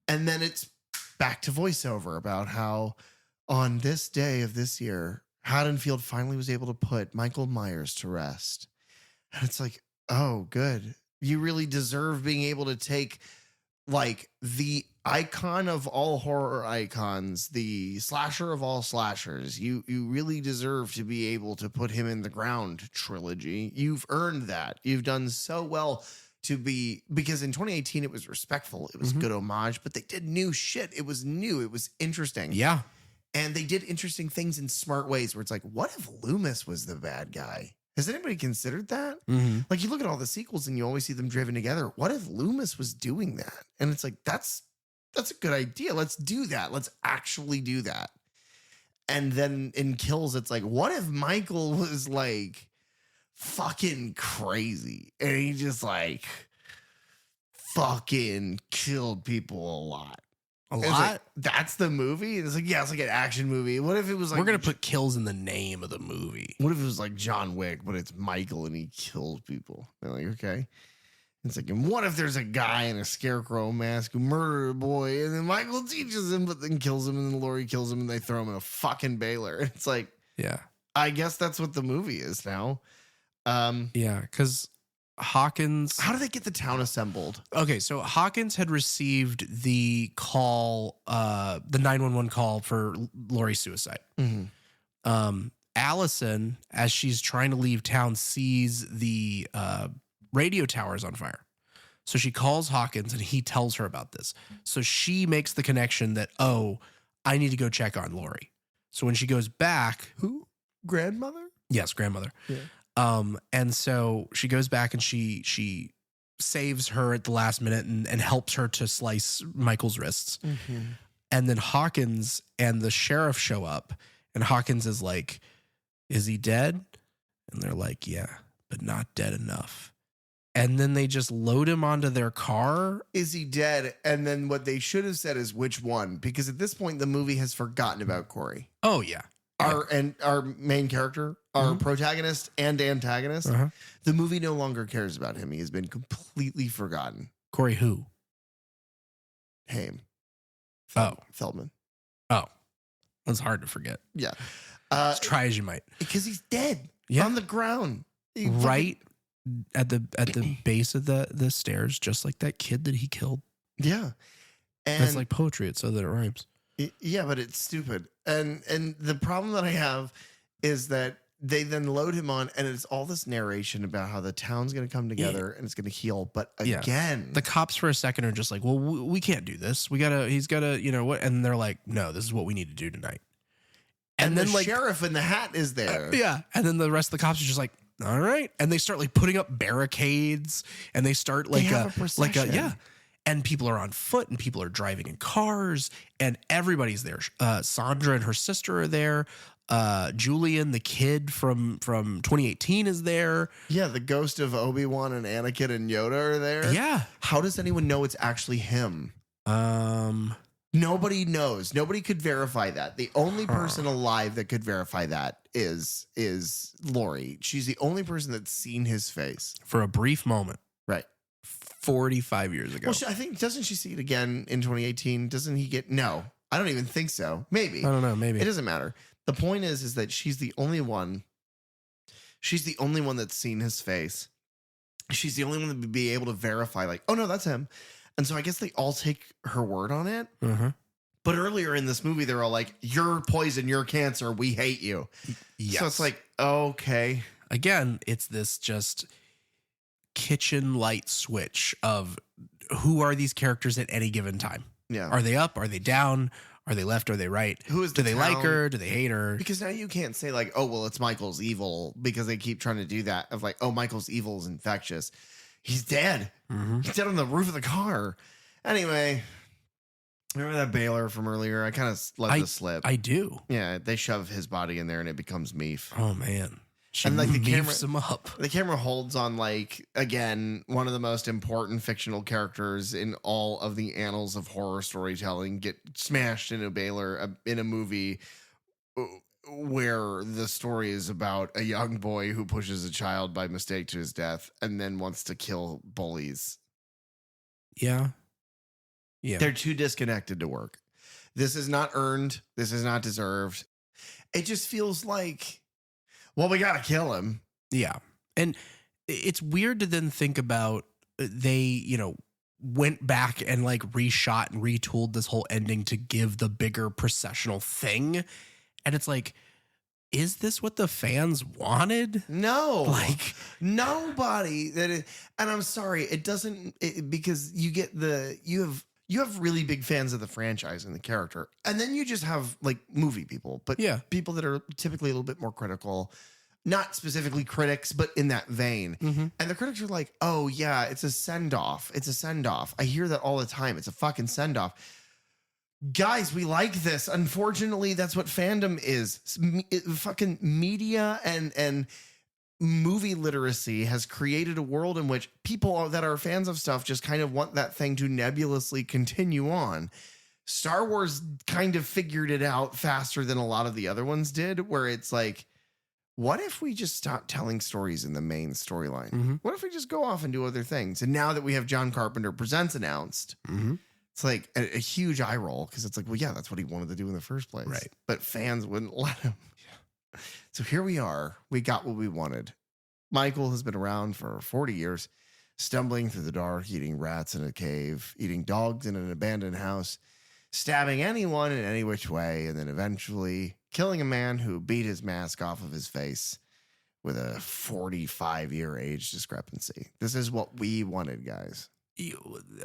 And then it's back to voiceover about how on this day of this year, Haddonfield finally was able to put Michael Myers to rest. And it's like, oh, good. You really deserve being able to take the icon of all horror icons, the slasher of all slashers. You really deserve to be able to put him in the ground, trilogy. You've earned that. You've done so well because in 2018 it was respectful. It was good homage, but they did new shit. It was new. It was interesting. Yeah. And they did interesting things in smart ways where it's like, what if Loomis was the bad guy? Has anybody considered that? Mm-hmm. Like you look at all the sequels and you always see them driven together. What if Loomis was doing that? And it's like, that's a good idea. Let's do that. Let's actually do that. And then in Kills, it's like, what if Michael was like fucking crazy and he just like fucking killed people a lot? A It's lot? like, that's the movie? It's like, yeah, it's like an action movie. What if it was like, We're going to put kills in the name of the movie. what if it was like John Wick, but it's Michael and he kills people? They're like, okay. It's like, and what if there's a guy in a scarecrow mask who murdered a boy and then Michael teaches him, but then kills him and then Laurie kills him and they throw him in a fucking baler? It's like, Yeah. I guess that's what the movie is now. Yeah. Because Hawkins. How do they get the town assembled? Okay. So Hawkins had received the call, the 911 call for Laurie's suicide. Allison, as she's trying to leave town, sees the radio towers on fire. So she calls Hawkins and he tells her about this. So she makes the connection that, oh, I need to go check on Laurie. So when she goes back, Who? Grandmother? yes, grandmother. Yeah. And so she goes back and she saves her at the last minute and helps her to slice Michael's wrists. And then Hawkins and the sheriff show up and Hawkins is like, is he dead? And they're like, yeah, but not dead enough. And then they just load him onto their car. Is he dead? And then what they should have said is which one? Because at this point, the movie has forgotten about Corey. Oh, yeah. Our main character, our protagonist and antagonist. Uh-huh. The movie no longer cares about him. He has been completely forgotten. Corey who? Haim. Oh. Feldman. Oh. That's hard to forget. Yeah. As try as you might. Because he's dead. Yeah. On the ground. He Right at the base of the stairs, just like that kid that he killed. Yeah. And That's like poetry. It's so that it rhymes. yeah, but it's stupid. And the problem that I have is that they then load him on and it's all this narration about how the town's going to come together and it's going to heal. But Yeah. again, The cops for a second are just like, well, we can't do this. He's got to, you know what? And they're like, no, this is what we need to do tonight. and then the like, sheriff in the hat is there. yeah. And then the rest of the cops are just like, all right. And they start like putting up barricades and they start like have a procession. yeah. And people are on foot and people are driving in cars and everybody's there. Sandra and her sister are there. Julian, the kid from 2018 is there. Yeah, the ghost of Obi-Wan and Anakin and Yoda are there. Yeah. How does anyone know it's actually him? Nobody knows. Nobody could verify that. The only person alive that could verify that is Laurie. She's the only person that's seen his face. For a brief moment. Right. 45 years ago. Well, I think, doesn't she see it again in 2018? Doesn't he get, no, I don't even think so. Maybe. I don't know. Maybe. It doesn't matter. The point is that she's the only one that's seen his face. She's the only one that would be able to verify, like, oh no, that's him. And so I guess they all take her word on it. Uh-huh. But earlier in this movie, they're all like, you're poison, you're cancer, we hate you. Yes. So it's like, okay. Again, it's this just kitchen light switch of who are these characters at any given time? Yeah. Are they up? Are they down? Are they left? Are they right? Who is Do the they like town? her? Do they hate her? Because now you can't say like, oh, well, it's Michael's evil, because they keep trying to do that of like, oh, Michael's evil is infectious. He's dead. Mm-hmm. He's dead on the roof of the car. Anyway, remember that baler from earlier? I kind of let this slip. I do. Yeah, they shove his body in there and it becomes Meef. Oh man. She And, like, the camera- beefs him up. The camera holds on, like, again, one of the most important fictional characters in all of the annals of horror storytelling get smashed in a baler in a movie where the story is about a young boy who pushes a child by mistake to his death and then wants to kill bullies. Yeah. Yeah. They're too disconnected to work. This is not earned. This is not deserved. It just feels like, well, we got to kill him. Yeah. And it's weird to then think about they, went back and like reshot and retooled this whole ending to give the bigger processional thing. And it's like, is this what the fans wanted? No, Like nobody and I'm sorry, it doesn't, because you have really big fans of the franchise and the character. And then you just have like movie people, but Yeah. people that are typically a little bit more critical. not specifically critics, but in that vein. Mm-hmm. And the critics are like, oh, yeah, it's a send-off. It's a send-off. I hear that all the time. It's a fucking send-off. Guys, we like this. Unfortunately, that's what fandom is. Fucking media and movie literacy has created a world in which people that are fans of stuff just kind of want that thing to nebulously continue on. Star Wars kind of figured it out faster than a lot of the other ones did, where it's like, what if we just stop telling stories in the main storyline? Mm-hmm. What if we just go off and do other things? And now that we have John Carpenter Presents announced, Mm-hmm. it's like a huge eye roll, because it's like, well, yeah, that's what he wanted to do in the first place. Right. But fans wouldn't let him. So here we are. We got what we wanted. Michael has been around for 40 years, stumbling through the dark, eating rats in a cave, eating dogs in an abandoned house, stabbing anyone in any which way, and then eventually killing a man who beat his mask off of his face with a 45-year age discrepancy. This is what we wanted, guys.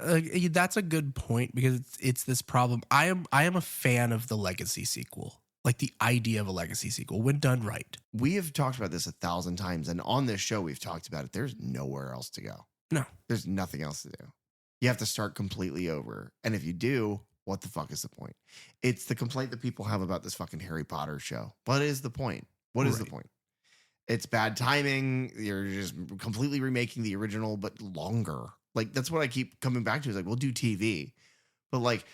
That's a good point, because it's this problem. I am a fan of the legacy sequel, like the idea of a legacy sequel when done right. We have talked about this 1,000 times, and on this show we've talked about it. There's nowhere else to go. No, there's nothing else to do. You have to start completely over, and if you do, what the fuck is the point? It's the complaint that people have about this fucking Harry Potter show. What is the point? What is the point? It's bad timing. You're just completely remaking the original, but longer. Like, that's what I keep coming back to, is like, we'll do TV. But like,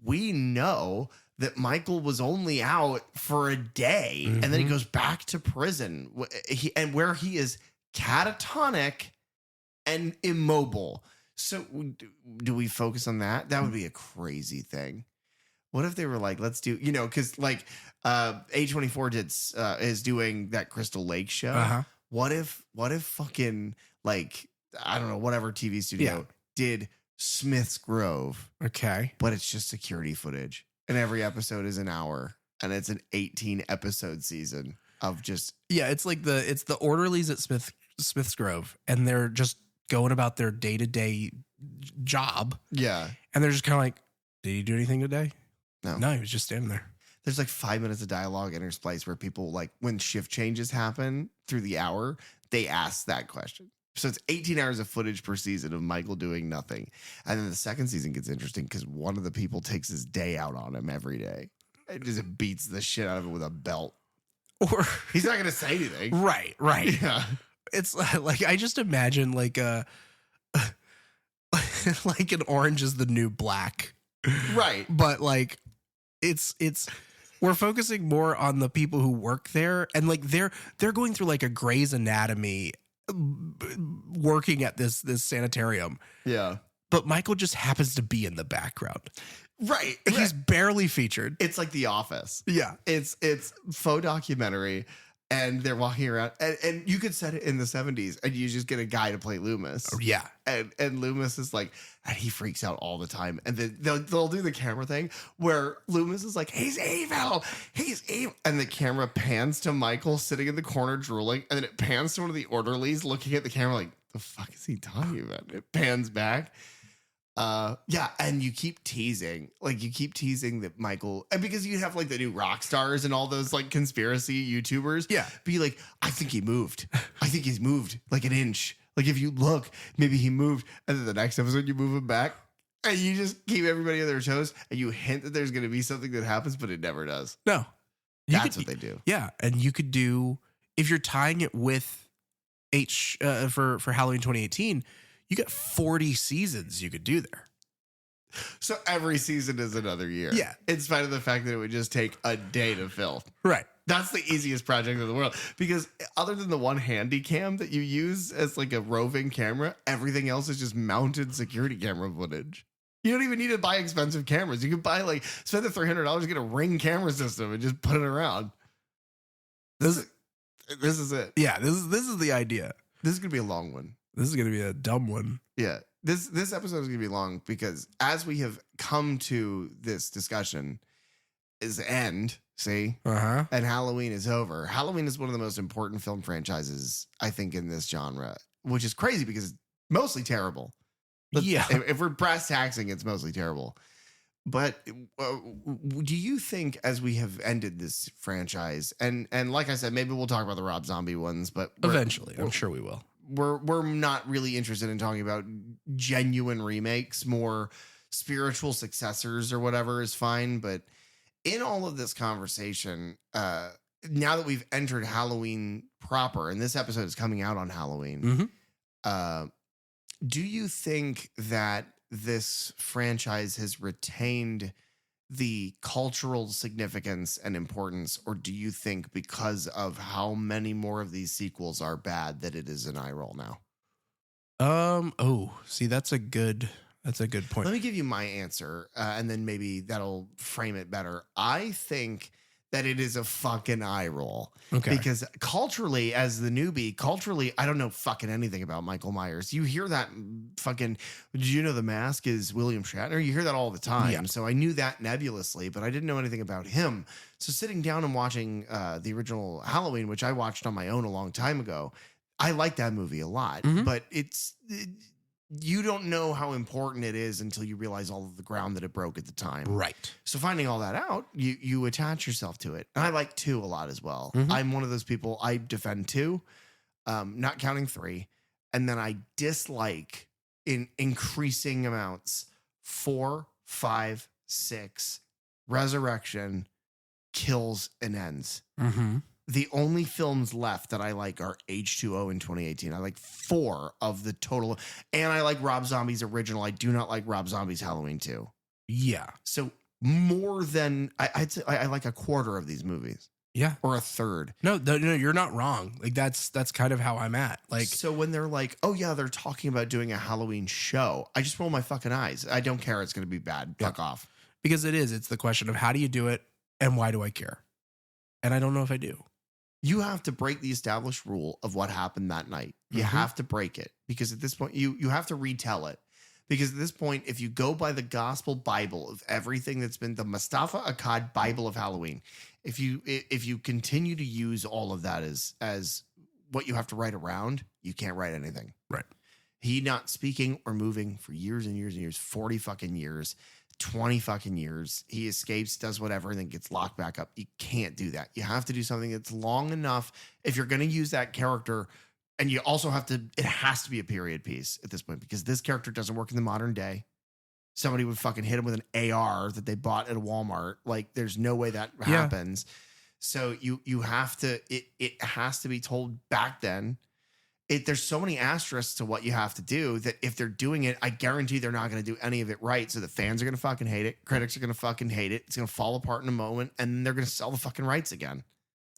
we know that Michael was only out for a day, and then he goes back to prison, where he is catatonic and immobile. So do we focus on that? That would be a crazy thing. What if they were like, let's do, because like A24 is doing that Crystal Lake show. Uh-huh. What if fucking, like, I don't know, whatever TV studio did Smith's Grove. Okay. But it's just security footage. And every episode is an hour. And it's an 18 episode season of just. Yeah, it's like it's the orderlies at Smith's Grove, and they're just going about their day-to-day job. Yeah. And they're just kind of like, did he do anything today? No, he was just standing there. There's like 5 minutes of dialogue interspliced where people, like, when shift changes happen through the hour, they ask that question. So it's 18 hours of footage per season of Michael doing nothing. And then the second season gets interesting because one of the people takes his day out on him every day. It just beats the shit out of him with a belt. Or he's not going to say anything. Right. Yeah. It's like, I just imagine like like an orange is the new black. Right. But like, it's we're focusing more on the people who work there, and like they're going through like a Grey's Anatomy working at this sanitarium. Yeah. But Michael just happens to be in the background. Right. He's barely featured. It's like The Office. Yeah. It's faux documentary, and they're walking around, and you could set it in the 70s and you just get a guy to play Loomis. Yeah. And Loomis is like, and he freaks out all the time. And then they'll do the camera thing where Loomis is like, he's evil. And the camera pans to Michael sitting in the corner drooling. And then it pans to one of the orderlies looking at the camera like, the fuck is he talking about? It pans back. Yeah, and you keep teasing that Michael, and because you have like the new rock stars and all those like conspiracy YouTubers, be like, I think he moved. I think he's moved like an inch. Like, if you look, maybe he moved, and then the next episode you move him back, and you just keep everybody on their toes, and you hint that there's going to be something that happens, but it never does. No, that's what they do. Yeah, and you could do, if you're tying it with for Halloween 2018. You got 40 seasons you could do there. So every season is another year. Yeah. In spite of the fact that it would just take a day to film. Right. That's the easiest project in the world. Because other than the one handy cam that you use as like a roving camera, everything else is just mounted security camera footage. You don't even need to buy expensive cameras. You can buy spend the $300, get a Ring camera system and just put it around. This is it. Yeah. This is the idea. This is going to be a long one. This is going to be a dumb one. Yeah. This episode is going to be long because as we have come to this discussion is end, see? Uh-huh. And Halloween is over. Halloween is one of the most important film franchises, I think, in this genre, which is crazy because it's mostly terrible. Yeah. If we're brass taxing, it's mostly terrible. But do you think, as we have ended this franchise, and like I said, maybe we'll talk about the Rob Zombie ones, but Eventually, I'm sure we will. We're not really interested in talking about genuine remakes. More spiritual successors or whatever is fine. But in all of this conversation, now that we've entered Halloween proper, and this episode is coming out on Halloween, do you think that this franchise has retained the cultural significance and importance, or do you think because of how many more of these sequels are bad that it is an eye roll now? See, that's a good point. Let me give you my answer, and then maybe that'll frame it better. I think that it is a fucking eye roll. Okay. Because culturally, as the newbie, I don't know fucking anything about Michael Myers. You hear that fucking, did you know The Mask is William Shatner? You hear that all the time. Yeah. So I knew that nebulously, but I didn't know anything about him. So sitting down and watching the original Halloween, which I watched on my own a long time ago, I like that movie a lot, but you don't know how important it is until you realize all of the ground that it broke at the time. Right. So finding all that out, you attach yourself to it. And I like 2 a lot as well. I'm one of those people, I defend 2, not counting 3. And then I dislike in increasing amounts 4, 5, 6, Resurrection, Kills, and Ends. The only films left that I like are H2O in 2018. I like 4 of the total. And I like Rob Zombie's original. I do not like Rob Zombie's Halloween 2. Yeah. So more than, I'd say I like a quarter of these movies. Yeah. Or a third. No, you're not wrong. Like that's kind of how I'm at. Like, so when they're like, oh yeah, they're talking about doing a Halloween show, I just roll my fucking eyes. I don't care. It's going to be bad. Fuck off. Because it's the question of how do you do it and why do I care? And I don't know if I do. You have to break the established rule of what happened that night. You have to break it, because at this point you have to retell it. Because at this point, if you go by the gospel Bible of everything that's been the Mustafa Akkad Bible of Halloween, if you continue to use all of that as what you have to write around, you can't write anything. Right. He not speaking or moving for years and years and years, 40 fucking years, 20 fucking years. He escapes, does whatever, and then gets locked back up. You can't do that. You have to do something that's long enough if you're going to use that character. And you also have to, it has to be a period piece at this point, because this character doesn't work in the modern day. Somebody would fucking hit him with an AR that they bought at a Walmart. Like, there's no way that happens. So you have to, it has to be told back then. There's so many asterisks to what you have to do that if they're doing it, I guarantee they're not going to do any of it right. So the fans are going to fucking hate it. Critics are going to fucking hate it. It's going to fall apart in a moment, and they're going to sell the fucking rights again.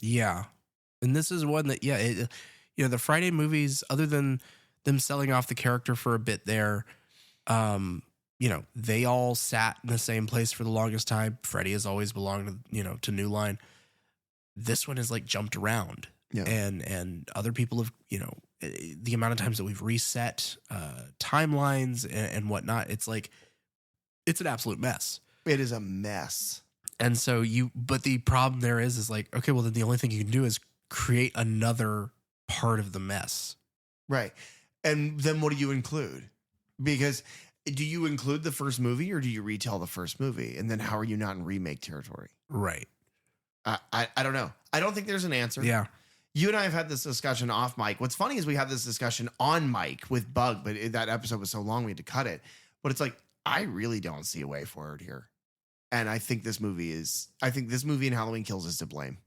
Yeah. And this is one that, the Friday movies, other than them selling off the character for a bit there, they all sat in the same place for the longest time. Freddy has always belonged to, to New Line. This one has like jumped around. Yeah. And other people have, the amount of times that we've reset timelines and whatnot, it's like, it's an absolute mess. It is a mess. And so but the problem there is like, okay, well then the only thing you can do is create another part of the mess. Right. And then what do you include? Because do you include the first movie, or do you retell the first movie? And then how are you not in remake territory? Right. I don't know. I don't think there's an answer. Yeah. You and I have had this discussion off mic. What's funny is we had this discussion on mic with Bug, but that episode was so long we had to cut it. But it's like, I really don't see a way forward here. And I think this movie and Halloween Kills is to blame.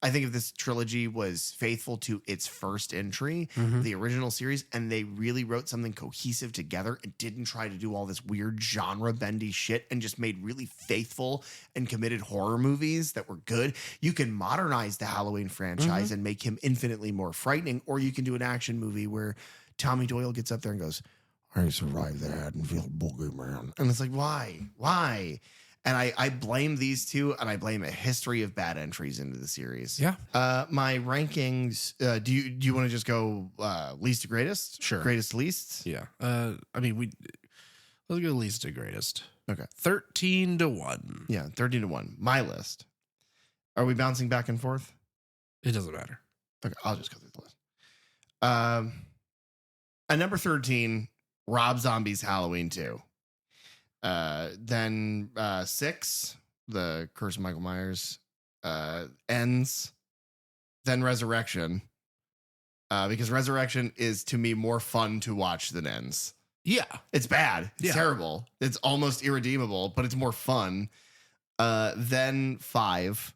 I think if this trilogy was faithful to its first entry, the original series, and they really wrote something cohesive together and didn't try to do all this weird genre bendy shit and just made really faithful and committed horror movies that were good, you can modernize the Halloween franchise and make him infinitely more frightening. Or you can do an action movie where Tommy Doyle gets up there and goes, I survived the Haddonfield boogeyman. And it's like, why? And I blame these two, and I blame a history of bad entries into the series. Yeah. My rankings. Do you want to just go least to greatest? Sure. Greatest to least. Yeah. Let's go least to greatest. Okay. 13-1. Yeah, 13-1. My list. Are we bouncing back and forth? It doesn't matter. Okay, I'll just go through the list. At number 13, Rob Zombie's Halloween 2. Then 6, The Curse of Michael Myers, ends. Then Resurrection, because Resurrection is to me more fun to watch than ends. Yeah. It's bad. It's terrible. It's almost irredeemable, but it's more fun. Then 5.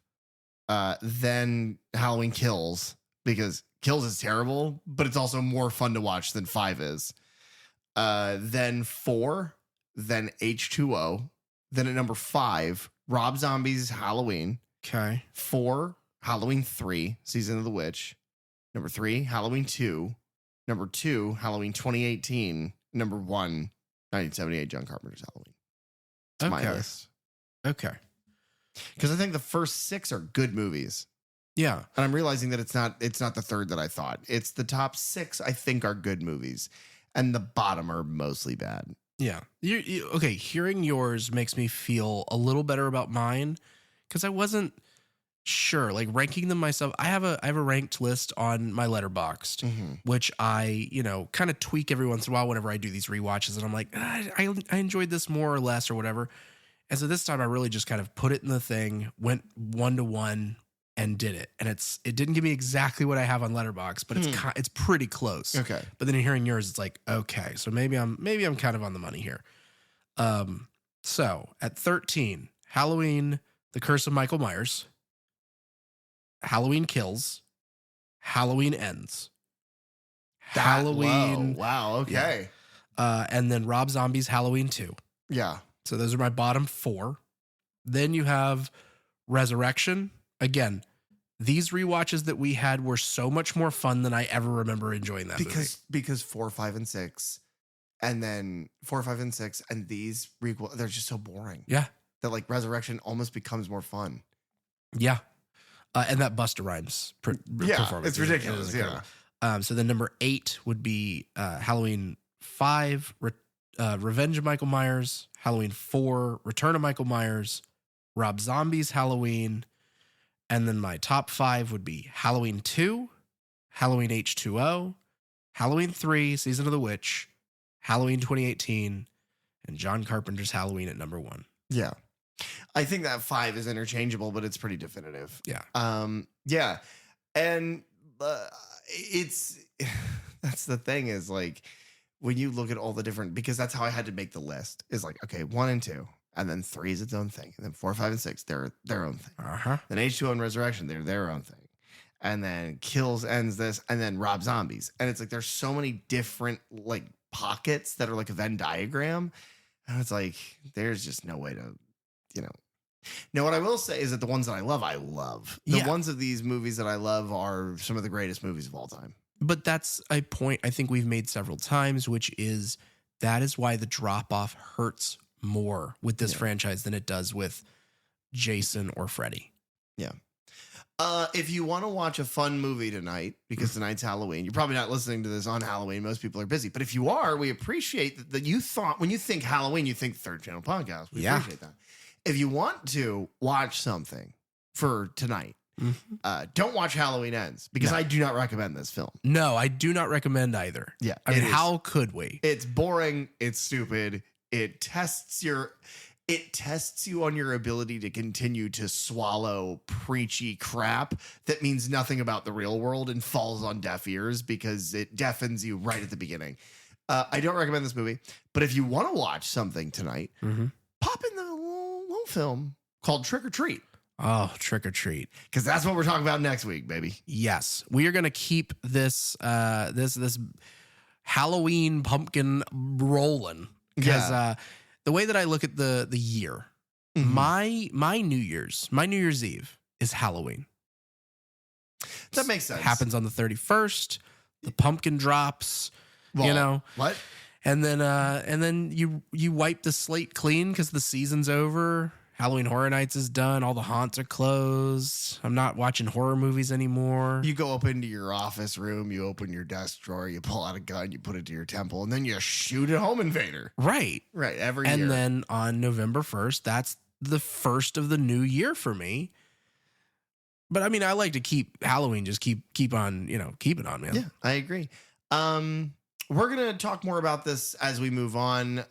Then Halloween Kills, because Kills is terrible, but it's also more fun to watch than 5 is. Then 4. Then H2O. Then at number 5, Rob Zombie's Halloween. Okay. 4, Halloween 3, Season of the Witch. Number 3, Halloween 2. Number 2, Halloween 2018. Number 1, 1978, John Carpenter's Halloween. It's my list. Okay. Because I think the first 6 are good movies. Yeah. And I'm realizing that it's not the third that I thought. It's the top 6 I think are good movies. And the bottom are mostly bad. Yeah. Okay. Hearing yours makes me feel a little better about mine, because I wasn't sure, like, ranking them myself. I have a ranked list on my Letterboxd, which I, kind of tweak every once in a while whenever I do these rewatches. And I'm like, I enjoyed this more or less or whatever. And so this time I really just kind of put it in the thing, went 1-to-1 and did it. And it didn't give me exactly what I have on Letterboxd, but it's pretty close. Okay. But then hearing yours, it's like, okay, so maybe I'm kind of on the money here. So at 13, Halloween, The Curse of Michael Myers, Halloween Kills, Halloween Ends, Halloween. Low. Wow. Okay. Yeah. And then Rob Zombie's Halloween 2. Yeah. So those are my bottom 4. Then you have Resurrection. Again, these rewatches that we had were so much more fun than I ever remember enjoying that movie. Because 4, 5, and 6, and then 4, 5, and 6, and these they're just so boring. Yeah. That like Resurrection almost becomes more fun. Yeah. And that Busta Rhymes performance. It's ridiculous. So then number 8 would be Halloween 5, Revenge of Michael Myers, Halloween 4, Return of Michael Myers, Rob Zombie's Halloween, and then my top 5 would be Halloween 2, Halloween H2O, Halloween 3, Season of the Witch, Halloween 2018, and John Carpenter's Halloween at number 1. Yeah. I think that 5 is interchangeable, but it's pretty definitive. Yeah. Yeah. And it's that's the thing is like when you look at all the different, because that's how I had to make the list, is like, okay, 1 and 2. And then 3 is its own thing. And then 4, 5, and 6, they're their own thing. Then H2O and Resurrection, they're their own thing. And then Kills ends this, and then Rob Zombies. And it's like there's so many different like pockets that are like a Venn diagram. And it's like there's just no way to, Now, what I will say is that the ones that I love. The ones of these movies that I love are some of the greatest movies of all time. But that's a point I think we've made several times, which is that is why the drop-off hurts more with this franchise than it does with Jason or Freddy. Yeah. If you want to watch a fun movie tonight, because tonight's Halloween, you're probably not listening to this on Halloween. Most people are busy. But if you are, we appreciate that you thought, when you think Halloween, you think Third Channel Podcast. We appreciate that. If you want to watch something for tonight, don't watch Halloween Ends, because I do not recommend this film. No, I do not recommend either. Yeah. I mean, how could we? It's boring. It's stupid. It tests you on your ability to continue to swallow preachy crap that means nothing about the real world and falls on deaf ears because it deafens you right at the beginning. I don't recommend this movie, but if you want to watch something tonight, pop in the little film called Trick or Treat. Oh, Trick or Treat. Because that's what we're talking about next week, baby. Yes. We are going to keep this this Halloween pumpkin rolling. Because the way that I look at the year, my New Year's Eve is Halloween. That makes sense. Happens on the 31st. The pumpkin drops. Well, what? And then you wipe the slate clean because the season's over. Halloween Horror Nights is done. All the haunts are closed. I'm not watching horror movies anymore. You go up into your office room, you open your desk drawer, you pull out a gun, you put it to your temple, and then you shoot a home invader. Right. Every year. And then on November 1st, that's the first of the new year for me. But I mean, I like to keep Halloween, just keep on, keep it on, man. Yeah, I agree. we're going to talk more about this as we move on.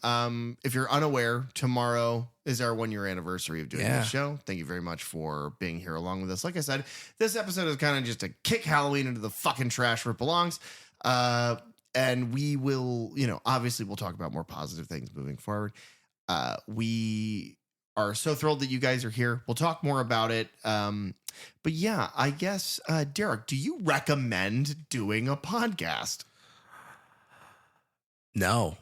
If you're unaware, tomorrow is our 1 year anniversary of doing this show. Thank you very much for being here along with us. Like I said, this episode is kind of just to kick Halloween into the fucking trash where it belongs. And we will, obviously we'll talk about more positive things moving forward. We are so thrilled that you guys are here. We'll talk more about it. But yeah, I guess, Derek, do you recommend doing a podcast? No.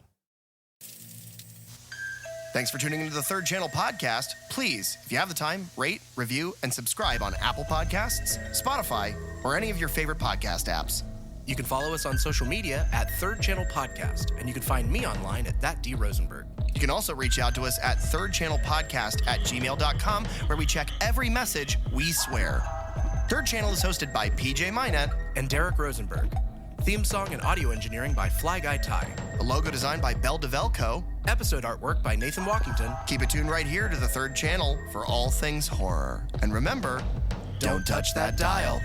Thanks for tuning into the Third Channel podcast. Please, if you have the time, rate, review, and subscribe on Apple Podcasts, Spotify, or any of your favorite podcast apps. You can follow us on social media at Third Channel Podcast, and you can find me online at thatdrosenberg. You can also reach out to us at thirdchannelpodcast@gmail.com, where we check every message we swear. Third Channel is hosted by PJ Minette and Derek Rosenberg. Theme song and audio engineering by Fly Guy Ty. A logo designed by Bell DeVelco. Episode artwork by Nathan Walkington. Keep it tuned right here to the Third Channel for all things horror. And remember, don't touch that dial.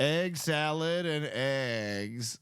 Egg salad and eggs.